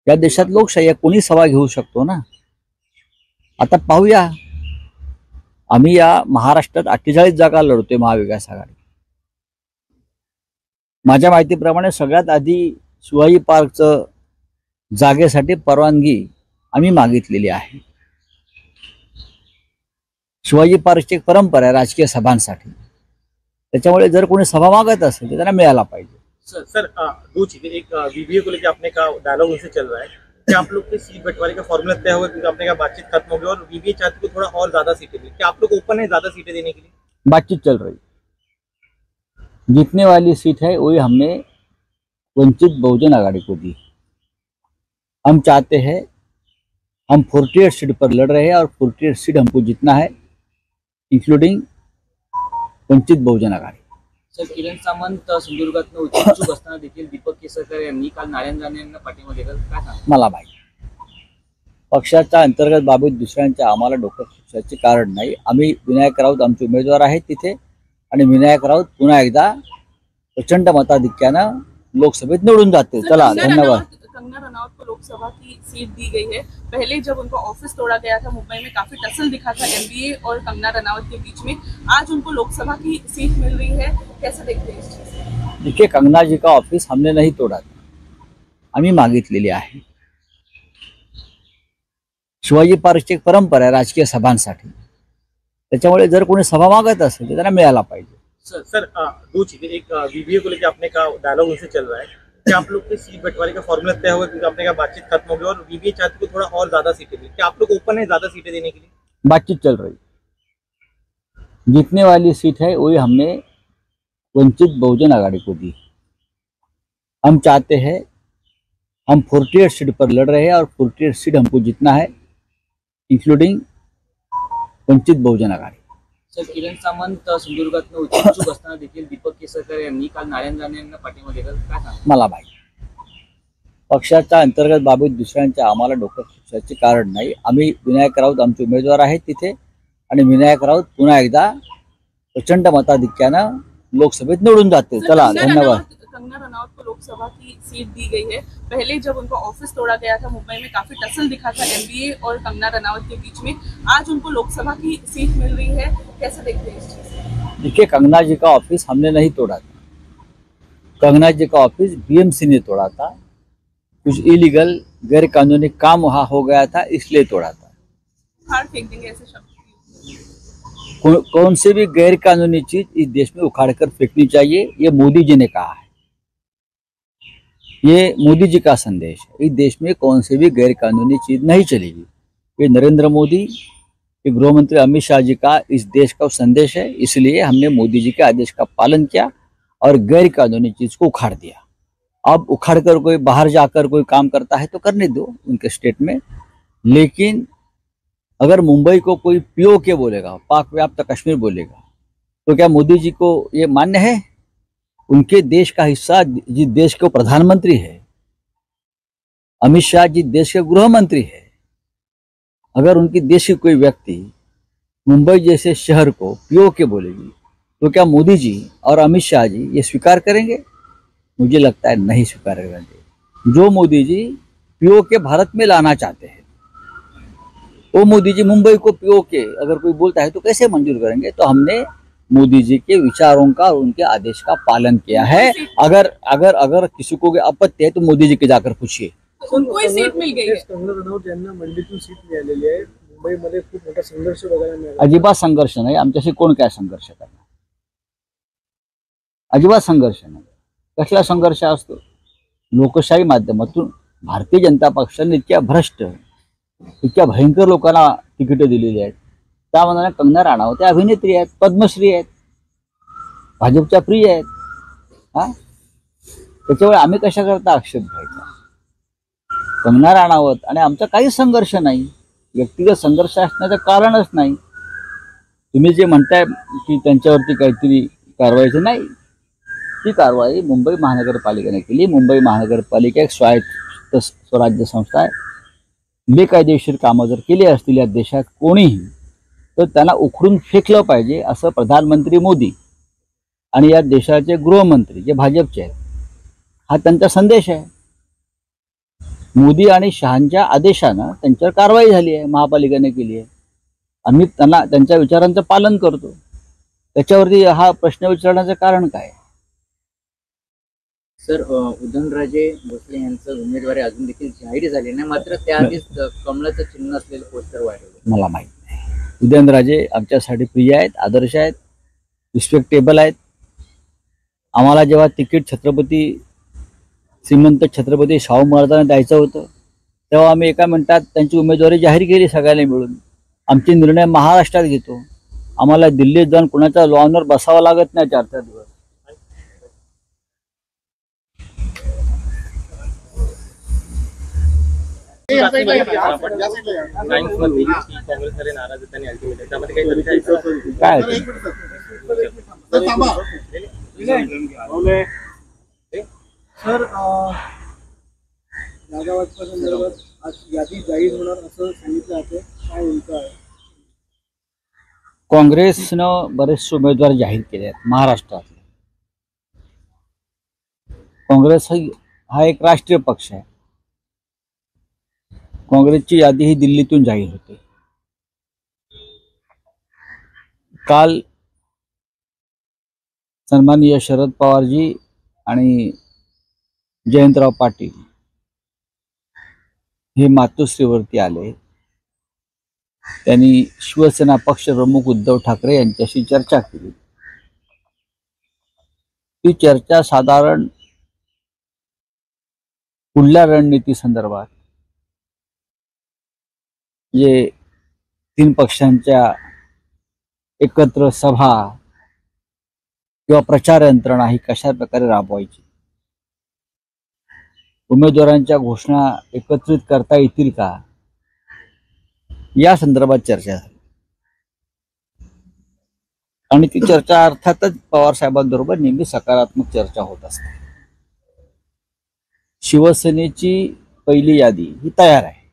या देशात लोकशाही आहे, कोणी सभा घेऊ शकतो ना। आता पाहूया, आम्ही या महाराष्ट्रात 48 जागा लढतोय महाविकास आघाडी। माझ्या माहितीप्रमाणे सगळ्यात आधी शिवाजी पार्कचं जागेसाठी परवानगी आम्ही मागितलेली आहे। शिवाजी पार्कची एक परंपरा आहे राजकीय सभांसाठी, त्याच्यामुळे जर कोणी सभा मागत असेल तर त्यांना मिळाला पाहिजे। सर, 2 चीजें, एक वीवीए को लेकर आपने कहा डायलॉग उनसे चल रहा है, क्या आप लोग के सीट बंटवारे का फॉर्मूला तय होगा? क्योंकि आपने कहा बातचीत खत्म हो गई और वीवीए चाहते को थोड़ा और ज्यादा सीटें दी, क्या आप लोग ओपन है ज्यादा सीटें देने के लिए? बातचीत चल रही, जीतने वाली सीट है वही हमने वंचित बहुजन आघाड़ी को दी। हम चाहते हैं, हम 48 सीट पर लड़ रहे हैं और 48 सीट हमको जीतना है, इंक्लूडिंग वंचित बहुजन आघाड़ी। सर किरण सामंत सिंधुदुर्गात इच्छुक असताना देखील दीपक केसरकर यांनी काल नारायण राणे यांना पाठिंबा दिला, काय सांगा? मला माहिती, पक्षाच्या अंतर्गत बाबीत दुसऱ्यांच्या आम्हाला डोकं खुपसायचे कारण नाही। आम्ही विनायक राऊत आमचे उमेदवार आहेत तिथे, आणि विनायक राऊत पुन्हा एकदा प्रचंड मताधिक्यानं लोकसभेत निवडून जाते। चला, धन्यवाद। कंगना रनावत को लोकसभा की सीट दी गई है। पहले जब उनका ऑफिस तोड़ा गया था मुंबई में, काफी टसल दिखा था एमबीए और कंगना रनावत के बीच में। आज उनको लोकसभा की सीट मिल रही है, कैसे देखते हैं इस चीज को? देखिए, कंगना जी का ऑफिस हमने नहीं तोड़ा था, आम्ही मागितलेली आहे। शिवाजी पार्कची एक परंपरा आहे राजकीय सभांसाठी, त्याच्यामुळे जर कोणी सभा मागत असेल तर त्यांना मिळाला पाहिजे। सर, 2 चीजें, एक वीवीए को लेकर आपने कहा डायलॉग उनसे चल रहा है, क्या आप लोग के सीट बंटवारे का फॉर्मूला तय होगा? क्योंकि आपने कहा बातचीत खत्म हो गई और वीवीए चाहते को थोड़ा और ज्यादा सीटें दी, क्या आप लोग ओपन है ज्यादा सीटें देने के लिए? बातचीत चल रही, जीतने वाली सीट है वही हमने वंचित बहुजन आघाड़ी को दी। हम चाहते हैं, हम 48 सीट पर लड़ रहे हैं और 48 सीट हमको जीतना है, इंक्लूडिंग वंचित बहुजन आघाड़ी। सर किरण सामंत सिंधुदुर्गात इच्छुक असताना देखील दीपक केसरकर यांनी काल नारायण राणे यांना पाठिंबा दिला, काय सांगा? मला माहिती, पक्षाच्या अंतर्गत बाबीत दुसऱ्यांच्या आम्हाला डोकं खुपसायचे कारण नाही। आम्ही विनायक राऊत आमचे उमेदवार आहेत तिथे, आणि विनायक राऊत पुन्हा एकदा प्रचंड मताधिक्यानं लोकसभेत निवडून जाते। चला, धन्यवाद। कंगना रनावत को लोकसभा की सीट दी गई है। पहले जब उनका ऑफिस तोड़ा गया था मुंबई में, काफी टसल दिखा था एमबीए और कंगना रनावत के बीच में। आज उनको लोकसभा की सीट मिल रही है, कैसे देखते हैं इस चीज को? देखिए, कंगना जी का ऑफिस हमने नहीं तोड़ा था। कंगना जी का ऑफिस बीएमसी ने तोड़ा था। कुछ इलीगल गैर कानूनी काम वहां हो गया था, इसलिए तोड़ा था। उखाड़ फेंक देंगे ऐसे शब्द? कौन से भी गैर कानूनी चीज इस देश में उखाड़ कर फेंकनी चाहिए, ये मोदी जी ने कहा है। ये मोदी जी का संदेश है। इस देश में कौन से भी गैर कानूनी चीज नहीं चलेगी। ये नरेंद्र मोदी, ये गृह मंत्री अमित शाह जी का इस देश का संदेश है। इसलिए हमने मोदी जी के आदेश का पालन किया और गैर कानूनी चीज को उखाड़ दिया। अब उखाड़ कर कोई बाहर जाकर कोई काम करता है तो करने दो उनके स्टेट में, लेकिन अगर मुंबई को कोई पीओके बोलेगा, पाक व्याप्त कश्मीर बोलेगा, तो क्या मोदी जी को ये मान्य है? उनके देश का हिस्सा जिस देश के प्रधानमंत्री है, अमित शाह जी देश के गृह मंत्री है, अगर उनकी देश की कोई व्यक्ति मुंबई जैसे शहर को पीओके बोलेगी तो क्या मोदी जी और अमित शाह जी ये स्वीकार करेंगे? मुझे लगता है नहीं स्वीकार करेंगे। जो मोदी जी पीओके भारत में लाना चाहते हैं, वो मोदी जी मुंबई को पीओके अगर कोई बोलता है तो कैसे मंजूर करेंगे? तो हमने मोदी जी के विचारों का और उनके आदेश का पालन किया है। अगर अगर अगर किसी को आपत्ति है तो मोदी जी के जाकर पूछिए। उनको ही सीट मिल गई है। कंगना रनौत यांना मंडीतून सीट मिळालेली आहे। मुंबईमध्ये खूप मोठा संघर्ष बघायला मिळाला। अजिबात संघर्ष नाही, आमच्याशी कोण काय संघर्ष करणार? अजिबात संघर्ष नाही। कसला संघर्ष असतो? लोकशाही माध्यमातून भारतीय जनता पक्षाने इतक्या भ्रष्ट, इतक्या भयंकर लोकांना तिकीट दिलेली आहेत। त्या मनाने कंगना राणावत त्या अभिनेत्री आहेत, पद्मश्री आहेत, भाजपच्या प्रिय आहेत। हा, त्याच्यामुळे आम्ही कशा करता आक्षेप घ्यायचा? कंगना राणावत आणि आमचा काही संघर्ष नाही, व्यक्तिगत संघर्ष असण्याचं कारणच नाही। तुम्ही जे म्हणताय की त्यांच्यावरती काहीतरी कारवाईचं नाही, ती कारवाई मुंबई महानगरपालिकेने केली। मुंबई महानगरपालिका एक स्वायत्त स्वराज्य संस्था आहे। बेकायदेशीर कामं जर केली असतील या देशात कोणीही, तर त्यांना उखडून फेकलं पाहिजे, असं प्रधानमंत्री मोदी आणि या देशाचे गृहमंत्री जे भाजपचे आहेत, हा त्यांचा संदेश आहे। मोदी आणि शहांच्या आदेशानं त्यांच्यावर कारवाई झाली आहे, महापालिकेने केली आहे। आम्ही त्यांना त्यांच्या विचारांचं पालन करतो। त्याच्यावरती हा प्रश्न विचारण्याचं कारण काय? सर, उदयनराजे भोसले यांचं उमेदवारी अजून देखील जाहीर झाली नाही, मात्र त्याआधीच कमळाचं चिन्ह असलेलं पोस्टर व्हायरल मला माहित नाही। उदयनराजे आमच्यासाठी प्रिय आहेत, आदर्श आहेत, रिस्पेक्टेबल आहेत। आम्हाला जेव्हा तिकीट श्रीमंत छत्रपती शाहू महाराजांना द्यायचं होतं, तेव्हा आम्ही एका मिनिटात त्यांची उमेदवारी जाहीर केली सगळ्यांनी मिळून। आमचे निर्णय महाराष्ट्रात घेतो। आम्हाला दिल्लीत जाऊन कुणाच्या लॉनवर बसावं लागत नाही 4-4 दिवस। काँग्रेसमध्ये नाराज आहेत आणि अल्टिमेट त्यामध्ये काही तथ्य आहे का? काय सर, जागा वाटपा संदर्भात आज यादी जाहीर होणार असं सांगितलं जाते, काय नेमकं आहे? काँग्रेसनं बरेचसे उमेदवार जाहीर केले आहेत महाराष्ट्रातले। काँग्रेस हा एक राष्ट्रीय पक्ष आहे। काँग्रेसची यादी ही दिल्लीतून जाहीर होते। काल सन्माननीय शरद पवारजी आणि जयंतराव पाटील हे मातोश्रीवरती आले। त्यांनी शिवसेना पक्षप्रमुख उद्धव ठाकरे यांच्याशी चर्चा केली। ती चर्चा साधारण पुढल्या रणनीती संदर्भात, जे 3 पक्षांच्या एकत्र सभा किंवा प्रचार यंत्रणा ही कशा प्रकारे राबवायची, उमेदवारांच्या घोषणा एकत्रित करता येतील का, या संदर्भात चर्चा झाली। आणि ती चर्चा अर्थातच पवार साहेबांबरोबर नेहमी सकारात्मक चर्चा होत असते। शिवसेनेची पहिली यादी ही तयार आहे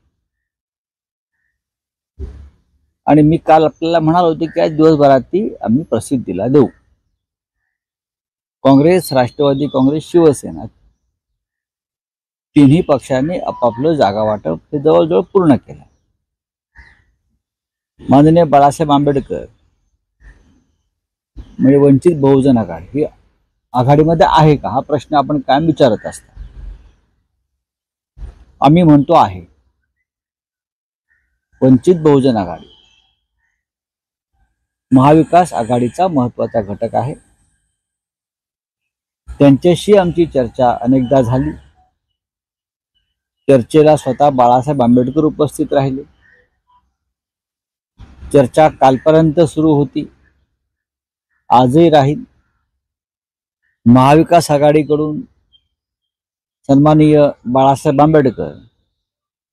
आणि मी काल आपल्याला म्हणालो होतो की आज दिवसभरात ती आम्ही प्रसिद्धीला देऊ। काँग्रेस, राष्ट्रवादी काँग्रेस, शिवसेना तिन्ही पक्षांनी आपापलं जागा वाटप हे जवळजवळ पूर्ण केलं. माननीय बाळासाहेब आंबेडकर म्हणजे वंचित बहुजन आघाडी ही आघाडीमध्ये आहे का हा प्रश्न आपण कायम विचारत असतो. आम्ही म्हणतो आहे. वंचित बहुजन आघाडी महाविकास आघाडीचा महत्वाचा घटक आहे. त्यांच्याशी आमची चर्चा अनेकदा झाली. चर्चेला स्वतः बाळासाहेब आंबेडकर उपस्थित राहिले. चर्चा कालपर्यंत सुरू होती, आजही राहील. महाविकास आघाडीकडून सन्माननीय बाळासाहेब आंबेडकर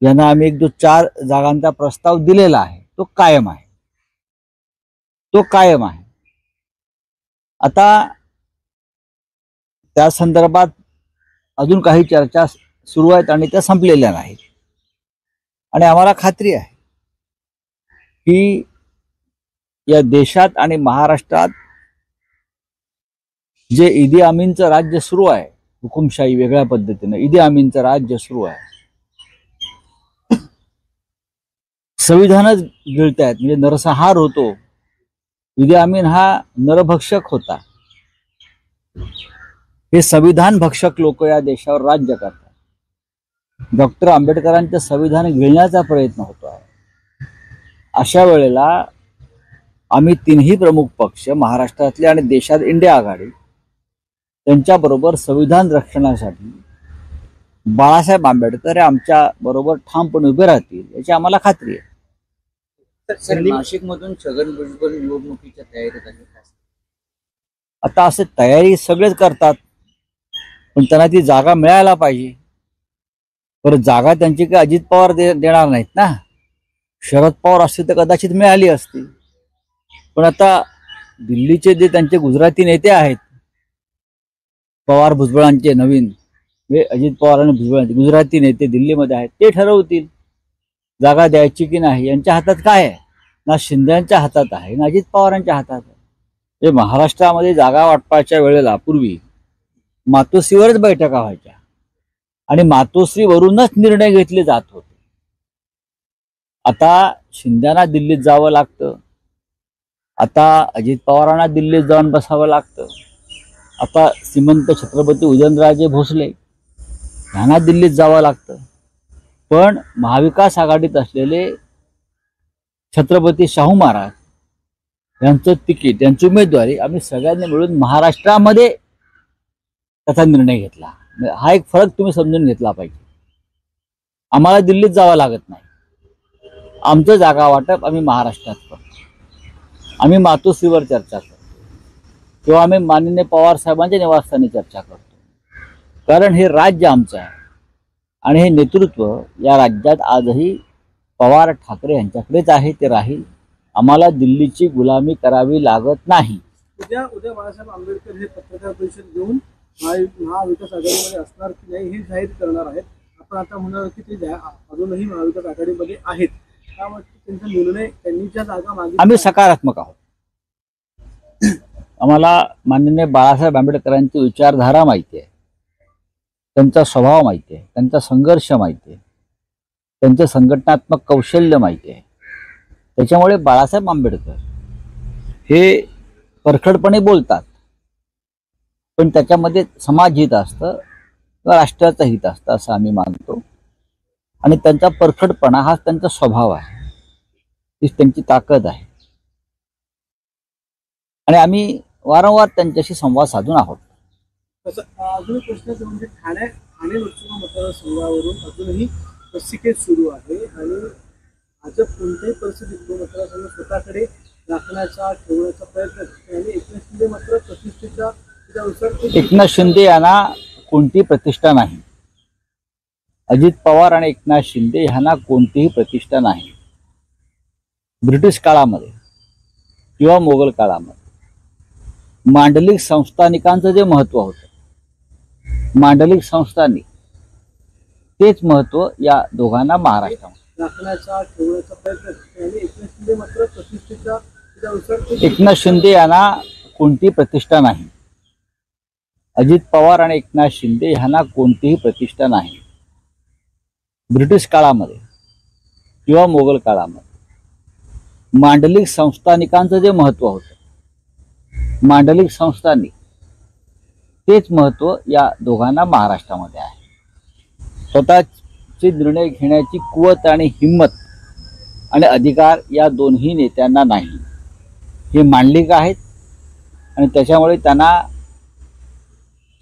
यांना आम्ही जो 4 जागांचा प्रस्ताव दिलेला आहे तो कायम आहे. आता त्या संदर्भात अजून काही चर्चा सुरू आहेत आणि त्या संपलेल्या नाहीत. आणि आम्हाला खात्री आहे की या देशात आणि महाराष्ट्रात जे ईदी अमीनचं राज्य सुरू आहे, हुकुमशाही वेगळ्या पद्धतीनं ईदी अमीनचं राज्य सुरू आहे, संविधानच गिळतायत. म्हणजे नरसंहार होतो. ईदी अमीन हा नरभक्षक होता. हे संविधान भक्षक लोक या देशावर राज्य करतात. डॉक्टर आंबेडकरांचं संविधान गिळण्याचा प्रयत्न होतो आहे. अशा वेळेला आम्ही तिन्ही प्रमुख पक्ष महाराष्ट्रातले आणि देशात इंडिया आघाडी त्यांच्याबरोबर संविधान रक्षणासाठी बाळासाहेब आंबेडकर हे आमच्या बरोबर ठामपणे उभे राहतील याची आम्हाला खात्री आहे. सर, नाशिकमधून छगन भुजबळ निवडणुकीच्या तयारीत आहे. आता असे तयारी सगळेच करतात, पण त्यांना ती जागा मिळायला पाहिजे. परत जागा त्यांची काही अजित पवार देणार नाहीत ना. शरद पवार असते तर कदाचित मिळाली असती. पण आता दिल्लीचे जे त्यांचे गुजराती नेते आहेत, पवार भुजबळांचे नवीन म्हणजे अजित पवार आणि भुजबळांचे गुजराती नेते दिल्लीमध्ये आहेत, ते ठरवतील जागा द्यायची की नाही. यांच्या हातात काय आहे? ना शिंदेच्या हातात आहे ना अजित पवारांच्या हातात आहे. महाराष्ट्रामध्ये जागा वाटपाच्या वेळेला पूर्वी मातोश्रीवरच बैठका व्हायच्या आणि मातोश्रीवरूनच निर्णय घेतले जात होते. आता शिंदेना दिल्लीत जावं लागतं. आता अजित पवारांना दिल्लीत जाऊन बसावं लागतं. आता श्रीमंत छत्रपती उदयनराजे भोसले यांना दिल्लीत जावं लागतं. पण महाविकास आघाडीत असलेले छत्रपती शाहू महाराज यांचं तिकीट, यांची उमेदवारी आम्ही सगळ्यांनी मिळून महाराष्ट्रामध्ये त्याचा निर्णय घेतला. हा एक फरक तुम्ही समजून घेतला पाहिजे. आम्हाला दिल्लीत जावं लागत नाही. आमचं जागा वाटप आम्ही महाराष्ट्रात करतो. आम्ही मातोश्रीवर चर्चा करतो किंवा आम्ही माननीय पवार साहेबांच्या निवासस्थानी चर्चा करतो. कारण हे राज्य आमचं आहे आणि हे नेतृत्व या राज्यात आजही पवार ठाकरे यांच्याकडेच आहे, ते राहील. आम्हाला दिल्लीची गुलामी करावी लागत नाही. उद्या बाळासाहेब आंबेडकर हे पत्रकार परिषद घेऊन महाविकास आघाडीमध्ये असणार की नाही हे जाहीर करणार आहेत. आपण आता म्हणाल की ते अजूनही महाविकास आघाडीमध्ये आहेत, त्यामुळे त्यांचा निर्णय त्यांनी ज्या जागा मागितल्या आम्ही सकारात्मक आहोत. आम्हाला माननीय बाळासाहेब आंबेडकरांची विचारधारा माहिती आहे, त्यांचा स्वभाव माहिती आहे, त्यांचा संघर्ष माहिती आहे, त्यांचं संघटनात्मक कौशल्य माहिती आहे. त्याच्यामुळे बाळासाहेब आंबेडकर हे परखडपणे बोलतात, पण त्याच्यामध्ये समाज हित असतं किंवा राष्ट्राचं हित असतं असं आम्ही मानतो. आणि त्यांचा परखडपणा हा त्यांचा स्वभाव आहे, हीच त्यांची ताकद आहे. आणि आम्ही वारंवार त्यांच्याशी संवाद साधून आहोत. अजून एक प्रश्न म्हणजे ठाणे लोकसभा मतदारसंघावरून अजूनही रस्सीखेच सुरू आहे आणि आज कोणत्याही परिस्थितीत तो मतदारसंघ स्वतःकडे राखण्याचा ठेवण्याचा प्रयत्न करतो आणि एकनाथ शिंदे मात्र प्रतिष्ठेच्या त्यानुसार एकनाथ शिंदे यांना कोणती प्रतिष्ठा नाही. अजित पवार आणि एकनाथ शिंदे यांना कोणतीही प्रतिष्ठा नाही. ब्रिटिश काळामध्ये किंवा मोगल काळामध्ये मांडलिक संस्थानिकांचं जे महत्व होतं, मांडलिक संस्थानिक तेच महत्व या दोघांना महाराष्ट्रामध्ये राखण्याचा ठेवण्याचा प्रयत्न करतो आणि एकनाथ शिंदे मात्र प्रतिष्ठेच्या त्यानुसार एकनाथ शिंदे यांना कोणती प्रतिष्ठा नाही. अजित पवार आणि एकनाथ शिंदे ह्यांना कोणतीही प्रतिष्ठा नाही. ब्रिटिश काळामध्ये किंवा मोगल काळामध्ये मांडलिक संस्थानिकांचं जे महत्त्व होतं, मांडलिक संस्थानिक, तेच महत्त्व या दोघांना महाराष्ट्रामध्ये आहे. स्वतःचे निर्णय घेण्याची कुवत आणि हिंमत आणि अधिकार या दोन्ही नेत्यांना नाही. हे मांडलिक आहेत आणि त्याच्यामुळे त्यांना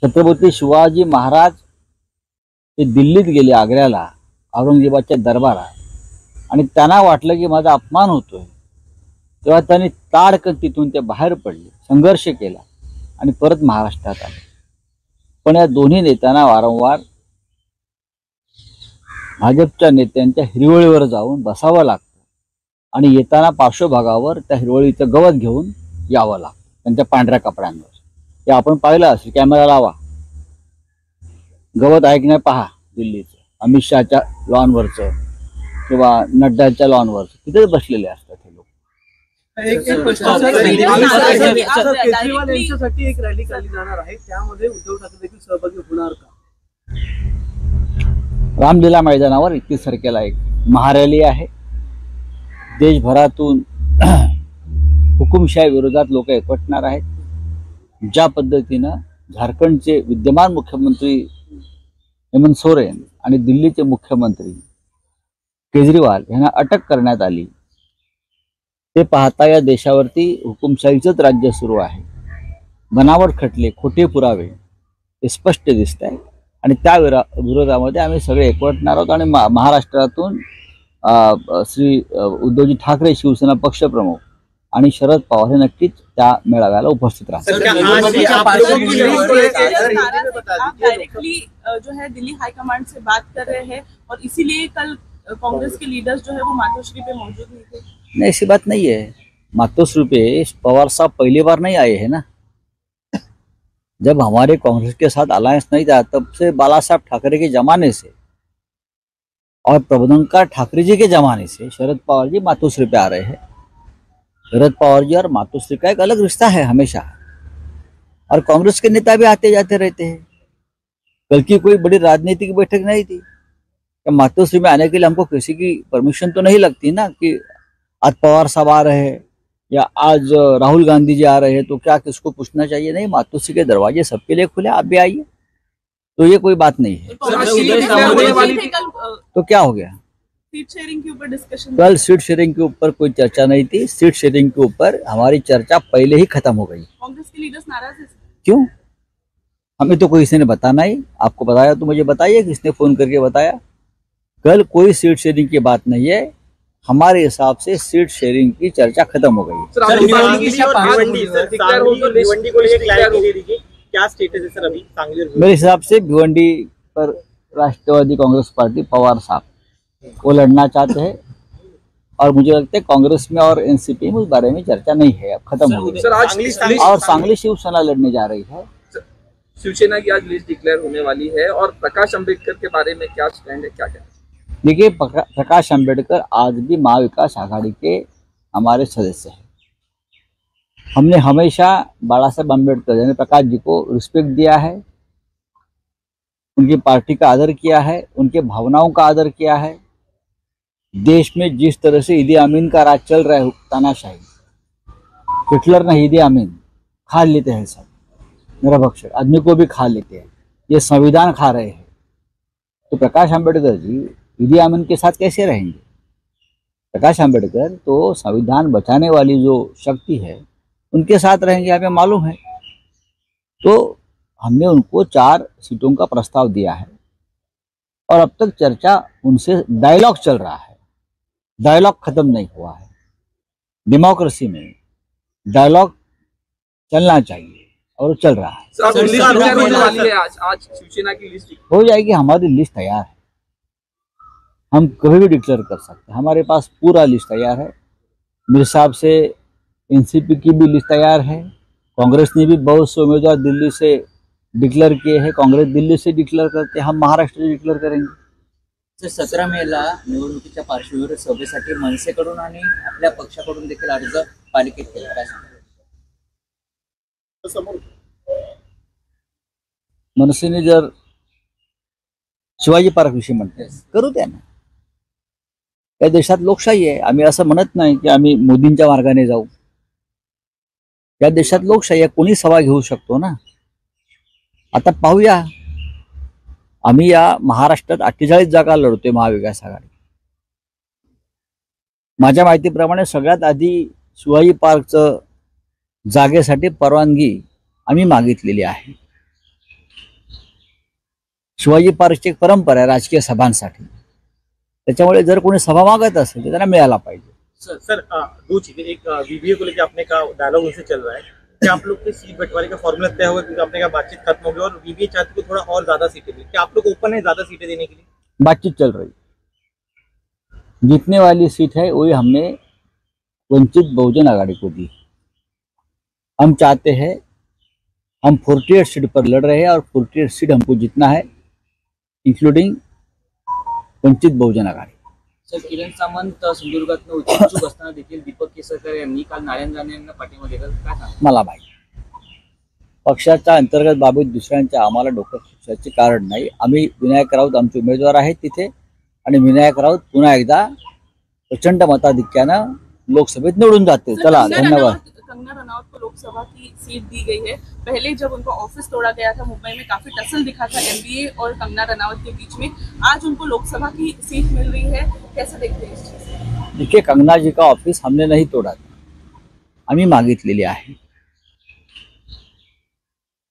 छत्रपती शिवाजी महाराज ते दिल्लीत गेले, आग्र्याला, औरंगजेबाच्या दरबारात, आणि त्यांना वाटलं की माझा अपमान होतोय, तेव्हा त्यांनी ताडकन तिथून ते बाहेर पडले, संघर्ष केला आणि परत महाराष्ट्रात आले. पण या दोन्ही नेत्यांना वारंवार भाजपच्या नेत्यांच्या हिरवळीवर जाऊन बसावं लागतं आणि येताना पार्श्वभागावर त्या हिरवळीचं गवत घेऊन यावं लागतं त्यांच्या पांढऱ्या कपड्यांवर. हे आपण पाहिलं असेल, कॅमेरा लावा, गवत आहे की नाही पहा. दिल्लीचं अमित शहाच्या लॉनवरचं किंवा नड्डाच्या लॉनवरचं तिथेच बसलेले असतात हे लोक. एक प्रश्न सर, केजरीवाल यांच्यासाठी एक रॅली काढली जाणार आहे, त्यामध्ये उद्धव ठाकरे देखील सहभागी होणार का? रामलीला मैदानावर 31 तारखेला एक महारॅली आहे. देशभरातून हुकुमशाही विरोधात लोक एकवटणार आहेत. ज्या पद्धतीनं झारखंडचे विद्यमान मुख्यमंत्री हेमंत सोरेन आणि दिल्लीचे मुख्यमंत्री केजरीवाल यांना अटक करण्यात आली, ते पाहता या देशावरती हुकुमशाहीचंच राज्य सुरू आहे. बनावट खटले, खोटे पुरावे हे स्पष्ट दिसत आहे आणि त्या विरोधामध्ये आम्ही सगळे एकवटणार आहोत. आणि महाराष्ट्रातून श्री उद्धवजी ठाकरे शिवसेना पक्षप्रमुख आणि शरद पवार हे नक्कीच त्या मेळाव्याला उपस्थित राहतात. डायरेक्टली जो है दिल्ली हाईकमांड से बात कर रहे हैं और इसीलिए कल कांग्रेस के लीडर्स जो है वो मातोश्री पे मौजूद नहीं थे. नहीं, ऐसी बात नहीं है. मातोश्री पे पवार साहब पहली बार नहीं आए हैं ना. जब हमारे कांग्रेस के साथ अलायंस नहीं था तब से बाला साहब ठाकरे के जमाने से और प्रबोधनकार ठाकरे जी के जमाने से शरद पवार जी मातोश्री पे आ रहे हैं. शरद पवार जी और मातोश्री का एक अलग रिश्ता है हमेशा, और कांग्रेस के नेता भी आते जाते रहते हैं. कल की कोई बड़ी राजनीतिक बैठक नहीं थी. मातोश्री में आने के लिए हमको किसी की परमिशन तो नहीं लगती ना, कि आज पवार साहब आ रहे हैं या आज राहुल गांधी जी आ रहे हैं तो क्या किसको पूछना चाहिए? नहीं, मातोश्री के दरवाजे सबके लिए खुले, आप भी आइए. तो ये कोई बात नहीं है. तो क्या हो गया? सीट शेयरिंग के ऊपर डिस्कशन. कल सीट शेयरिंग के ऊपर कोई चर्चा नहीं थी. सीट शेयरिंग के ऊपर हमारी चर्चा पहले ही खत्म हो गई. कांग्रेस के लीडर्स नाराज हैं. क्यों? हमें तो कोई किसी ने बताना ही. आपको बताया तो मुझे बताइए किसने फोन करके बताया. कल कोई सीट शेयरिंग की बात नहीं है. हमारे हिसाब से सीट शेयरिंग की चर्चा खत्म हो गई. क्या स्टेटस है सर अभी सांगली? मेरे हिसाब से भिवंडी पर राष्ट्रवादी कांग्रेस पार्टी पवार साहब वो लड़ना चाहते हैं, और मुझे लगता है कांग्रेस में और एनसीपी में उस बारे में चर्चा नहीं है, अब खत्म हो गई. और सांगली शिवसेना लड़ने जा रही है. शिवसेना की आज लिस्ट डिक्लेयर होने वाली है, और प्रकाश अंबेडकर के बारे में क्या स्टैंड है, क्या कहना है? देखिए, प्रकाश अंबेडकर आज भी महाविकास आघाड़ी के हमारे सदस्य हैं. हमने हमेशा बाला साहब अम्बेडकर यानी प्रकाश जी को रिस्पेक्ट दिया है, उनकी पार्टी का आदर किया है, उनके भावनाओं का आदर किया है. देश में जिस तरह से ईदी अमीन का राज चल रहा है, तानाशाही, हिटलर ने ईदी अमीन खा लेते हैं, सब निरभक्ष आदमी को भी खा लेते हैं, ये संविधान खा रहे हैं. तो प्रकाश अंबेडकर जी ईदी अमीन के साथ कैसे रहेंगे? प्रकाश अंबेडकर तो संविधान बचाने वाली जो शक्ति है उनके साथ रहेंगे, हमें मालूम है. तो हमने उनको 4 सीटों का प्रस्ताव दिया है और अब तक चर्चा उनसे डायलॉग चल रहा है. डायलॉग खत्म नहीं हुआ है. डेमोक्रेसी में डायलॉग चलना चाहिए और चल रहा है. आज शिवसेना की लिस्ट हो जाएगी. हमारी लिस्ट तैयार है, हम कभी भी डिक्लेयर कर सकते हैं. हमारे पास पूरा लिस्ट तैयार है. मेरे हिसाब से एनसीपी की भी लिस्ट तैयार है. कांग्रेस ने भी बहुत से उम्मीदवार दिल्ली से डिक्लेअर किए हैं. काँग्रेस दिल्ली से डिक्लेअर करते, हम महाराष्ट्र से डिक्लेअर करेंगे. 17 मेला निवडणुकीच्या पार्श्वभूमीवर सभेसाठी मनसेकडून आणि आपल्या पक्षाकडून देखील अर्ज पालिकेत केला. काय सांगता? मनसेने जर शिवाजी पार्क विषयी म्हणते करू द्या ना. या देशात लोकशाही आहे. आम्ही असं म्हणत नाही की आम्ही मोदींच्या मार्गाने जाऊ. या देशात लोकशाही आहे, कोणी सभा घेऊ शकतो ना. आता पाहूया, आम्ही या महाराष्ट्रात 48 जागा लढतोय महाविकास आघाडी. माझ्या माहितीप्रमाणे सगळ्यात आधी शिवाजी पार्कचं जागेसाठी परवानगी आम्ही मागितलेली आहे. शिवाजी पार्कची एक परंपरा आहे राजकीय सभांसाठी. त्याच्यामुळे जर कोणी सभा मागत असेल तर त्यांना मिळायला पाहिजे. सर दो चीजें, एक वीवीए को लेकर आपने का डायलॉग उनसे चल रहा है कि आप लोग के सीट बंटवारे का फॉर्मूला तय होगा क्योंकि आपने का बातचीत खत्म हो गई और वीवीए चाहती को थोड़ा और ज्यादा सीटें दें. क्या आप लोग ओपन है ज्यादा सीटें देने के लिए? बातचीत चल रही. जीतने वाली सीट है वही हमने वंचित बहुजन आघाड़ी को दी. हम चाहते हैं, हम 48 सीट पर लड़ रहे हैं और 48 सीट हमको जीतना है, इंक्लूडिंग वंचित बहुजन आघाडी. सर, किरण सामंत सिंधुदुर्गात इच्छुक असताना देखील दीपक केसरकर यांनी काल नारायण राणे यांना पाठिंबा दिला. काय सांगा? मला माहिती, पक्षाच्या अंतर्गत बाबीत दुसऱ्यांच्या आम्हाला डोकं खुपसायचे कारण नाही. आम्ही विनायक राऊत आमचे उमेदवार आहेत तिथे, आणि विनायक राऊत पुन्हा एकदा प्रचंड मताधिक्यानं लोकसभेत निवडून जाते. चला, धन्यवाद. कंगना रनौत को लोकसभा की सीट दी गई है. पहले जब उनका ऑफिस तोड़ा गया था मुंबई में काफी टसल दिखा था एमबीए और कंगना रनौत के बीच में. आज उनको लोकसभा की सीट मिल रही है, कैसे देखते हैं इस चीज? देखिए, कंगना जी का ऑफिस हमने नहीं तोड़ा था, आम्ही मागितलेली आहे.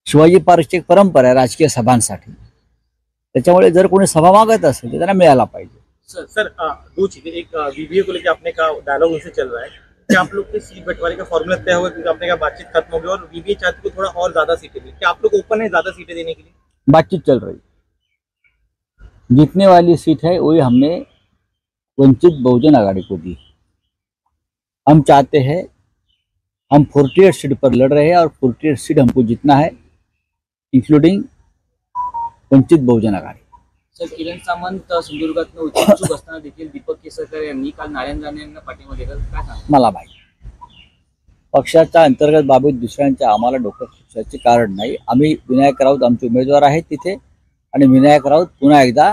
शिवाजी पार्कची एक परंपरा आहे राजकीय सभांसाठी. त्याच्यामुळे जर कोणी सभा मागत असेल तर त्यांना मिळायला पाहिजे. सर दो चीजें, एक वीवीए को लेकर आपने का डायलॉग उनसे चल रहा है कि आप लोग के सीट बंटवारे का फॉर्मूला तय होगा क्योंकि आपने का बातचीत खत्म हो गई और वीवीए चाहती को थोड़ा और ज्यादा सीटें दें. क्या आप लोग ओपन है ज्यादा सीटें देने के लिए? बातचीत चल रही. जीतने वाली सीट है वही हमने वंचित बहुजन आघाड़ी को दी. हम चाहते हैं, हम 48 सीट पर लड़ रहे हैं और 48 सीट हमको जीतना है, इंक्लूडिंग वंचित बहुजन आघाडी. सर, किरण सामंत सिंधुदुर्गात इच्छुक असताना देखील दीपक केसरकर यांनी काल नारायण राणे यांना पाठिंबा दिला. काय सांगा? मला माहिती, पक्षाच्या अंतर्गत बाबीत दुसऱ्यांच्या आम्हाला डोकं खुपसायचे कारण नाही. आम्ही विनायक राऊत आमचे उमेदवार आहेत तिथे, आणि विनायक राऊत पुन्हा एकदा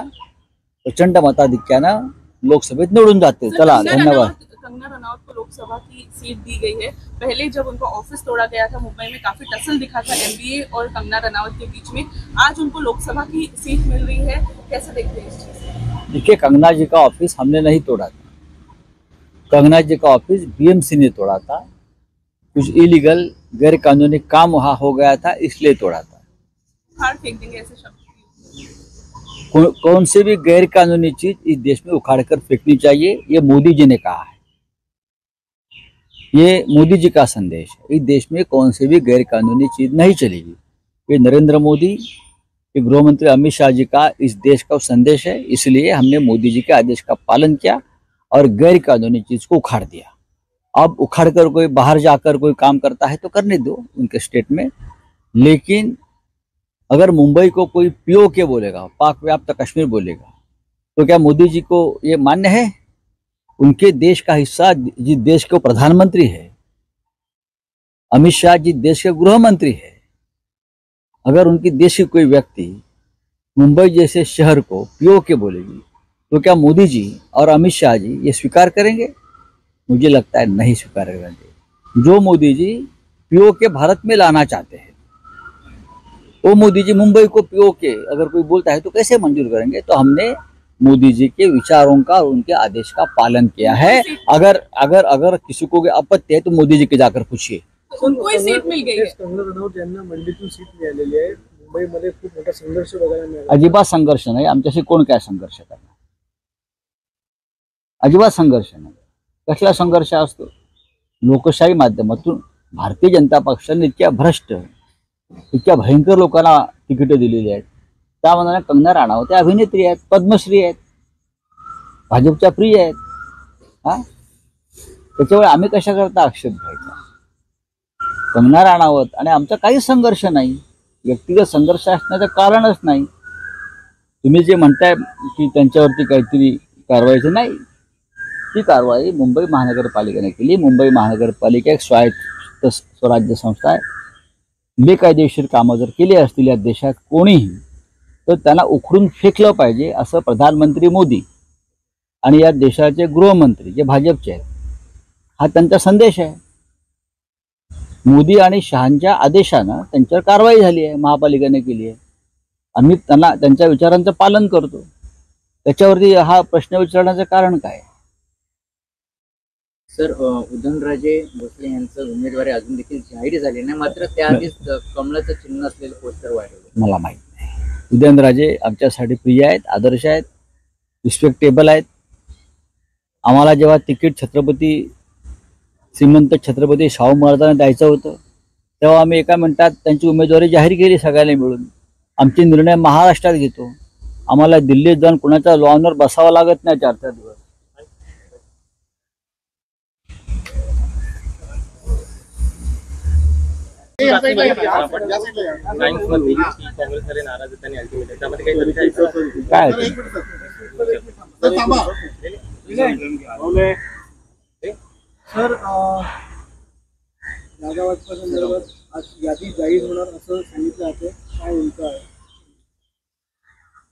प्रचंड मताधिक्यानं लोकसभेत निवडून जाते. चला, धन्यवाद. कंगना रनौत को लोकसभा की सीट दी गई है. पहले जब उनका ऑफिस तोड़ा गया था मुंबई में काफी टसल दिखा था एमबीए और कंगना रनौत के बीच में. आज उनको लोकसभा की सीट मिल रही है, कैसे देखते हैं इस चीज? देखिए, कंगना जी का ऑफिस हमने नहीं तोड़ा था. कंगना जी का ऑफिस बीएमसी ने तोड़ा था. कुछ इलीगल गैर कानूनी काम वहाँ हो गया था, इसलिए तोड़ा था. उखाड़ फेंक देंगे ऐसे शब्द? कौन से भी गैर कानूनी चीज इस देश में उखाड़ कर फेंकनी चाहिए, ये मोदी जी ने कहा है. ये मोदी जी का संदेश है. इस देश में कौन से भी गैर कानूनी चीज नहीं चलेगी. ये नरेंद्र मोदी, ये गृह मंत्री अमित शाह जी का इस देश का संदेश है. इसलिए हमने मोदी जी के आदेश का पालन किया और गैर कानूनी चीज को उखाड़ दिया. अब उखाड़ कर कोई बाहर जाकर कोई काम करता है तो करने दो उनके स्टेट में. लेकिन अगर मुंबई को कोई पीओके बोलेगा, पाक व्याप्त कश्मीर बोलेगा, तो क्या मोदी जी को ये मान्य है? उनके देश का हिस्सा जिस देश के प्रधानमंत्री है, अमित शाह जी देश के गृह मंत्री है, अगर उनकी देश की कोई व्यक्ति मुंबई जैसे शहर को पीओके बोलेगी तो क्या मोदी जी और अमित शाह जी ये स्वीकार करेंगे? मुझे लगता है नहीं स्वीकार करेंगे. जो मोदी जी पीओके भारत में लाना चाहते हैं, वो मोदी जी मुंबई को पीओके अगर कोई बोलता है तो कैसे मंजूर करेंगे? तो हमने मोदी जी के विचारों का और उनके आदेश का पालन किया है. अगर अगर अगर किसी को आपत्ति है तो मोदी जी के जाकर पूछिए. उनको ही सीट मिल गई है. कंगना रनौत यांना मंडीतून सीट मिळालेली आहे. मुंबईमध्ये खूप मोठा संघर्ष बघायला मिळाला. अजिबात संघर्ष नाही. आमच्याशी कोण काय संघर्ष करणार? अजिबात संघर्ष नाही. कसला संघर्ष असतो? लोकशाही माध्यमातून भारतीय जनता पक्षाने इतक्या भ्रष्ट, इतक्या भयंकर लोकांना तिकीट दिलेली आहेत. त्यामध्ये कंगना राणावत त्या अभिनेत्री आहेत, पद्मश्री आहेत, भाजपच्या प्रिय आहेत. हा, त्याच्यामुळे आम्ही कशा करता आक्षेप घ्यायचा? कंगना राणावत आणि आमचा काहीच संघर्ष नाही. व्यक्तिगत संघर्ष असण्याचं कारणच नाही. तुम्ही जे म्हणताय की त्यांच्यावरती काहीतरी कारवाईची, नाही, ती कारवाई मुंबई महानगरपालिकेने केली. मुंबई महानगरपालिका एक स्वायत्त स्वराज्य संस्था आहे. बेकायदेशीर कामं जर केली असतील या देशात कोणीही, तर त्यांना उखडून फेकलं पाहिजे असं प्रधानमंत्री मोदी आणि या देशाचे गृहमंत्री जे भाजपचे आहेत, हा त्यांचा संदेश आहे. मोदी आणि शहांच्या आदेशानं त्यांच्यावर कारवाई झाली आहे, महापालिकेने केली आहे. आम्ही त्यांना त्यांच्या विचारांचं पालन करतो. त्याच्यावरती हा प्रश्न विचारण्याचं कारण काय? सर, उदयनराजे भोसले यांचं उमेदवारी अजून देखील जाहीर झाली नाही, मात्र त्याआधीच कमळाचं चिन्ह असलेले पोस्टर वाढवले. मला माहित नाही. उदयनराजे आमच्यासाठी प्रिय आहेत, आदर्श आहेत, रिस्पेक्टेबल आहेत. आम्हाला जेव्हा तिकीट श्रीमंत छत्रपती शाहू महाराजांना द्यायचं होतं, तेव्हा आम्ही एका मिनिटात त्यांची उमेदवारी जाहीर केली सगळ्यांनी मिळून. आमचे निर्णय महाराष्ट्रात घेतो. आम्हाला दिल्लीत जाऊन कुणाच्या लॉनवर बसावं लागत नाही 4-4 दिवस. काँग्रेसमध्ये नाराज आहेत आणि अल्टिमेटली त्यामध्ये काही चर्चा आहे का? काय आहे ते? सर, जागा वाटपासंदर्भात आज यादी जाहीर होणार असं सांगितलं जातं, काय नेमकं आहे?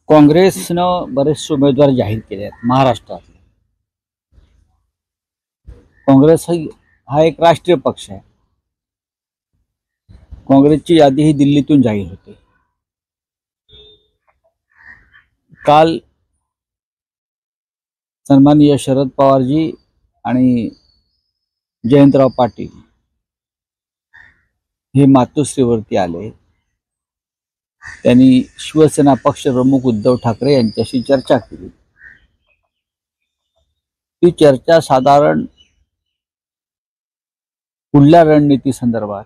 काँग्रेसनं बरेचसे उमेदवार जाहीर केले आहेत महाराष्ट्रात. काँग्रेस हा एक राष्ट्रीय पक्ष आहे. काँग्रेसची यादी ही दिल्लीतून जाहीर होते. काल सन्माननीय शरद पवारजी आणि जयंतराव पाटील हे मातोश्रीवरती आले. त्यांनी शिवसेना पक्षप्रमुख उद्धव ठाकरे यांच्याशी चर्चा केली. ती चर्चा साधारण पुढल्या रणनीती संदर्भात,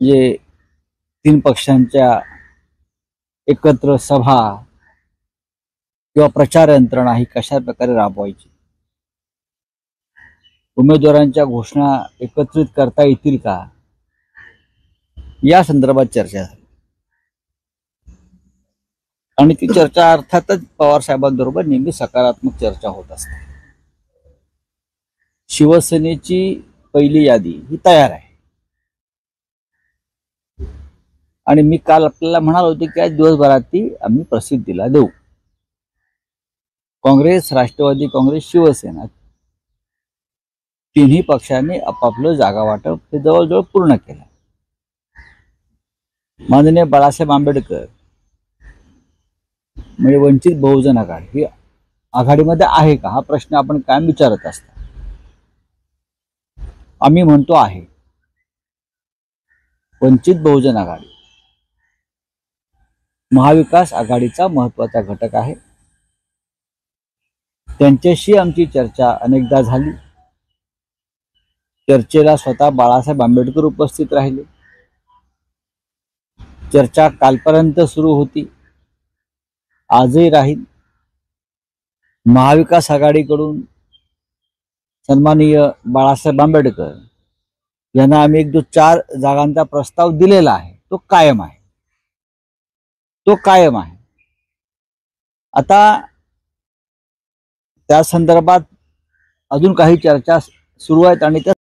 जे 3 पक्षांच्या एकत्र सभा किंवा प्रचार यंत्रणा ही कशा प्रकारे राबवायची, उमेदवारांच्या घोषणा एकत्रित करता येतील का, या संदर्भात चर्चा झाली. आणि ती चर्चा अर्थातच पवार साहेबांबरोबर नेहमी सकारात्मक चर्चा होत असते. शिवसेनेची पहिली यादी ही तयार आहे आणि मी काल आपल्याला म्हणालो होते की आज दिवसभरात ती आम्ही प्रसिद्धीला देऊ. काँग्रेस, राष्ट्रवादी काँग्रेस, शिवसेना तिन्ही पक्षांनी आपापलं जागा वाटप हे जवळजवळ पूर्ण केलं. माननीय बाळासाहेब आंबेडकर म्हणजे वंचित बहुजन आघाडी ही आघाडीमध्ये आहे का, हा प्रश्न आपण कायम विचारत असता. आम्ही म्हणतो आहे. वंचित बहुजन आघाडी महाविकास आघाडीचा महत्वाचा घटक आहे. त्यांच्याशी आमची चर्चा अनेकदा झाली. चर्चेला स्वतः बाळासाहेब आंबेडकर उपस्थित राहिले. चर्चा कालपर्यंत सुरू होती, आजही राहील. महाविकास आघाडीकडून सन्माननीय बाळासाहेब आंबेडकर यांना आम्ही 1-4 जागांचा प्रस्ताव दिलेला आहे, तो कायम आहे. आता त्या संदर्भात अजून काही चर्चा सुरू आहेत आणि त्या